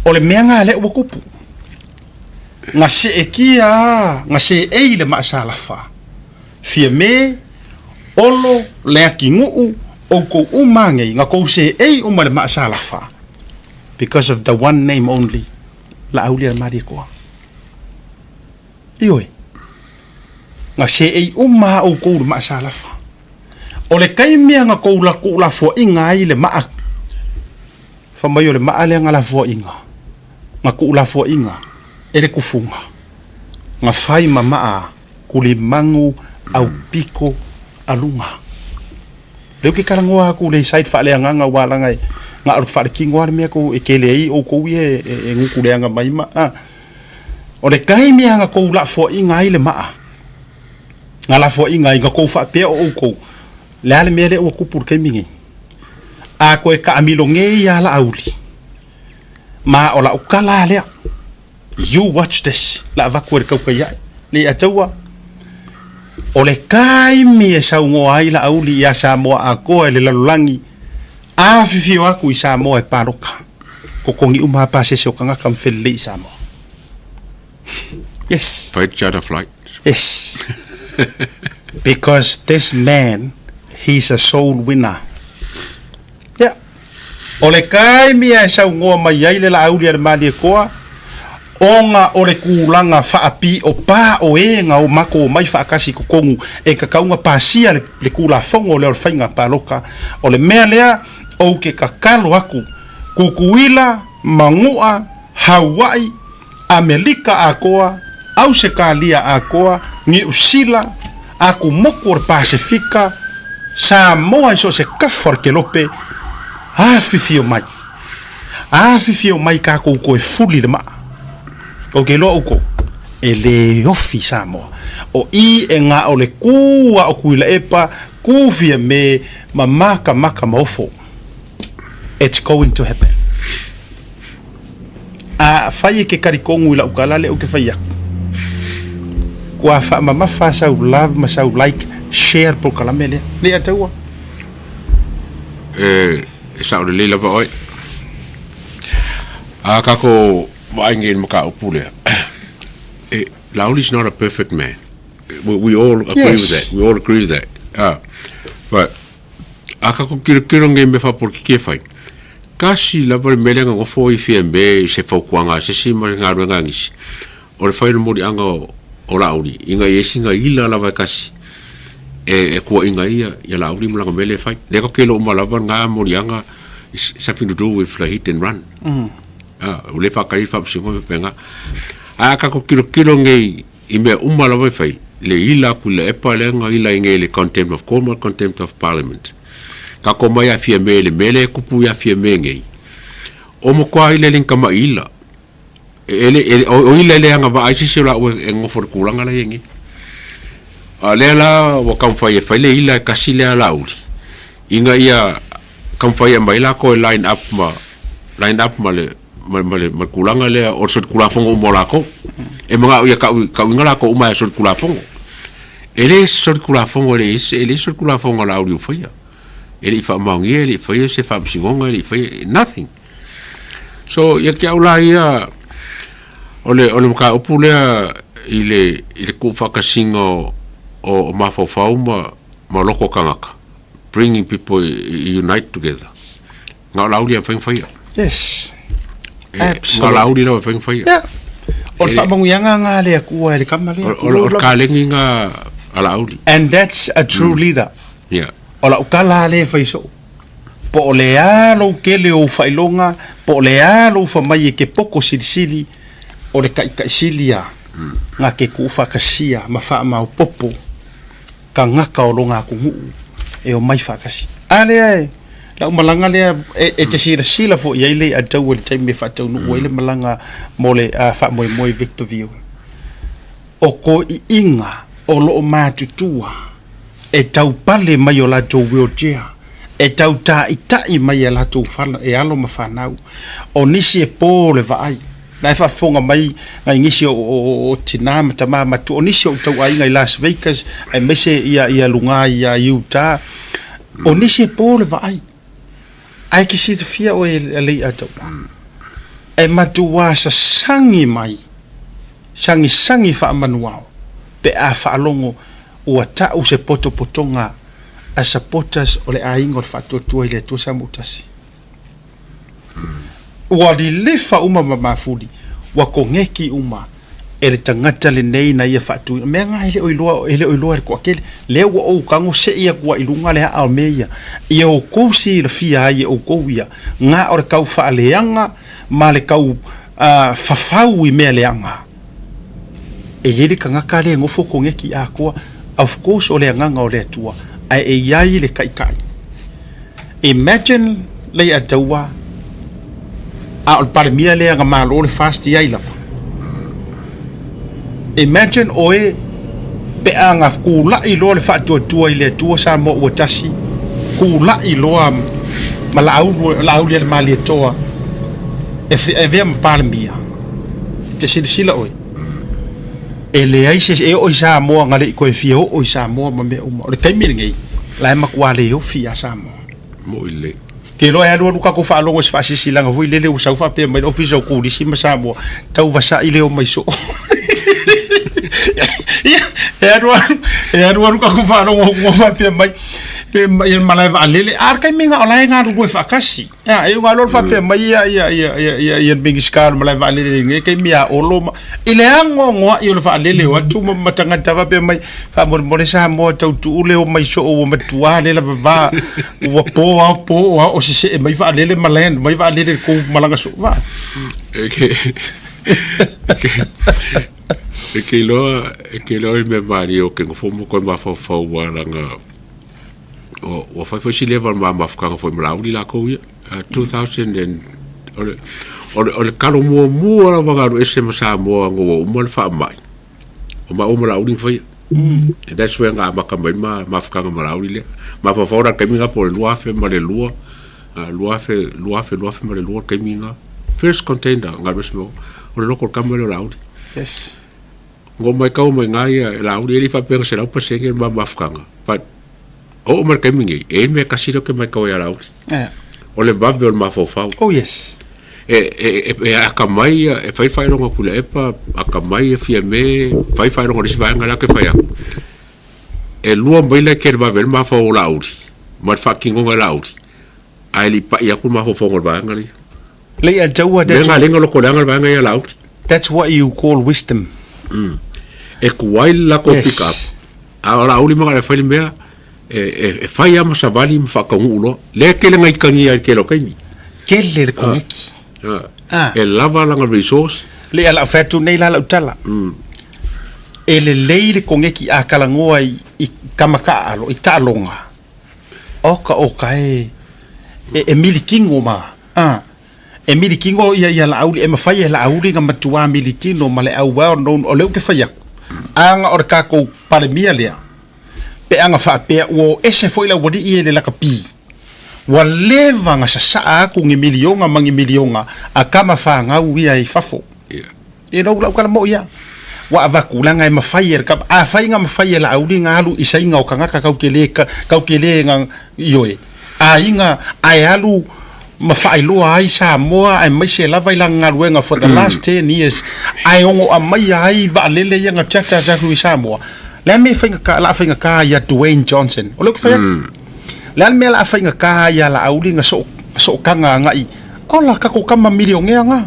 [SPEAKER 1] Ole mea ngā le ua kupu. Ngā se e kia, ngā se e le maasalafa. Fia me, olo lea ki nguu, o kou umangei, ngā kou se e uma le maasalafa. Because of the one name only. La auli le mari koa. Ioi. Ngā se e uma o kou le maasalafa. O le kaimea ngā kou la kou la fua inga i le maa. Whamaio le maa lea ngā la fua inga. Ngā kou la fua inga. E le kufunga. Ngā whai mamaa kuli mangu au piko alunga. Leo ke karangoa aku le side wha lea nganga walangai. Ngā aru wha le kingoa le mea kou e kele ei o kou e nguku lea ngā maima. O le kaimea ngā kou la fua inga i le maa. Ngā la fua inga i ngā kou wha pea o kou. Le ale mea le ua kupur keimingi. A koe ka amilo ngei a la auli. Ma o la ukala lea. You watch this. La vakua le kauka iai. Le ataua. O le kaimi e sau ngoa ai la auli i a Samoa a koe le lalulangi. A fifio aku i Samoa e paroka. Ko kongi umaha pa se o kangaka mwhele i Samoa. Yes.
[SPEAKER 5] Fight charter flight.
[SPEAKER 1] Yes. Because this man, he's a soul winner. Yeah. O le kaimi e sau ngoa mai ai le la auli a le mali e koa. Onga o le kulanga whaapi o pā o e ngā o mako o mai whaakasi ko kongu e ka kaunga pāsia le kula whongo le o whainga pāloka o le mea lea o ke kakalo aku kukuila, mangua, Hawaii, Amerika a koa, Ausekalia a koa, New Zealand, aku moko o le Pasifika, Samoa iso se kawhar ke lope, awhiwhio mai. Awhiwhio mai ka kou koe fuli le maa. O ke loa uko, e le ofi Samoa. O I e ngā o le kua o kuila epa, kūwhia me maka maofo. It's going to happen. A whai ke karikongu ila ukalale o ke whai aku. Kua wha mamafa sau love, ma sau like, share po kalamele. Le ataua?
[SPEAKER 5] Sao le leila va oi. A kako Waingin maka upule. Lauli is not a perfect man. We all agree with that. We all agree with that. But akako kiro nge me fa por ki fai. Kasi la por melenga ngo foi fiembe se fokuanga se sima nga ruanga ngisi. O le fai no mori anga o lauli. Inga yesinga ila la vai kasi. E ko inga ia ya lauli mo la mele fai. Le ko kelo mo la nga mori anga is something to do with the hit and run. O le whakari whamsingo me penga. A kako kilo ngei I mea umala wai fai. Le ila ku le epa lenga ila ingei le contempt of court, contempt of parliament. Kako mai a fia me le mele kupu ya fia me ngei. O mo kwa ile linka ma ila. O ila le anga ba aisi sila ue e ngofor kulanga la yengi. A le la wa kamfai e fai le ila e kasi le ala uli. Inga ia kamfai e maila ko e line up ma le ma kulanga le o sot kulafongo mo la ko e mga ia ka ngala ko uma sot kulafongo ele sot kulafongo ele sot kulafongo la audio fia ele fa mangi ele fia se fa singonga ele fia nothing so ia ke aula ia ole ka opulea ile ku fa kasingo o mafofau ma loko kangaka bringing people unite together nga laulia fa
[SPEAKER 1] yes.
[SPEAKER 5] Absolutely. Lauri no feng fai.
[SPEAKER 1] Yeah. O fa manguyanga nga le ku le kamale.
[SPEAKER 5] O kalengi nga alauri.
[SPEAKER 1] And that's a true leader.
[SPEAKER 5] Yeah.
[SPEAKER 1] O la ukala le fai so. Po le alo ke le o failonga, po le alo fa mai ke poko sili o le kai silia. Nga ke ku fa kasia ma fa ma popo. Ka ngaka o longa ku e o mai fa kasi. Ale la malanga le e te sila fo ia ile a tau le taimi fa tau no ile malanga mole a fa moi Victor View o ko I inga o lo matutua e tau pale mai o la tau wheelchair e tau ta I mai la tau fala e alo mafanau o nisi e po le vai na fa fonga mai ngai ngisi o tina matama matu onisi o tau ai ngai Las Vegas ai mese ia lunga ia Utah onisi pole vai ai ki si fia o le ato e matu wa sa sangi mai sangi fa manuao pe a fa longo o ta u se potonga a supporters o le aingo fa to ile to sa mutasi wa di lefa uma mafudi wa kongeki uma e le tangata le nei na ia fatu me nga ile o iloa ko akele le o kango se ia ko ilunga le a meia ia o ko si le fia ia o ko ia nga o kau fa leanga ma le kau fafau i me leanga e ile kanga kale ngofo kongeki a ko of course o le nganga o le tua ai e yai le kai imagine le atawa al parmia le nga malo le fast ia ilafa imagine oe pe anga kula i lo le fatu tua ile tua sa mo watasi kula i lo malau le mali toa e vem parmia te sila oe ele ai se e o sa mo ngale ko fio o sa mo me o le kai miringi la makwa le o fia sa mo
[SPEAKER 5] ile
[SPEAKER 1] ke lo ya lo ka ko fa lo se fa si langa vo ile le sa fa pe mai office ko di si ma sa mo tau va sa ile o mai so ya ro ka ko fa lo mo fa pe mai e malai va lele ar kai minga ola nga ro fa kasi ya e nga lo fa pe mai ya big scar malai va lele nge kai mia olo ile ango ngo i lo fa lele wa tu matanga tava pe mai fa mo sa mo tau tu le o mai so o matua le la va wa po o se mai va lele malen mai va lele ko malanga so va
[SPEAKER 5] ke lo me mario ke fomo ko ma fo wa langa o fa fo si level ma fka fo mlaudi la ko 2000 and o kalo mo la va ese ma sa mo ngo mo fa mai o ma mlaudi fo e that's when nga ma ka ma fka mlaudi le ma fa fora ke minga por lua fe ma le lua ma le lua ke minga first contender nga besmo o lo ko kamelo laudi
[SPEAKER 1] yes
[SPEAKER 5] ngo mai kau mai ngai laudi ele fa per se la pa senge ma fka but o mar ke mingi e me kasiro ke mai kau ya laudi o le babe o ma fo
[SPEAKER 1] oh yes
[SPEAKER 5] e akamai e fai longa kula epa akamai e fia me fai longa disi vai ngala ke fai e lua maila ke ba vel ma fo laudi ma fucking ngo laudi ai li pa ia ku ma fo ngol ba ngali
[SPEAKER 1] le a jawa
[SPEAKER 5] lenga lo ko lenga ba ngai laudi
[SPEAKER 1] that's what you call wisdom
[SPEAKER 5] e kuai la ko pick up a laudi ma le fai me e fai ama savali ma fa kongulo le ke le ngai kangi ai ke lo kai
[SPEAKER 1] ke le koneki
[SPEAKER 5] e lava langa resource
[SPEAKER 1] le ala fatu nei la utala e le leile kongeki a kalangoa i kamaka alo i talonga oka e milikingo ma e milikingo ia la auli e mafai la auli nga matua militino ma le au wa no o le ke fai anga or ka ko palemia le pe anga fa pe o ese foi la wodi i le la kapi wa leva nga sa ku ngi milionga mangi milionga akama fa nga uia i fafo e no la kala mo ia wa avakula nga mafai ka a fai nga mafai la auli nga alu isai nga ka nga ka kele nga yoe a inga ai alu mafai lo ai sa moa ai mai se lava ilanga luenga for the last 10 years ai ongo amai ai va lele nga chacha za ku sa moa la me finga ka ya Dwayne Johnson o lo ka lan mel a fainga ka ya la auli nga so kanga ngai ola ka ko kama milion nga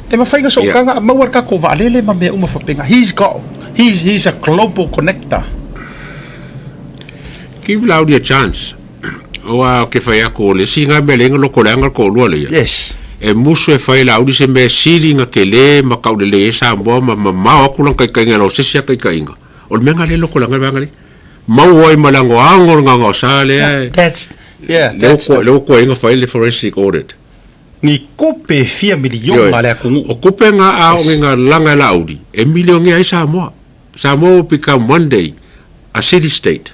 [SPEAKER 1] e ma fainga so kanga ma war ka ko valele ma me uma fapenga he's a global connector
[SPEAKER 5] give Laudi a chance o ke fai ko le singa belenga lo ko langa ko lo le
[SPEAKER 1] yes
[SPEAKER 5] e musu e fai Laudi se me silinga ke le ma ka le sa mo ma ko lang kai ngalo se sia kai nga o menga le lo ko langa bangale mau ai malango angor nganga sale
[SPEAKER 1] that's
[SPEAKER 5] lo ko inga file forensic audit
[SPEAKER 1] ni kope 4 milion mala ku
[SPEAKER 5] o kope nga a nga langa Laudi e milion ai sa mo become one day a city state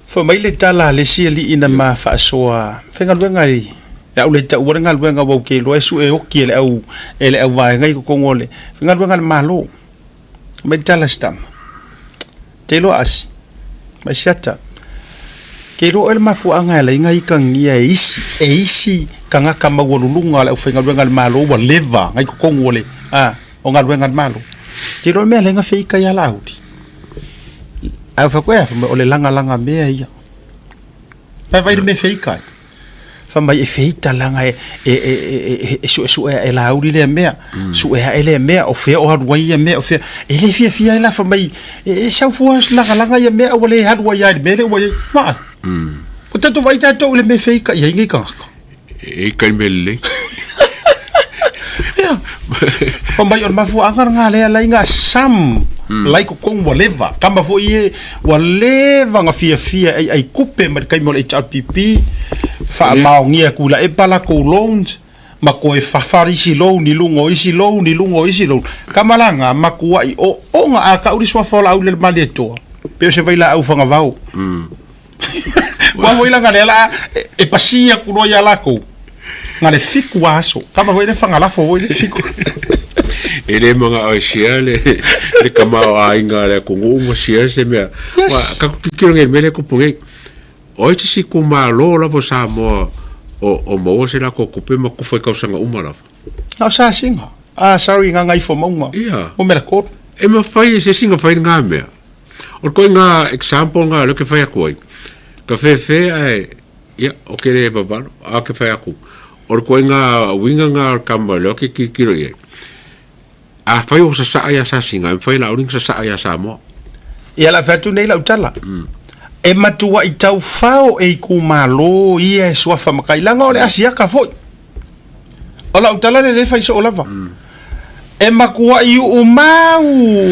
[SPEAKER 1] for mai le tala le siali ina ma fa soa fenga luenga ya ule ta ua ngal wenga wo ke lo su e o ki ele au vai ngai ko ngole ngal wenga malo me tala stam te lo as ma shata ke ro el mafu anga la ngai kang ia isi kanga kama wolulunga la ufa ngal wenga malo wa leva ngai ko ngole o ngal wenga malo te ro me lenga fe ka ya laudi au fa ko ya o le langa me ia pa vai me fe ka fa mai e feita langa su e la uri le mea su e ele mea o fe o hadwai mea o fe ele fia la fa mai e sa fuas langa ia mea o le hadwai ia mele o ma o tanto vai tanto le me feika ia ngi ka
[SPEAKER 5] e kai mele
[SPEAKER 1] o mai o mafu angar ngale la inga sam lai ko kong whatever kama fo ie whatever nga fia ai kupe ma kai mo le HRPP fa maongia kula e pala ko loans ma ko e fafari si lo ni lungo isi lo kamalanga makua i o nga aka uri swa fola au le maleto pe se vai la au fanga vau wa voi la galela e pasia kuno ya lako ngale fiku aso kama voi le fanga la fo voi le fiku
[SPEAKER 5] ele mga o sia le kama ai ngale ko ngo sia se me wa ka kiro nge mele ko punge o te si ko malo la vo sa mo o mo se la ko kupe ma ko foi kausanga umala
[SPEAKER 1] na sa singa sorry nga ngai fo monga o me ko
[SPEAKER 5] e ma fai se singa fai nga me o ko nga example nga lo ke fai ko ka fe ai ya o ke le baba a ke fai ko o ko nga winga nga kamba lo ke kiro ye a fai o sa ya sa singa fai la o ring sa ya sa mo
[SPEAKER 1] ia la fatu nei la utala e matua i tau fao e ku malo ia e suafa makai langa o le asia ka foi o la utala le fai so lava e makua i u mau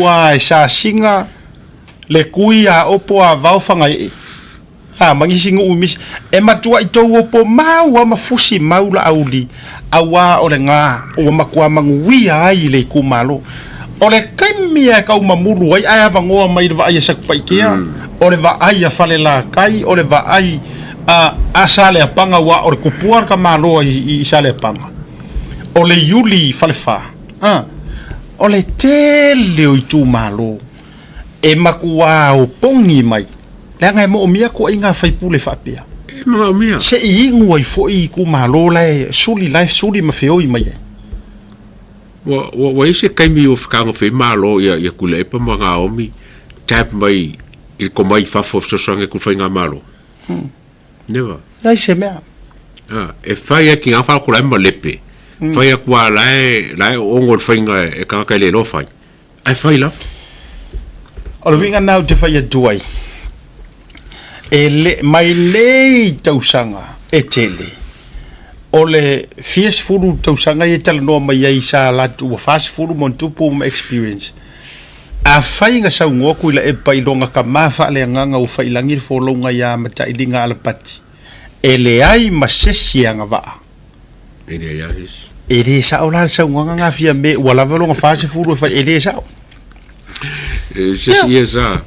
[SPEAKER 1] ai sa singa le kuia opo a vau fanga e mangi singa umis e matua i tau opo mau a mafusi mau la auli awa o le nga o makua manguia ai le ku malo o le kaimia ka umamuru ai ai avangoa mai va ai sakpaikia o le va ai a fale la kai o le va ai a sale a panga wa o le kupua ka malo i sale panga o le yuli falefa o le tele o itu malo e makua o pongi mai le ngai mo mia ko inga fai pule fa pia
[SPEAKER 5] ma mia
[SPEAKER 1] se ingu ai foi ku malo le suli life suli mafeo i mai
[SPEAKER 5] wa ise kai mi of ka fe malo ya kule pa manga omi tap mai il ko mai fa fo so sangue ku fa nga malo neva
[SPEAKER 1] ai se mea
[SPEAKER 5] e fa ya ki nga fa ku la mo lepe fa ya kwa la o ngol fa nga e ka le lo fa ai fa ila
[SPEAKER 1] o le winga now te fa ya duai ele mai nei tausanga e tele ole fies furu tausanga e tala no mai ai sa la tu fast furu mon tupu experience a fainga sa ngoku ila e pai longa ka mafa le nganga u fai langir fo longa ya mata ilinga ala pati ele ai masesi nga va
[SPEAKER 5] ele ya is
[SPEAKER 1] ele sa ola sa nganga fia me wala longa fast furu fa ele sa
[SPEAKER 5] esa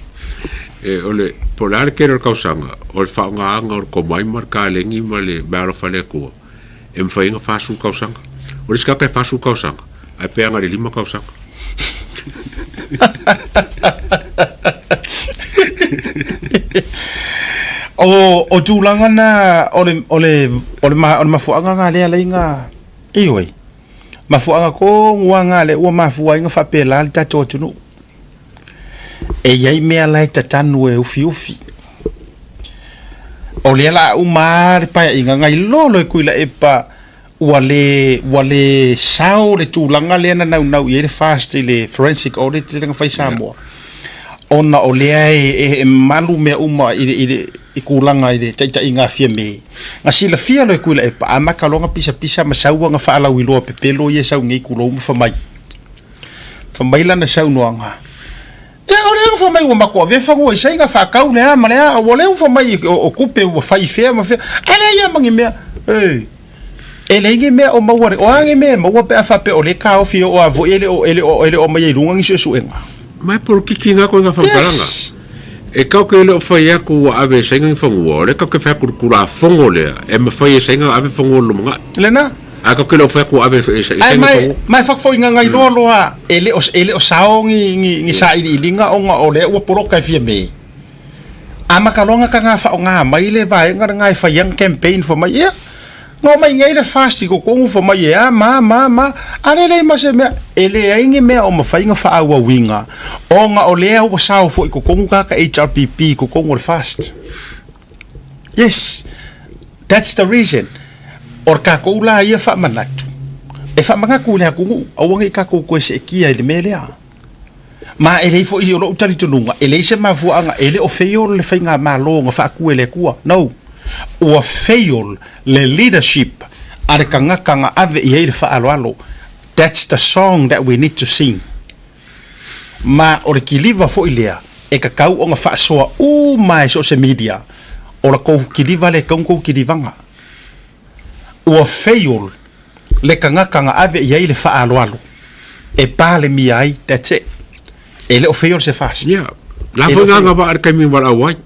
[SPEAKER 5] ole polar que el causanga o fa nga o ko mai marca lengi male baro fale ko em fai nga fasu causanga o riska ka fasu causanga ai pe nga lima causanga
[SPEAKER 1] o tulanga na ole mafuanga nga le nga iwe mafuanga ko ngwanga le o mafuanga nga fa pela ta totunu e yai mea lai tatanu e ufi o le la umar pa inga ngai lolo e kuila e pa wale sao le tulanga le na nau ye fast le forensic audit le nga fai samo ona o le e malu me uma i kulanga i tai inga fia me nga sila fia lo e kuila e pa amaka longa pisa masau nga fa ala wilo pepelo ye sau ngai kulo mu fa mai la na sau noanga o fa mai o mako ve fa go sai nga fa ka u le ama le o le fa mai o kupe o fa ife ma fe ale ya mangi me ele ngi me o maware o ngi me mo pe fa pe o le ka o fi o avo ele o mai lunga ngi su enga
[SPEAKER 5] mai por ki kinga ko nga fa kalanga e kau ke le fai aku ave senga fongo le kau ke fa kula fongo le e ma fai senga ave fongo lu nga
[SPEAKER 1] lena
[SPEAKER 5] a kau ke le fai aku ave senga
[SPEAKER 1] ai
[SPEAKER 5] fongo
[SPEAKER 1] mai fak foi nga ngai lo a ele o sao ngi sa i linga o nga o le o poro ka fie me ama kalonga ka nga fa nga mai le vai nga ngai fa yang campaign for mai ya no mai ngai le fast ko ko for mai ya ma ale le ma se me ele ai ngi me o ma fa nga fa awa winga o nga o le o sao fo ko ko ka HRPP ko ko fast yes that's the reason or ka ko la ia fa manatu e fa manga ku le ku o ngi ka ko se kia le melea ma ele fo i lo tali tununga ele se ma fu anga ele o feio le fainga ma lo nga fa ku ele ku no o fail le leadership ar kanga ave i ele fa alo that's the song that we need to sing ma o le kiliva fo ilea e ka kau o nga fa soa o mai so se media o la ko kiliva le kongo kilivanga o fail le kanga ave i ele fa alo e pale mi ai that's it ele o fail se fast
[SPEAKER 5] ya la fo nga ba ar kami wala wai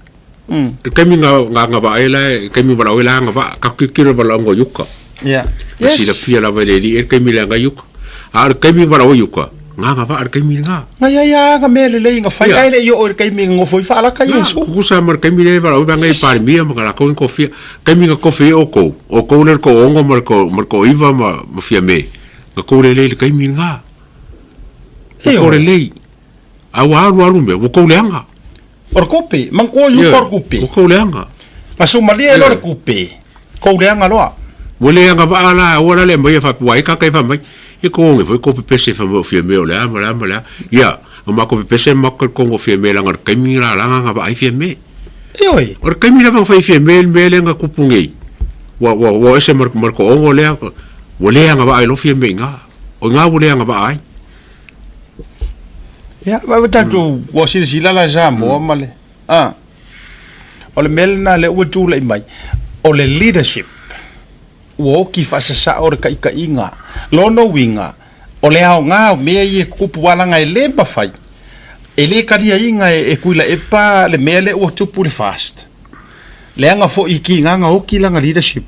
[SPEAKER 5] kami nga ba ele kami wala wala nga ba ka kikira wala ngo yuka
[SPEAKER 1] yeah
[SPEAKER 5] yes si la pia la vele li kami la nga yuka ar kami wala yuka nga ba ar kami nga
[SPEAKER 1] ya nga mele le nga fa ele yo o kami ngo foi fa la ka yesu
[SPEAKER 5] ku sa mar kami le wala ba nga par mi ma la ko kofi kami nga kofi o ko le ko ongo mar ko iva ma fia me nga ko le kami nga ko le awa alu me wo ko le nga
[SPEAKER 1] or kope man ko yu por kope
[SPEAKER 5] ko le nga
[SPEAKER 1] paso malia lo kope ko le nga lo
[SPEAKER 5] wo le nga ba ala ora le mai fa wai ka fa mai e ko nge foi ko pese fa mo fie me o le ama ya ma ko pese ma ko ngo fie me la nga kami la nga ba ai fie me
[SPEAKER 1] oi
[SPEAKER 5] or kami la fa fie me nga kupungi wa ese mar ko ngo le wo le nga ba ai lo fie me nga o nga wo le nga ba ai
[SPEAKER 1] ya va tatu wo sila la jamo male o le melna le o tu le mai o le leadership wo ki fa sa o ka inga lo no winga o le au nga me ye kupu wala nga le ba fai ele ka dia inga e kuila e pa le mele o tu puli fast le nga fo iki nga o ki la nga leadership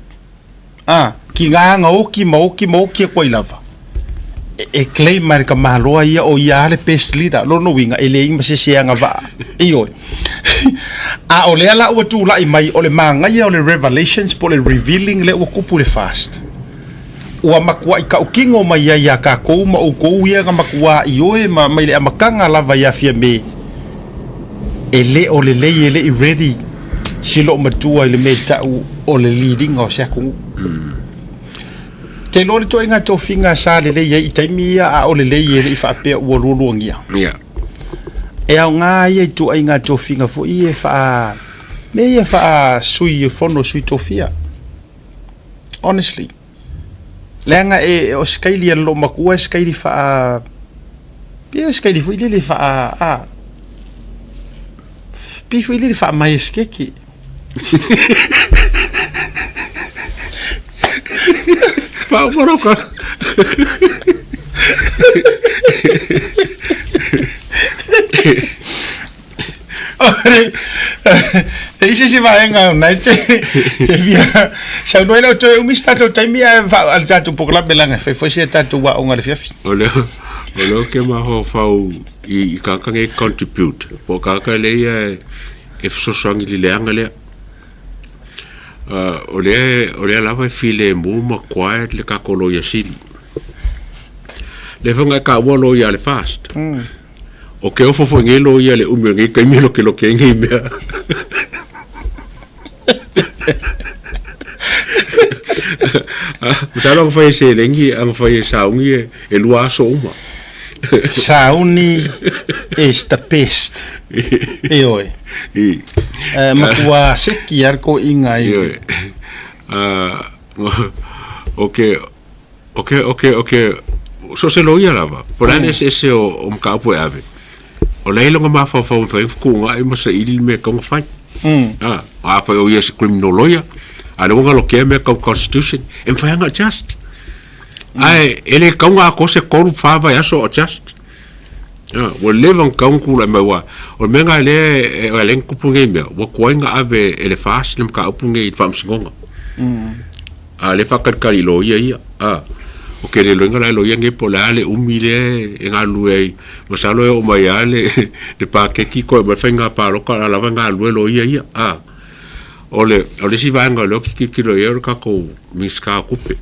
[SPEAKER 1] ki nga o ki mo ko ilava e claim mar ka malo ia o ia le best leader lo no winga ele ing se nga va io o le ala o tu la mai o le manga ia o le revelations po le revealing le o kupu le fast o makua ka o kingo mai ia ka ko ma o ko ia nga makua io e mai le amakanga lava ia fia me ele o le ele ready silo matua le meta o le leading o se ku te lori to inga to finga sa le i taimia a o le i fa pe o luongia
[SPEAKER 5] ya
[SPEAKER 1] e au nga ye to inga to finga fo i fa me ye fa sui fono sui to fia honestly lenga e o scaili lo makua scaili fa pe scaili fo ile fa pi fo ile fa mai skeki
[SPEAKER 5] pa poroka
[SPEAKER 1] e si vai nga na te via sa no elo to mi sta to time va al jato por la belanga fe fo se tatu wa onga le fiafi
[SPEAKER 5] ole ke ma ho fau i ka nge contribute po ka le e so sangi le anga le ole la vai file mu ma quiet le ka kolo ya sili le fonga ka wolo ya le fast o ke ofo fo ngelo ya le ume nge ka mi lo ke nge me Usalo fa se lengi ang fa saungi e lua so uma
[SPEAKER 1] sauni is the best oi makua seki arko ingai
[SPEAKER 5] okay so se lo ia lava por ane ese o mka po ave o leilo nga ma fa ku nga i masa il me ko fa fa o yes criminal lawyer I don't want to me constitution and fa nga just ai ele ka nga ko se ko fa va ya so just o le van kaung kula mai wa o menga le le kupunge me wa koinga ave ele fast nem ka upunge i fam singonga a le fakar lo ia o ke le loinga la lo ia nge pola le umile nga luei masalo o mai ale de pa ke ki ko ma fenga pa lo ka la vanga lu lo ia ole si vanga lo ki lo ia ka ko miska kupe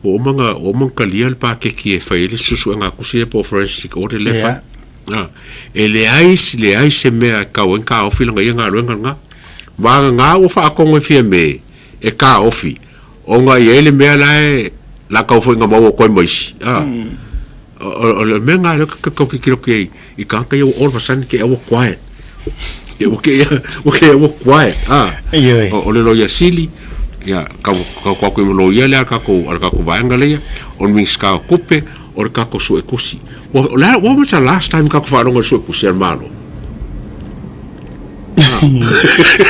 [SPEAKER 5] o manga lia le pa ke ki e fai le susu nga kusi po forensic o le fa ele ai se me ka o ka o fila nga lo nga nga o fa ko ngo fi me e ka ofi o nga ele me la ka o nga mo ko mais o le menga le ka ki i ka ka yo all of a sudden ke o quiet o ke o quiet o le lo ya sili ya ka ko lo ya le ka ko vanga le on mi ska kupe o ka ko su ekusi what was the last time ka ko fa rongo su ekusi hermano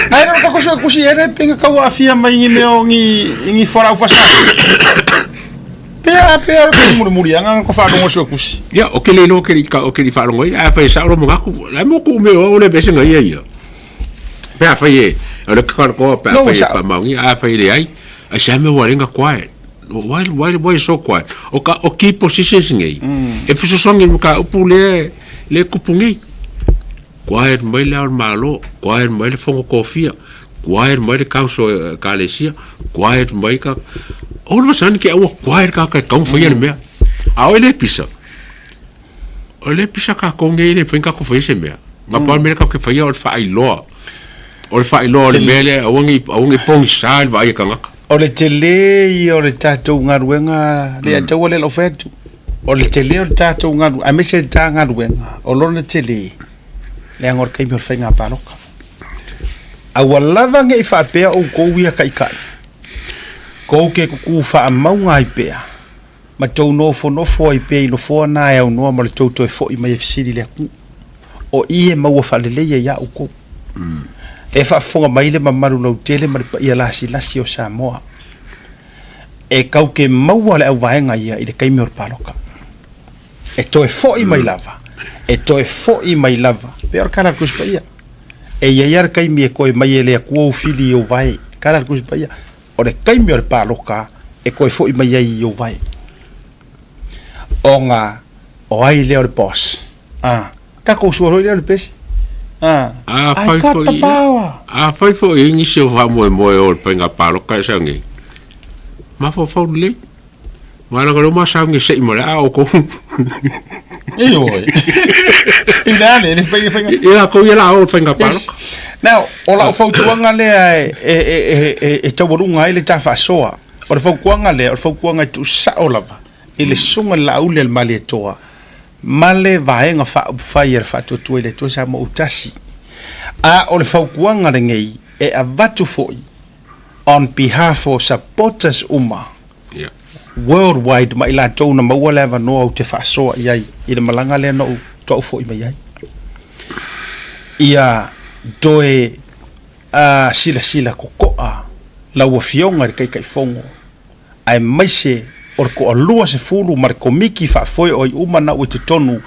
[SPEAKER 1] ai no ka ko su ekusi ere pinga ka wa fia mai ngi fora u fasa pea ko muri anga ko fa rongo su ekusi
[SPEAKER 5] ya o ke le lo ke fa rongo ya fa sa ro mo ka la mo ku me o le bese ngai ya pea fa ye o ka ko pa pa maungi a fa ile ai a sa me wa ringa quiet why so quiet o keep positions ngai e fiso songi ka upule le kupungi quiet mai le malo quiet mai le fongo kofia quiet mai le kauso kalesia quiet mai ka all of a sudden ke o quiet ka fa ye me a o le pisa ka ko ngai le finka ko fa se me ma pa me ka fa ye o fa ilo le mele o ngi pong sal vai ka ngaka
[SPEAKER 1] o le tele o le tatou ngaruenga le tau le lo fetu o le tele o le tatou ngaru a mese ta ngaruenga o lo le tele le angor kai mi fenga paloka a wala nge fa pe o ko wi kai ko ke ku fa mau ngai pe ma tou no fo i pe no fo na ya no ma le tou to fo i mai fisili le o ie ma wo fa le ya o ko e fa fonga mai le mamaru no tele ma ia la o Samoa e kau ke maua le au vaenga ia i le kai mior paloka e toe fo i mai lava pe or kana kus paia e ia kai mi e koe mai ele ku fili o vai kana kus paia o le kai mior paloka e koe fo i mai ai o vai onga o ai le or boss ka ko suoro le pesi
[SPEAKER 5] fai fo ingi se fa mo o penga palo ka sangi ma fo le ma la ko ma sangi se mo la o ko
[SPEAKER 1] ina le penga
[SPEAKER 5] ina ko ya la o penga palo
[SPEAKER 1] now ola fo tuanga le e taburunga ile ta fa soa o fo kuanga tu sa olava ile sunga la ule le mali toa male vaenga fa to tuele to sa mo utasi a o le faukuanga ngei e avatu foi on behalf of supporters worldwide ma ila tona ma wala va no te fa so ia i le malanga le no to foi mai ai ia doe sila kokoa la wo fionga kai fongo ai mai se or ko lua se fulu mar ko miki fa foi o uma na o te tonu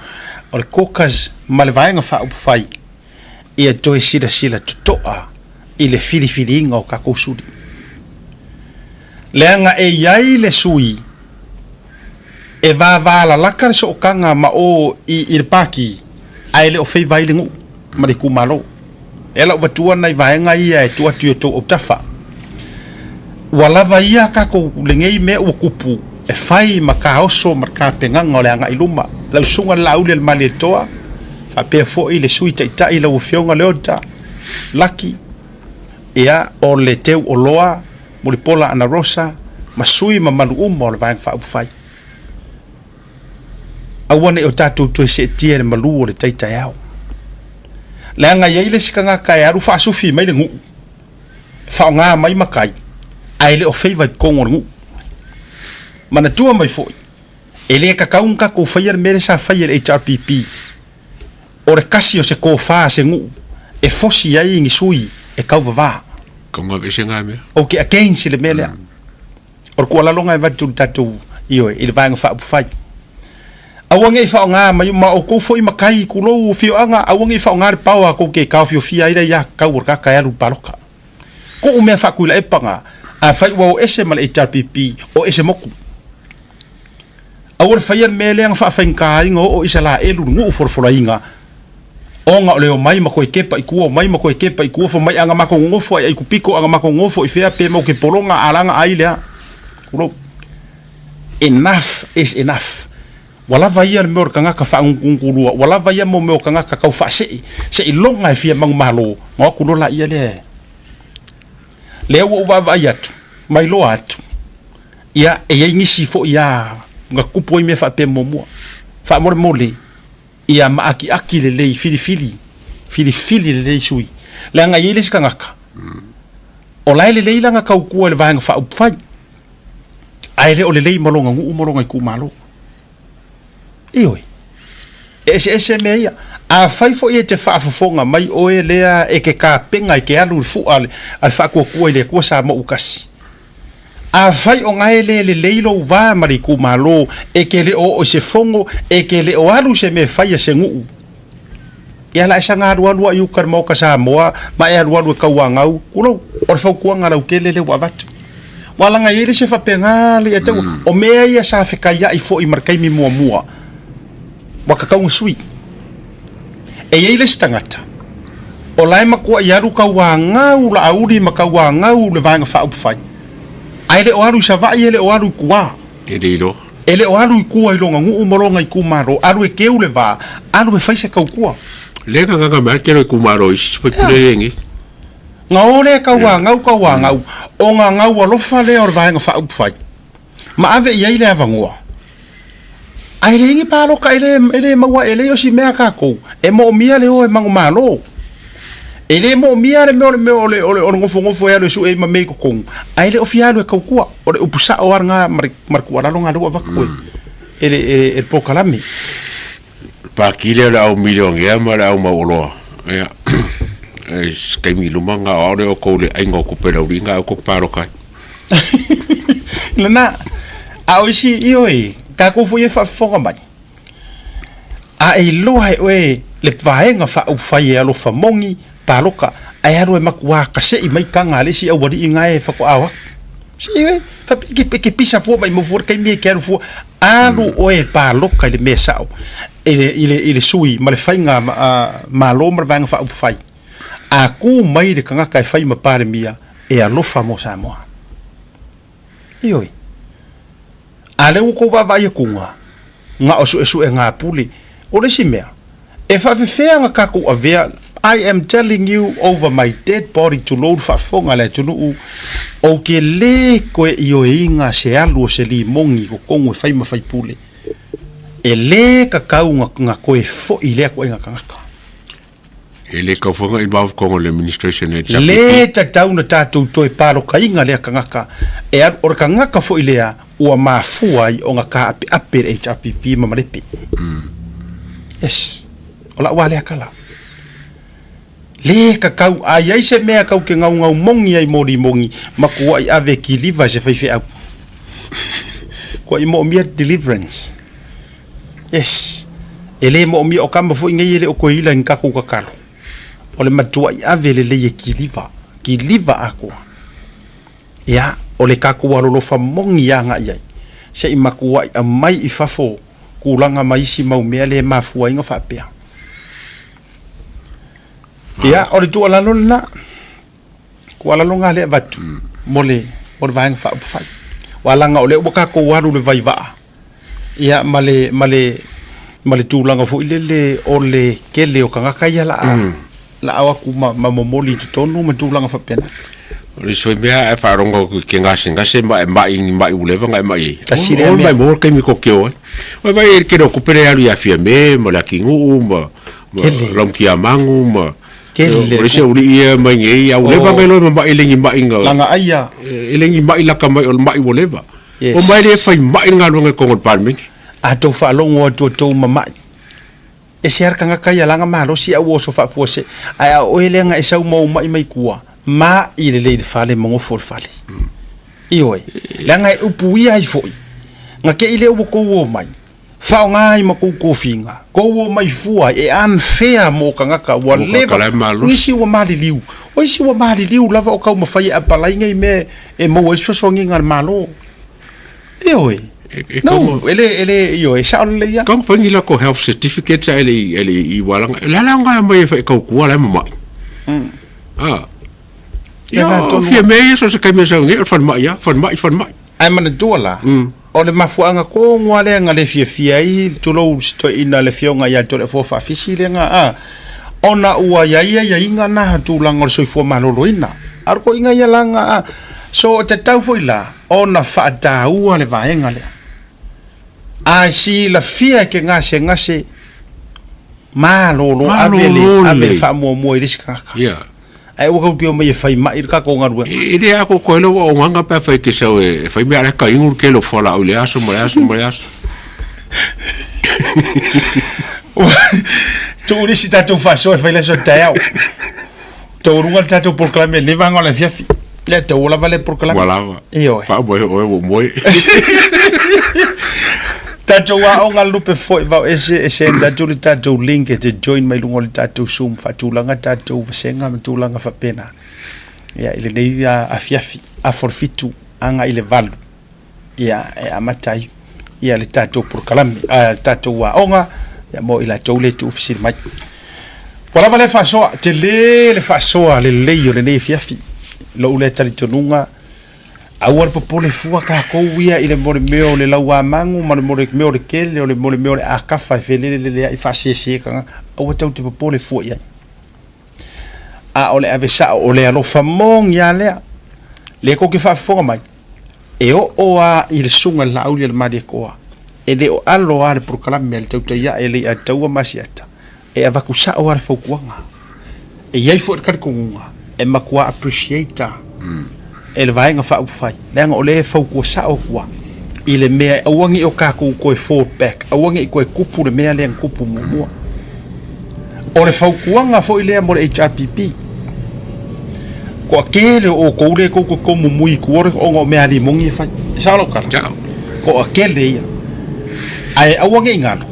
[SPEAKER 1] or kokas malvaenga fa fai ia toe sila toa i le fili inga o kako suri leanga e iai le sui e va la laka so kanga ma o i le paki ai le o fei vai le ngu ma le kumalo e la watua nai vaenga ia e tua tio to o tafa wala va ia kako le ngei me o kupu e fai ma ka oso ma ka penganga o le anga iluma la sunga la ule le male toa fa pe fo i le sui tai la ufionga leota laki ia o le teu o loa mo le pola ana rosa ma sui ma malu o le vaeng fa fai awane o tatu to se tie le malu o le tai ao la nga ye le sikanga kai aru fa sufi mai le ngu fa nga mai makai ai le o feiva kongo ngu mana tua mai foi ele ka kaunga ko faier mere sa faier HRPP o re kasi o se ko fa se ngu e fosi ai ngi sui e kau va
[SPEAKER 5] konga be se ngame
[SPEAKER 1] o ke against le mele o ko la longa va tu tatu io il va nga fa fai awange fa nga ma o ko foi makai kulo fio anga awange fa nga pawa ko ke ka fio fia ira ya ka urka ka ya paloka ko o me fa kula e panga a fai wo ese mal HRPP o ese moku awor fai mele ang fa fanka ngo o isala elu ngu for inga onga ole o mai mako kepa iku mai mako kepa iku fo mai anga mako ngofo ai ku piko anga mako ngofo i fea pe mo ke polonga alanga aile kulo enough is enough wala vai al mor kanga ka fa ngulu wala vai mo me kanga ka ka fa se ilonga fia mang malo ngo kulo la ia le wo va vai atu mai lo atu ia e ngi sifo ia nga kupo me fa pe mo fa mor mole ia ma aki le fili le sui la nga yele skangaka o lai le leila nga kau ku le vanga fa upfai ai le o le lei molonga ngu molonga ku malo ioi ese meia a fai fo ia te fa fonga mai o lea e ke ka penga e ke alu fu al fa ku le ku sa mo ukasi a fai o ngai le leilo va mari ku malo e ke le o se fongo e ke le o alu se me fai se ngu ia la sanga rualu yu kar mo ka sa moa ma e rualu ka wangau ulo o fa ku nga lau ke le wa vat wala ngai le se fa penga le te o me ia sa fe ka ya i fo i markai mi mo mua wa ka ka sui e ile stangata o lai ma ku ya ru ka wangau la auri ma ka wangau le vanga fa upfai ai le oaru sa vai ele oaru kuā ele oaru kuā i longa ngu moronga i kumaro aru e keu le va aru e faise kau kuā
[SPEAKER 5] le nga mai kero i kumaro i sipai kurengi
[SPEAKER 1] nga ole ka wangau o nga ngau alofa le or vaenga fa upfai ma ave i ele avangua ai le ingi palo ka ele maua ele o si mea kako e mo mia le o e mangu malo ele mo mia le ole ngofo ya le su e mame ko kong ai le ofialo e kaukua ole upusa o nga marku ala longa do vakue ele pokalami
[SPEAKER 5] pa kile la o milion ya mara o maolo ya es kai mi lumanga ore o ko le aingo ko pera uringa ko paro kai
[SPEAKER 1] lana a oisi ioi ka ko fu e fa fonga mai a e lo hai we le vaenga fa u fa ye lo fa mongi paloka ai aro e makua ka se i mai kanga le si au wadi inga e fa ko awa si e fa ke pisa fu mai mo for kai me ke fu alu o e paloka le mesa ile sui ma le fainga ma lo mar vanga fa u fai a ku mai le kanga kai fai ma pare mia e a lo famosa mo ioi ale u ko va vai kunga nga osu esu e nga puli o le simea e fa fea nga kaku avea I am telling you over my dead body to load fa fonga le tunu o ke le ko io inga se alu se li mongi ko kongo fai ma fai pule e le ka kaunga nga ko e fo i le ko inga kanga
[SPEAKER 5] e le ka fonga involve kongo le administration e
[SPEAKER 1] le ta tauna tatu to e palo ka inga le kanga e or kanga ka fo i le o ma fuai o nga ka ape HRPP ma malepi yes ola wale akala le ka kau ai se mea kau ke ngau mongi ai mongi makua i ave ki liva se fai au ko i mo mia deliverance yes ele mo mi o kamba fo ngai ele o ko ila nka ku ka kalo ole matua i ave le ki liva ako ya ole ka ku walo lo fa mongi ya nga ai se i makua i mai i fafo kulanga mai si mau mea le mafua inga fa pea ya ore tu ala lona ko ala longa le vatu mole or vang fa fa wala nga ole boka ko waru le vai va ya male tu langa fo ile ole kele o kanga kaya la awa ku ma momoli tu tonu ma tu langa fa pena
[SPEAKER 5] ore so mea e fa rongo ke nga singa se mai ule nga mai
[SPEAKER 1] kasire
[SPEAKER 5] mai mo ke mi ko ke o vai ke ro ku pere alu ya fie me mo la kingu ma rom ki amangu ma ore se uri ia mai ngai au leva mai lo mai lengi mai nga
[SPEAKER 1] langa aya
[SPEAKER 5] elengi mai la ka mai o mai wo leva o mai le fai mai nga lo nga ko ngol palming
[SPEAKER 1] a to fa longo to mama e ser kanga kaya langa ma lo si awo so fa fose ai o ele nga e sau mo mai kuwa ma ile le fale mo for fale ioi langa upu ia i foi nga ke ile o ko wo mai whaongai ma kou kofinga, kou mai fua e unfair mo ka ngaka wa
[SPEAKER 5] Mo ka
[SPEAKER 1] leva,
[SPEAKER 5] kalai malus.
[SPEAKER 1] isi wa mali liu, o isi wa mali liu lava o kau mawhai a palai ngai me e mo e sosongi ngar malo. E oi, no, ele, io e sao le ia.
[SPEAKER 5] Kang pangi la ko health certificate sa ele i walang la nga mai fa ko ku ala mai. Ya, fia me so se kai me sa ngi fan mai.
[SPEAKER 1] Ai mana dola. O le mafuanga ko ngwale nga le fia i tulo sto ina le fionga ya tole fo fa fisile nga ona ua ya inga na tulanga so fo malolo ina. Ar ko inga ya langa so te tau foi la ona fa ta ua le vaenga le. A si la fia ke ngase malolo ave fa mo i riskaka.
[SPEAKER 5] Ya.
[SPEAKER 1] Ai o ko tio me fai mai ka ko ngaru.
[SPEAKER 5] Ide ako ko lo o nganga pa fa ke sa e fa me ala ka ingur ke lo fola o le aso mo aso.
[SPEAKER 1] Tu risi tato faso e fai le so tau. Tu runga tato proclame le vanga la fiafi. Le to la vale proclame.
[SPEAKER 5] Wala.
[SPEAKER 1] Io.
[SPEAKER 5] Fa mo mo.
[SPEAKER 1] Tato wa o ngalupe foi va ese tato le tato link te join mai lungo le tato sum fatulanga tato senga matulanga fa pena. Ya ile nei a fiafi a forfitu anga ile valu. Ya a matai. Ya le tato proclame tato wa onga ya mo ila tole tu ofisir mai. Wala vale faso te le faso le leio le nei fiafi. Lo le taritonunga awar popole fua ka ko wia ile mole meo le lawa mangu ma mole meo le kele o le mole meo le akafa fele le i fasese ka o tau te popole fua ia a ole avesa o le alo famong ya le ko ke fa fonga mai e o a il sunga la au le madi ko e le o alo ar por kala mel tau te ia ele a tau masiata e ava ku sa o ar fokuanga e ia fo ka kunga e makua appreciate ele vai nga fa fai lenga ole fa ko sa o kwa ile me awangi o ka ko fall back awangi ko kupu le me le kupu mo ole fa ko nga fo ile mo HRPP ko akele o ko le ko mo mui ko o ngo me ali mongi fa sa lo ka ko akele ia ai awangi ngalo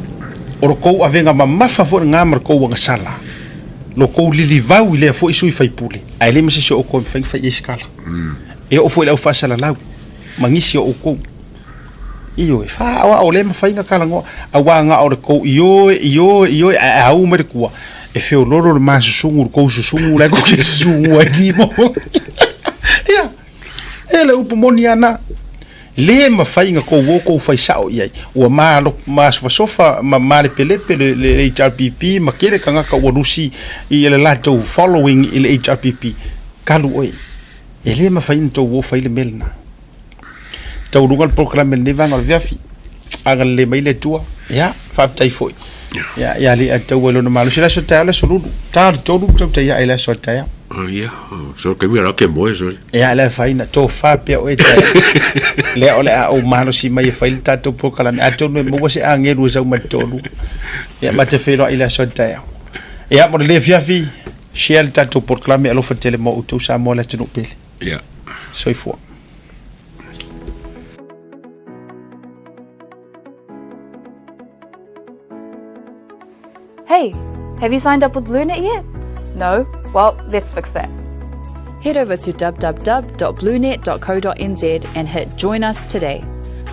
[SPEAKER 1] o ko avenga ma fa fo nga mar ko nga sala lo ko lili vau ile fo isu fai pule ai le me se o ko fa iskala e o foi la fa la mangisi o ko io e fa wa o le ma fa inga kala ngo a wa nga o ko io a u me ko e fe o loro le ma sungu ko sungu la ko ke sungu ai mo ya ele u pomoniana le ma fa inga ko wo ko fa sa o ia o ma lo ma sofa ma le pele le HRPP ma kere kanga ka o rusi i le lato following il HRPP kalu oi ele ma fain to wo faile melna to rungal proclame le vanga viafi aga le mai le tua ya fa tai foi ya le to wo no malo sila so ta le solo ta to du to ya ele so ta ya
[SPEAKER 5] Ya, so que mira que mo eso.
[SPEAKER 1] ya le faina to fa pe o eta le ole a o malo si mai faile ta to proclame a to no mo se angelu sa ma to du ya ma te fero ele so ta ya mo le viafi shel ta to proclame alo fatele mo to sa mo la tunu pele.
[SPEAKER 5] Yeah.
[SPEAKER 1] So for.
[SPEAKER 3] Hey, have you signed up with BlueNet yet? No? Well, let's fix that.
[SPEAKER 4] Head over to www.bluenet.co.nz and hit Join Us today.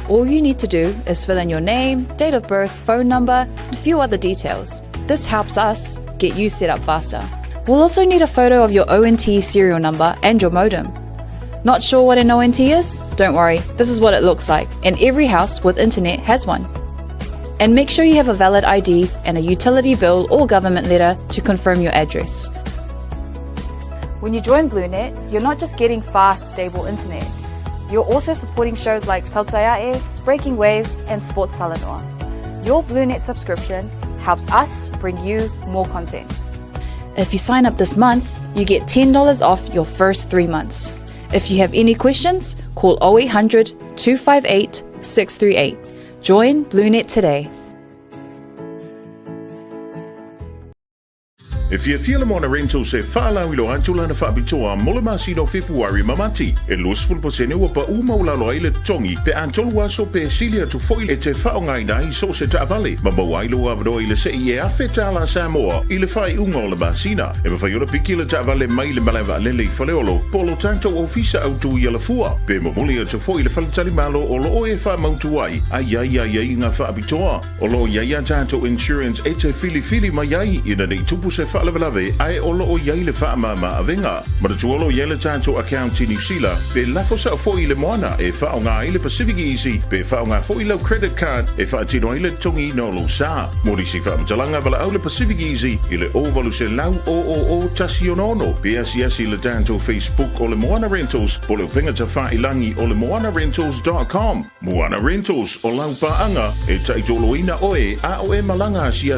[SPEAKER 4] All you need to do is fill in your name, date of birth, phone number, and a few other details. This helps us get you set up faster. We'll also need a photo of your ONT serial number and your modem. Not sure what an ONT is? Don't worry, this is what it looks like, and every house with internet has one. And make sure you have a valid ID and a utility bill or government letter to confirm your address.
[SPEAKER 3] When you join BlueNet, you're not just getting fast, stable internet. You're also supporting shows like Tautaiae, Breaking Waves, and Sports Salanoa. Your BlueNet subscription helps us bring you more content.
[SPEAKER 4] If you sign up this month, you get $10 off your first 3 months. If you have any questions, call 0800 258 638. Join BlueNet today.
[SPEAKER 2] E fia le Moana Rentals se whaalau ilo antula na whaapitoa mole masino February mamati. E luasful pasene ua pa umaulalo ai le tongi pe antolu aso pe silia tu foil e te whaongai nai so se taavale. Ma mawailo avado i le sei e afeta ala Samoa i le whai unga o le basina. E mawhaiora piki le taavale mai le malawa lele i whaleolo polo tanto ofisa au tu i ala fua. Pe mamuli a tu foil le whaletali malo o lo e wha mautu ai. Ai ngā whaapitoa. O lo iaia tanto insurance e te fili mai ai ina nei tupu se whaalawalawe ai o lo o iai le whaamama avenga. Ma le tuolo iai le tanto account i New Zealand pe lafo sa fo i le moana e whaonga i le Pacific Easy pe whaonga fo i le credit card e whaatino i le tongi no lo sa. Mori si whaamatalanga wala au le Pacific Easy i le ovalu se lau o tasi onono pe asi le tanto Facebook o le Moana Rentals po le upenga ta whailangi o le moanarentals.com. Moana Rentals o lau paanga e taitoloina oe a o e malanga si